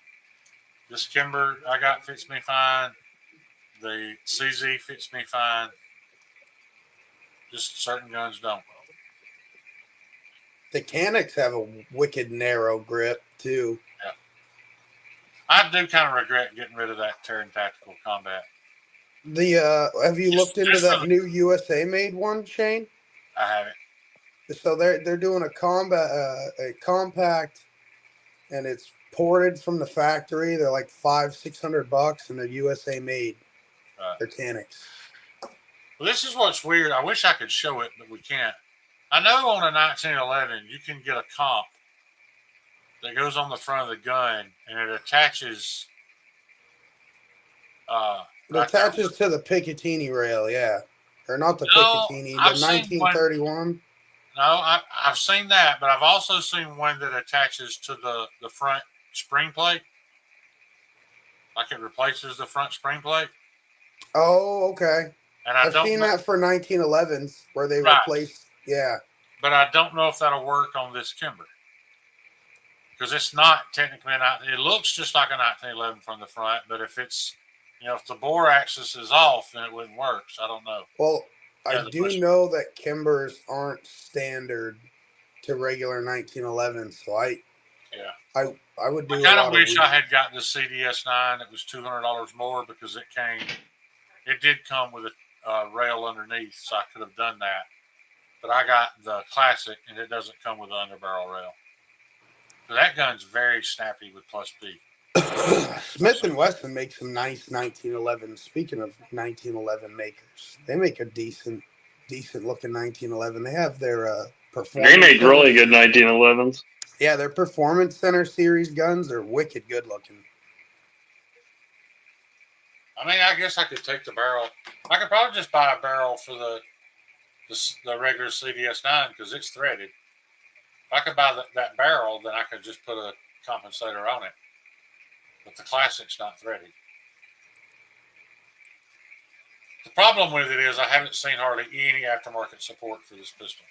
This Kimber I got fits me fine. The CZ fits me fine. Just certain guns don't. The Canics have a wicked narrow grip, too. I do kind of regret getting rid of that Terran Tactical Combat. Have you looked into just for that new USA made one, Shane? I haven't. So they're doing a compact, and it's ported from the factory. They're like $500-600, and they're USA made. They're Tanics. Well, this is what's weird. I wish I could show it, but we can't. I know on a 1911 you can get a comp that goes on the front of the gun, and it attaches. It attaches to the Picatinny rail, yeah, or not the Picatinny, the 1931. No, I've seen that, but I've also seen one that attaches to the front spring plate. Like it replaces the front spring plate. Oh, okay. And I've seen that for 1911s where they replace, yeah. But I don't know if that'll work on this Kimber. Because it's not technically it looks just like a 1911 from the front, but if it's, if the bore axis is off, then it wouldn't work. So I don't know. Well, I do know that Kimbers aren't standard to regular 1911, so I would do. I kind of wish I had got the CDS9. It was $200 more because it did come with a rail underneath, so I could have done that. But I got the classic, and it doesn't come with the underbarrel rail. So that gun's very snappy with plus B. Smith & Wesson makes some nice 1911. Speaking of 1911 makers, they make a decent looking 1911. They have their performance. They make really good 1911s. Yeah, their Performance Center series guns are wicked good looking. I mean, I guess I could take the barrel. I could probably just buy a barrel for the regular CDS9 because it's threaded. If I could buy that barrel, then I could just put a compensator on it. But the classic's not threaded. The problem with it is I haven't seen hardly any aftermarket support for this pistol.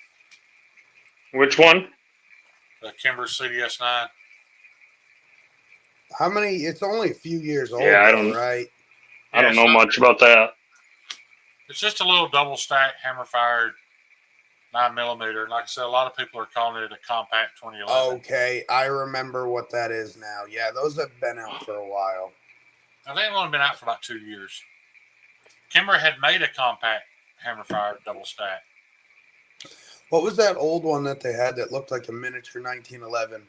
Which one? The Kimber CDS9. How many? It's only a few years old, yeah, right? I don't know much about that. It's just a little double stack hammer fired 9mm. And like I said, a lot of people are calling it a compact 2011. Okay, I remember what that is now. Yeah, those have been out for a while. Now, they've only been out for about 2 years. Kimber had made a compact hammer fired double stack. What was that old one that they had that looked like a miniature 1911?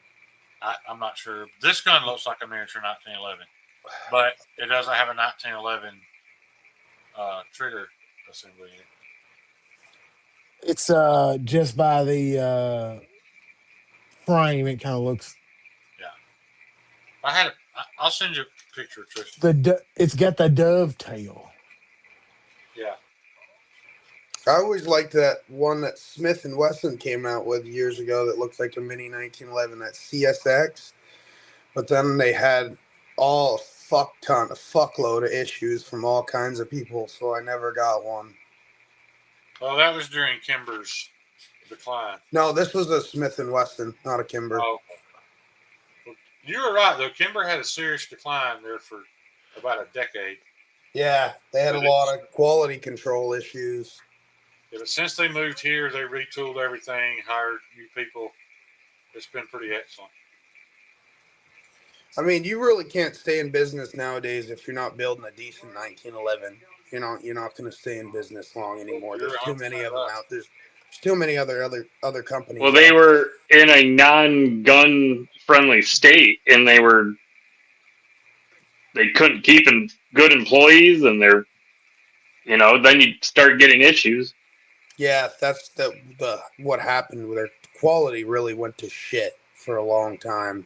I'm not sure. This gun looks like a miniature 1911, but it doesn't have a 1911 trigger assembly. It's just by the frame, it kind of looks. Yeah. I'll send you a picture, Tristan. It's got the dovetail. Yeah. I always liked that one that Smith & Wesson came out with years ago that looked like a mini 1911, that CSX. But then they had a fuckload of issues from all kinds of people, so I never got one. Well, that was during Kimber's decline. No, this was a Smith & Wesson, not a Kimber. Oh, well, you were right, though. Kimber had a serious decline there for about a decade. Yeah, they had a lot of quality control issues. Yeah, but since they moved here, they retooled everything, hired new people. It's been pretty excellent. I mean, you really can't stay in business nowadays if you're not building a decent 1911. You're not going to stay in business long anymore. There's too many of them out. There's too many other companies. Well, they were in a non-gun friendly state, and they couldn't keep good employees, and then you start getting issues. Yeah, that's what happened with their quality really went to shit for a long time.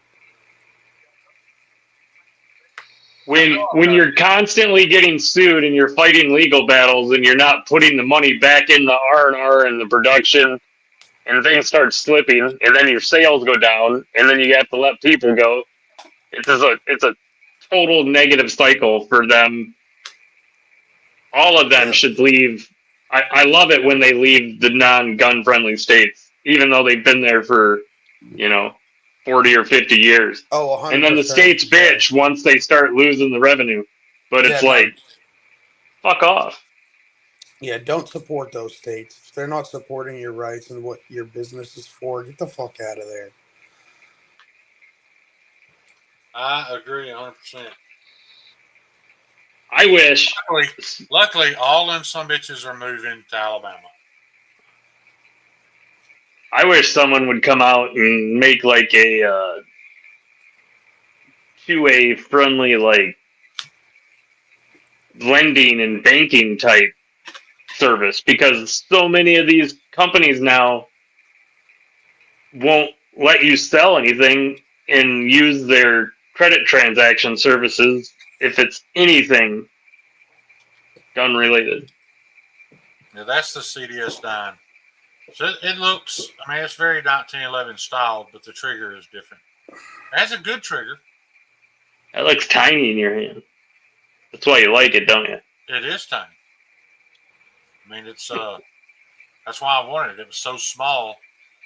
When you're constantly getting sued and you're fighting legal battles and you're not putting the money back in the R&R and the production, and things start slipping, and then your sales go down, and then you have to let people go, it's a total negative cycle for them. All of them should leave. I love it when they leave the non-gun friendly states, even though they've been there for 40 or 50 years. Oh, 100%. And then the states bitch once they start losing the revenue. But it's fuck off. Yeah, don't support those states. If they're not supporting your rights and what your business is for, get the fuck out of there. I agree 100%. I wish. Luckily, all them some bitches are moving to Alabama. I wish someone would come out and make like a QA friendly like lending and banking type service, because so many of these companies now won't let you sell anything and use their credit transaction services if it's anything gun related. Yeah, that's the CDS9. So it looks, I mean, it's very 1911 styled, but the trigger is different. It has a good trigger. That looks tiny in your hand. That's why you like it, don't you? It is tiny. I mean, it's that's why I wanted it. It was so small.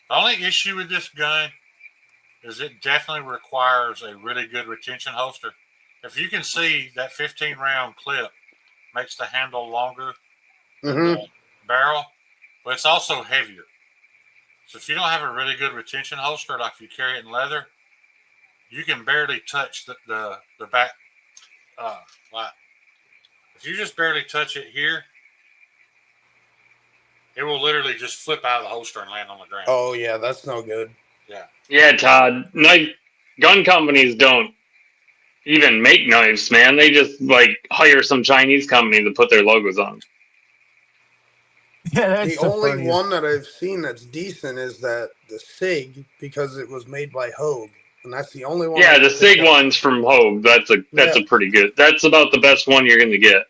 The only issue with this gun is it definitely requires a really good retention holster. If you can see, that 15 round clip makes the handle longer than the barrel, but it's also heavier. So if you don't have a really good retention holster, like if you carry it in leather, you can barely touch the back. Like if you just barely touch it here, it will literally just flip out of the holster and land on the ground. Oh yeah, that's no good. Yeah. Yeah, Todd. Gun companies don't even make knives, man. They just like hire some Chinese company to put their logos on. Yeah, that's the only one that I've seen that's decent is the SIG, because it was made by Hogue, and that's the only one. Yeah, the SIG one's from Hogue. That's a pretty good. That's about the best one you're gonna get.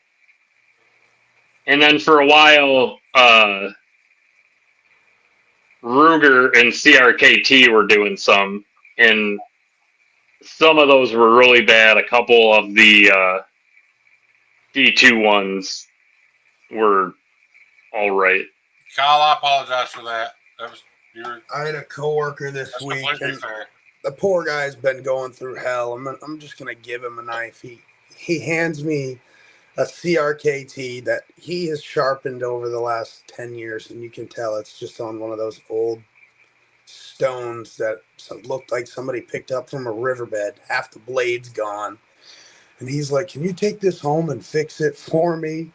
And then for a while, Ruger and CRKT were doing some, and some of those were really bad. A couple of the D2 ones were all right. Kyle, I apologize for that. I had a coworker this week, and the poor guy's been going through hell. I'm just gonna give him a knife. He hands me a CRKT that he has sharpened over the last 10 years, and you can tell it's just on one of those old stones that looked like somebody picked up from a riverbed. Half the blade's gone. And he's like, "Can you take this home and fix it for me?"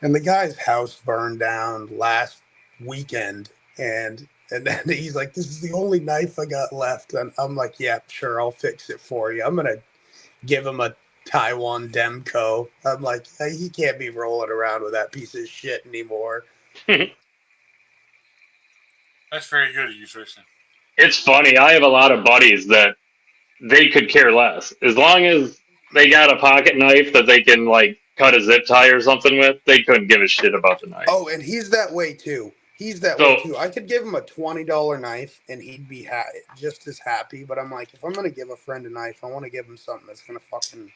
And the guy's house burned down last weekend, and then he's like, "This is the only knife I got left." And I'm like, "Yeah, sure, I'll fix it for you." I'm gonna give him a Taiwan Demco. I'm like, he can't be rolling around with that piece of shit anymore. That's very good of you, Tristan. It's funny. I have a lot of buddies that they could care less. As long as they got a pocket knife that they can like cut a zip tie or something with, they couldn't give a shit about the knife. Oh, and he's that way too. Way too. I could give him a $20 knife and he'd be just as happy. But I'm like, if I'm going to give a friend a knife, I want to give him something that's going to fucking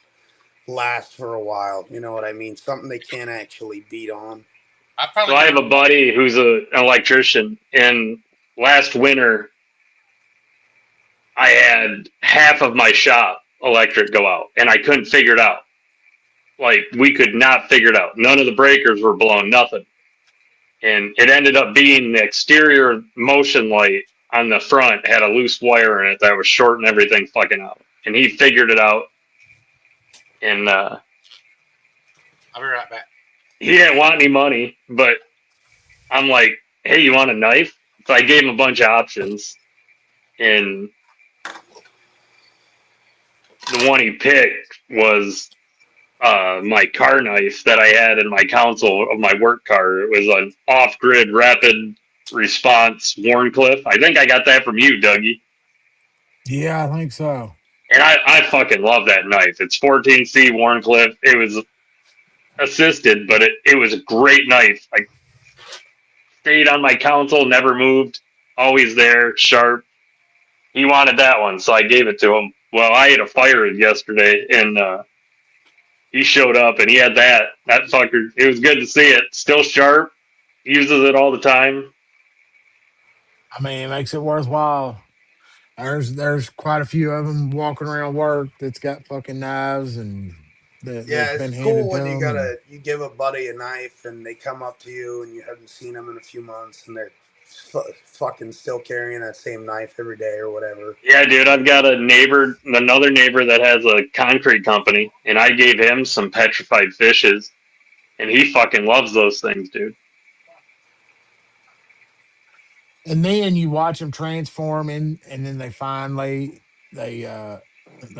last for a while. You know what I mean? Something they can't actually beat on. I have a buddy who's an electrician, and last winter I had half of my shop electric go out, and I couldn't figure it out. Like, we could not figure it out. None of the breakers were blown, nothing. And it ended up being the exterior motion light on the front had a loose wire in it that was shorting everything fucking out. And he figured it out. And I'll be right back. He didn't want any money, but I'm like, "Hey, you want a knife?" So I gave him a bunch of options. And the one he picked was my car knife that I had in my console of my work car. It was an off-grid rapid response Warncliffe. I think I got that from you, Dougie. Yeah, I think so. And I fucking love that knife. It's 14C Warncliffe. It was assisted, but it was a great knife. I stayed on my console, never moved, always there, sharp. He wanted that one, so I gave it to him. Well, I ate a fire yesterday, and he showed up, and he had that fucker. It was good to see it. Still sharp. Uses it all the time. I mean, it makes it worthwhile. There's quite a few of them walking around work that's got fucking knives, and that's been handed cool when to you them. you give a buddy a knife and they come up to you and you haven't seen them in a few months and they're fucking still carrying that same knife every day or whatever. Yeah, dude, I've got another neighbor that has a concrete company, and I gave him some petrified fishes, and he fucking loves those things, dude. And then you watch them transform in, and then they finally they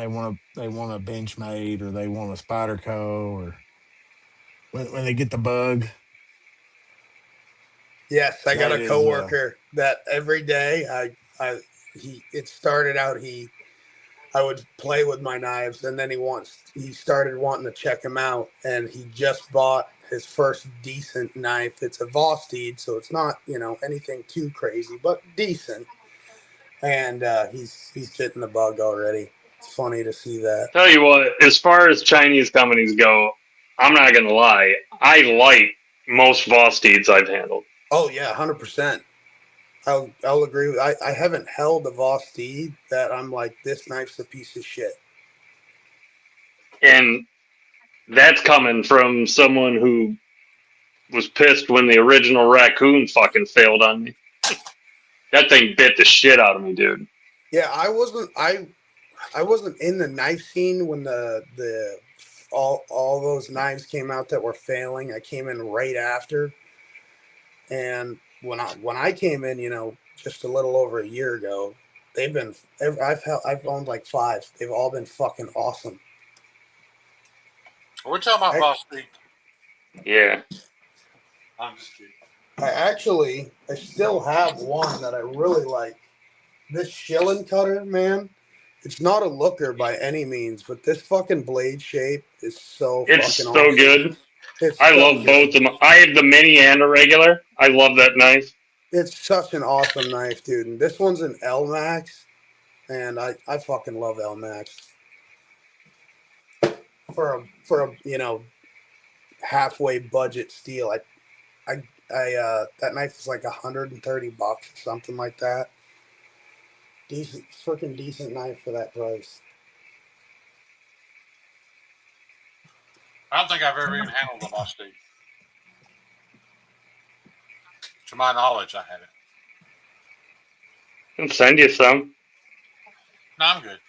want a bench mate, or they want a spider co, or when they get the bug. Yes, I got That a is coworker that every day it started out I would play with my knives, and then he started wanting to check them out, and he just bought his first decent knife. It's a Vosteed, so it's not anything too crazy, but decent. And he's getting the bug already. It's funny to see that. Tell you what, as far as Chinese companies go, I'm not gonna lie, I like most Vosteeds I've handled. Oh yeah, 100%. I'll agree with. I haven't held a Vosteed that I'm like, this knife's a piece of shit. And that's coming from someone who was pissed when the original raccoon fucking failed on me. That thing bit the shit out of me, dude. Yeah, I wasn't in the knife scene when the all those knives came out that were failing. I came in right after, and when I came in, just a little over a year ago, I've owned like 5. They've all been fucking awesome. We're talking about Vosteed. Yeah. I'm just kidding. I still have one that I really like. This shilling cutter, man. It's not a looker by any means, but this fucking blade shape is It's fucking so awesome. good. It's I so love good. both of them. I have the mini and a regular. I love that knife. It's such an awesome knife, dude. And this one's an L Max, and I fucking love L Max. For a halfway budget steel, I that knife is like $130, something like that. Freaking decent knife for that price. I don't think I've ever even handled a Vosteed. To my knowledge, I haven't. I'll send you some. No, I'm good.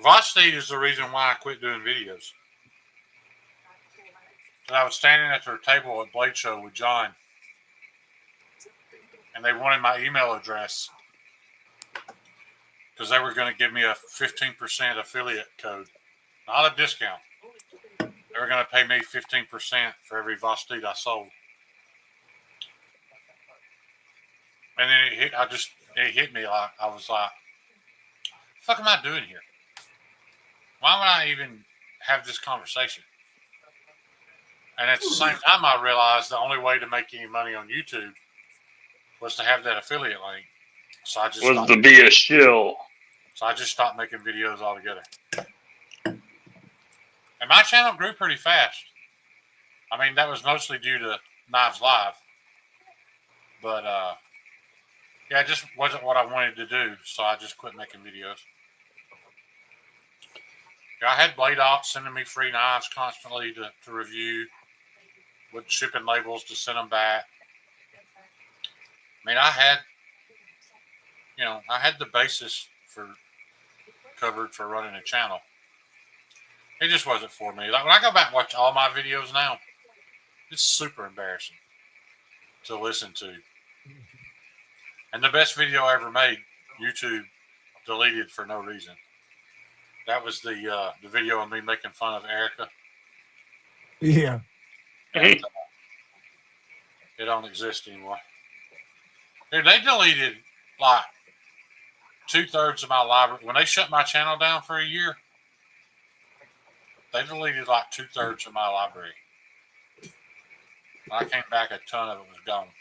Vosteed is the reason why I quit doing videos. And I was standing at their table at Blade Show with John, and they wanted my email address because they were going to give me a 15% affiliate code, not a discount. They were going to pay me 15% for every Vosteed I sold. And then it hit me like, I was like, what the fuck am I doing here? Why would I even have this conversation? And at the same time, I realized the only way to make any money on YouTube was to have that affiliate link. So I just Was to be a shill. So I just stopped making videos altogether. And my channel grew pretty fast. I mean, that was mostly due to Knives Live. But, yeah, it just wasn't what I wanted to do, so I just quit making videos. Yeah, I had Blade Ops sending me free knives constantly to review, with shipping labels to send them back. I mean, I had the basis covered for running a channel. It just wasn't for me. Like when I go back and watch all my videos now, it's super embarrassing to listen to. And the best video I ever made, YouTube deleted for no reason. That was the video of me making fun of Erica. Yeah. And, it don't exist anymore. Dude, they deleted like 2/3 of my library. When they shut my channel down for a year, they deleted like 2/3 of my library. When I came back, a ton of it was gone.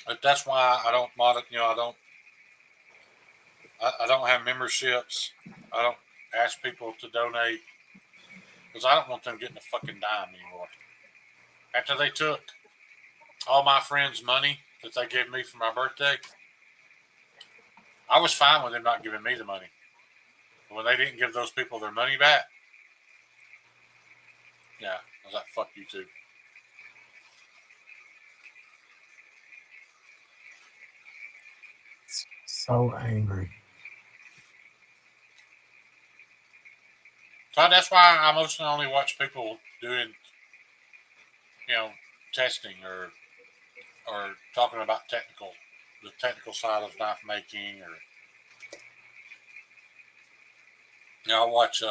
But that's why I don't I don't have memberships. I don't ask people to donate because I don't want them getting a fucking dime anymore. After they took all my friends' money that they gave me for my birthday, I was fine with them not giving me the money. But when they didn't give those people their money back, Yeah, I was like, fuck YouTube. So angry. So that's why I mostly only watch people doing, testing or talking about the technical side of knife making, or I watch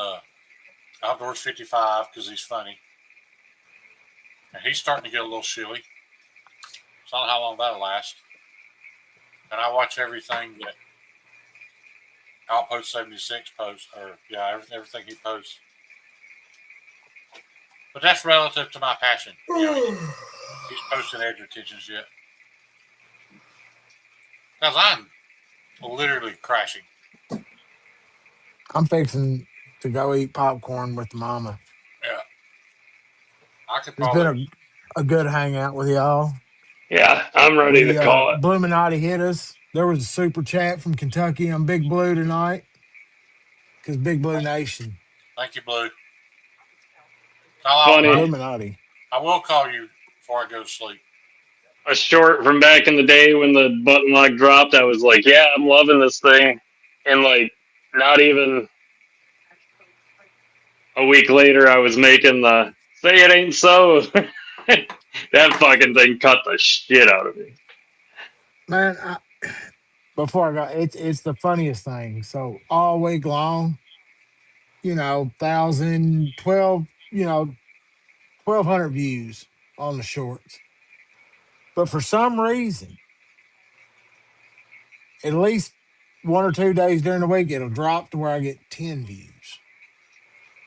Outdoors 55 because he's funny, and he's starting to get a little shilly. So I don't know how long that'll last. And I watch everything that Outpost 76 posts, everything he posts. But that's relative to my passion. He's posting edge retentions yet. Because I'm literally crashing. I'm fixing to go eat popcorn with Mama. Yeah. I could It's probably... been a good hangout with y'all. Yeah, I'm ready to call it. Bluminati hit us. There was a super chat from Kentucky on Big Blue tonight. Because Big Blue Nation. Thank you, Blue. Funny. Bluminati. I will call you before I go to sleep. A short from back in the day when the button lock dropped, I was like, yeah, I'm loving this thing. And like, not even a week later, I was making the say it ain't so. That fucking thing cut the shit out of me. Man, before I go, it's the funniest thing. So all week long, 1,000, 1,200 views on the shorts. But for some reason, at least 1 or 2 days during the week, it'll drop to where I get 10 views.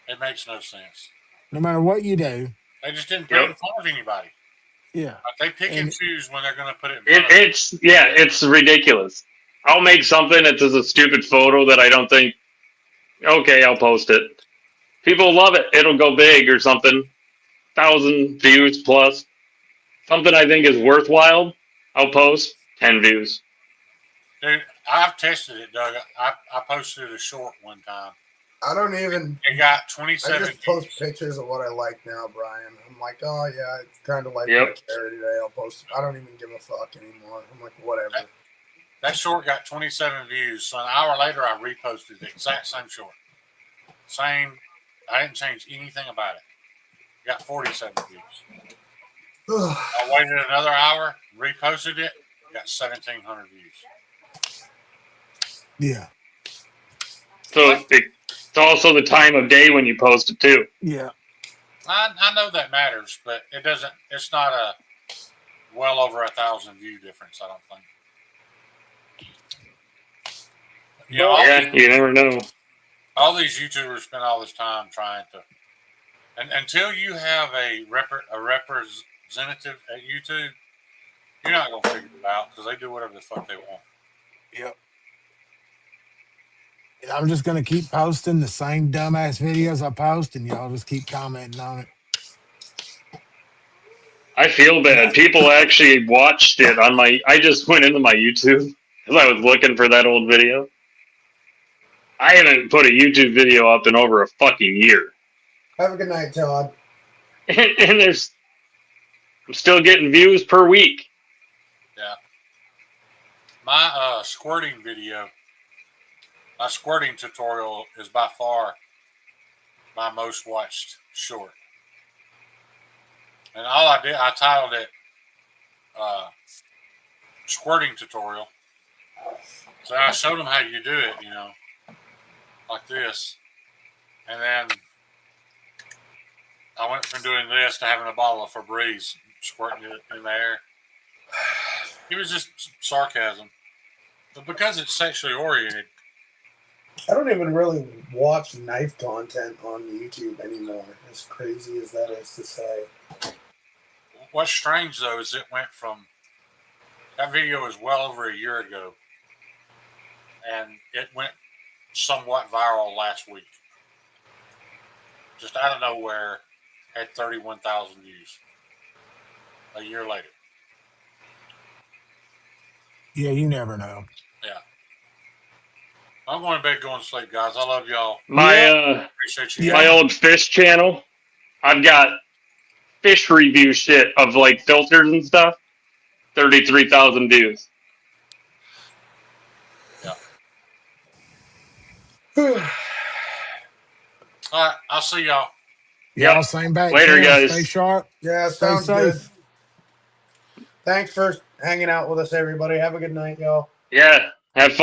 It makes no sense. No matter what you do. They just didn't put it in front of anybody. Yeah. Like they pick and choose when they're going to put it in front of It's ridiculous. I'll make something that's a stupid photo that I don't think, okay, I'll post it. People love it. It'll go big or something. 1,000 views plus. Something I think is worthwhile, I'll post 10 views. Dude, I've tested it, Doug. I posted a short one time. I don't even. It got 27. I just post pictures of what I like now, Brian. I'm like, oh yeah, it's kind of like Yep. my charity today. I'll post. I don't even give a fuck anymore. I'm like, whatever. That short got 27 views. So an hour later, I reposted the exact same short. Same. I didn't change anything about it. Got 47 views. I waited another hour, reposted it, got 1,700 views. Yeah. So it's also the time of day when you post it too. Yeah. I know that matters, but it doesn't. It's not a well over 1,000 view difference. I don't think. You never know. All these YouTubers spend all this time trying to, and until you have a representative at YouTube, you're not gonna figure it out because they do whatever the fuck they want. Yep. And I'm just gonna keep posting the same dumbass videos I post, and y'all just keep commenting on it. I feel bad. People actually watched it on my. I just went into my YouTube because I was looking for that old video. I haven't put a YouTube video up in over a fucking year. Have a good night, Todd. And I'm still getting views per week. Yeah. My squirting video, my squirting tutorial is by far my most watched short. And all I did, I titled it squirting tutorial. So I showed them how you do it, like this. And then I went from doing this to having a bottle of Febreze, squirting it in the air. It was just sarcasm. But because it's sexually oriented. I don't even really watch knife content on YouTube anymore, as crazy as that is to say. What's strange, though, is it went from... That video was well over a year ago. And it went somewhat viral last week. Just out of nowhere, had 31,000 views. A year later. Yeah, you never know. Yeah. I'm going to bed, going to sleep, guys. I love y'all. My appreciate you. My old fish channel. I've got fish review shit of like filters and stuff. 33,000 views. All right, I'll see y'all. Yeah, same back. Later, guys. Stay sharp. Yeah, Stay sounds safe. good. Thanks for hanging out with us, everybody. Have a good night, y'all. Yeah, have fun.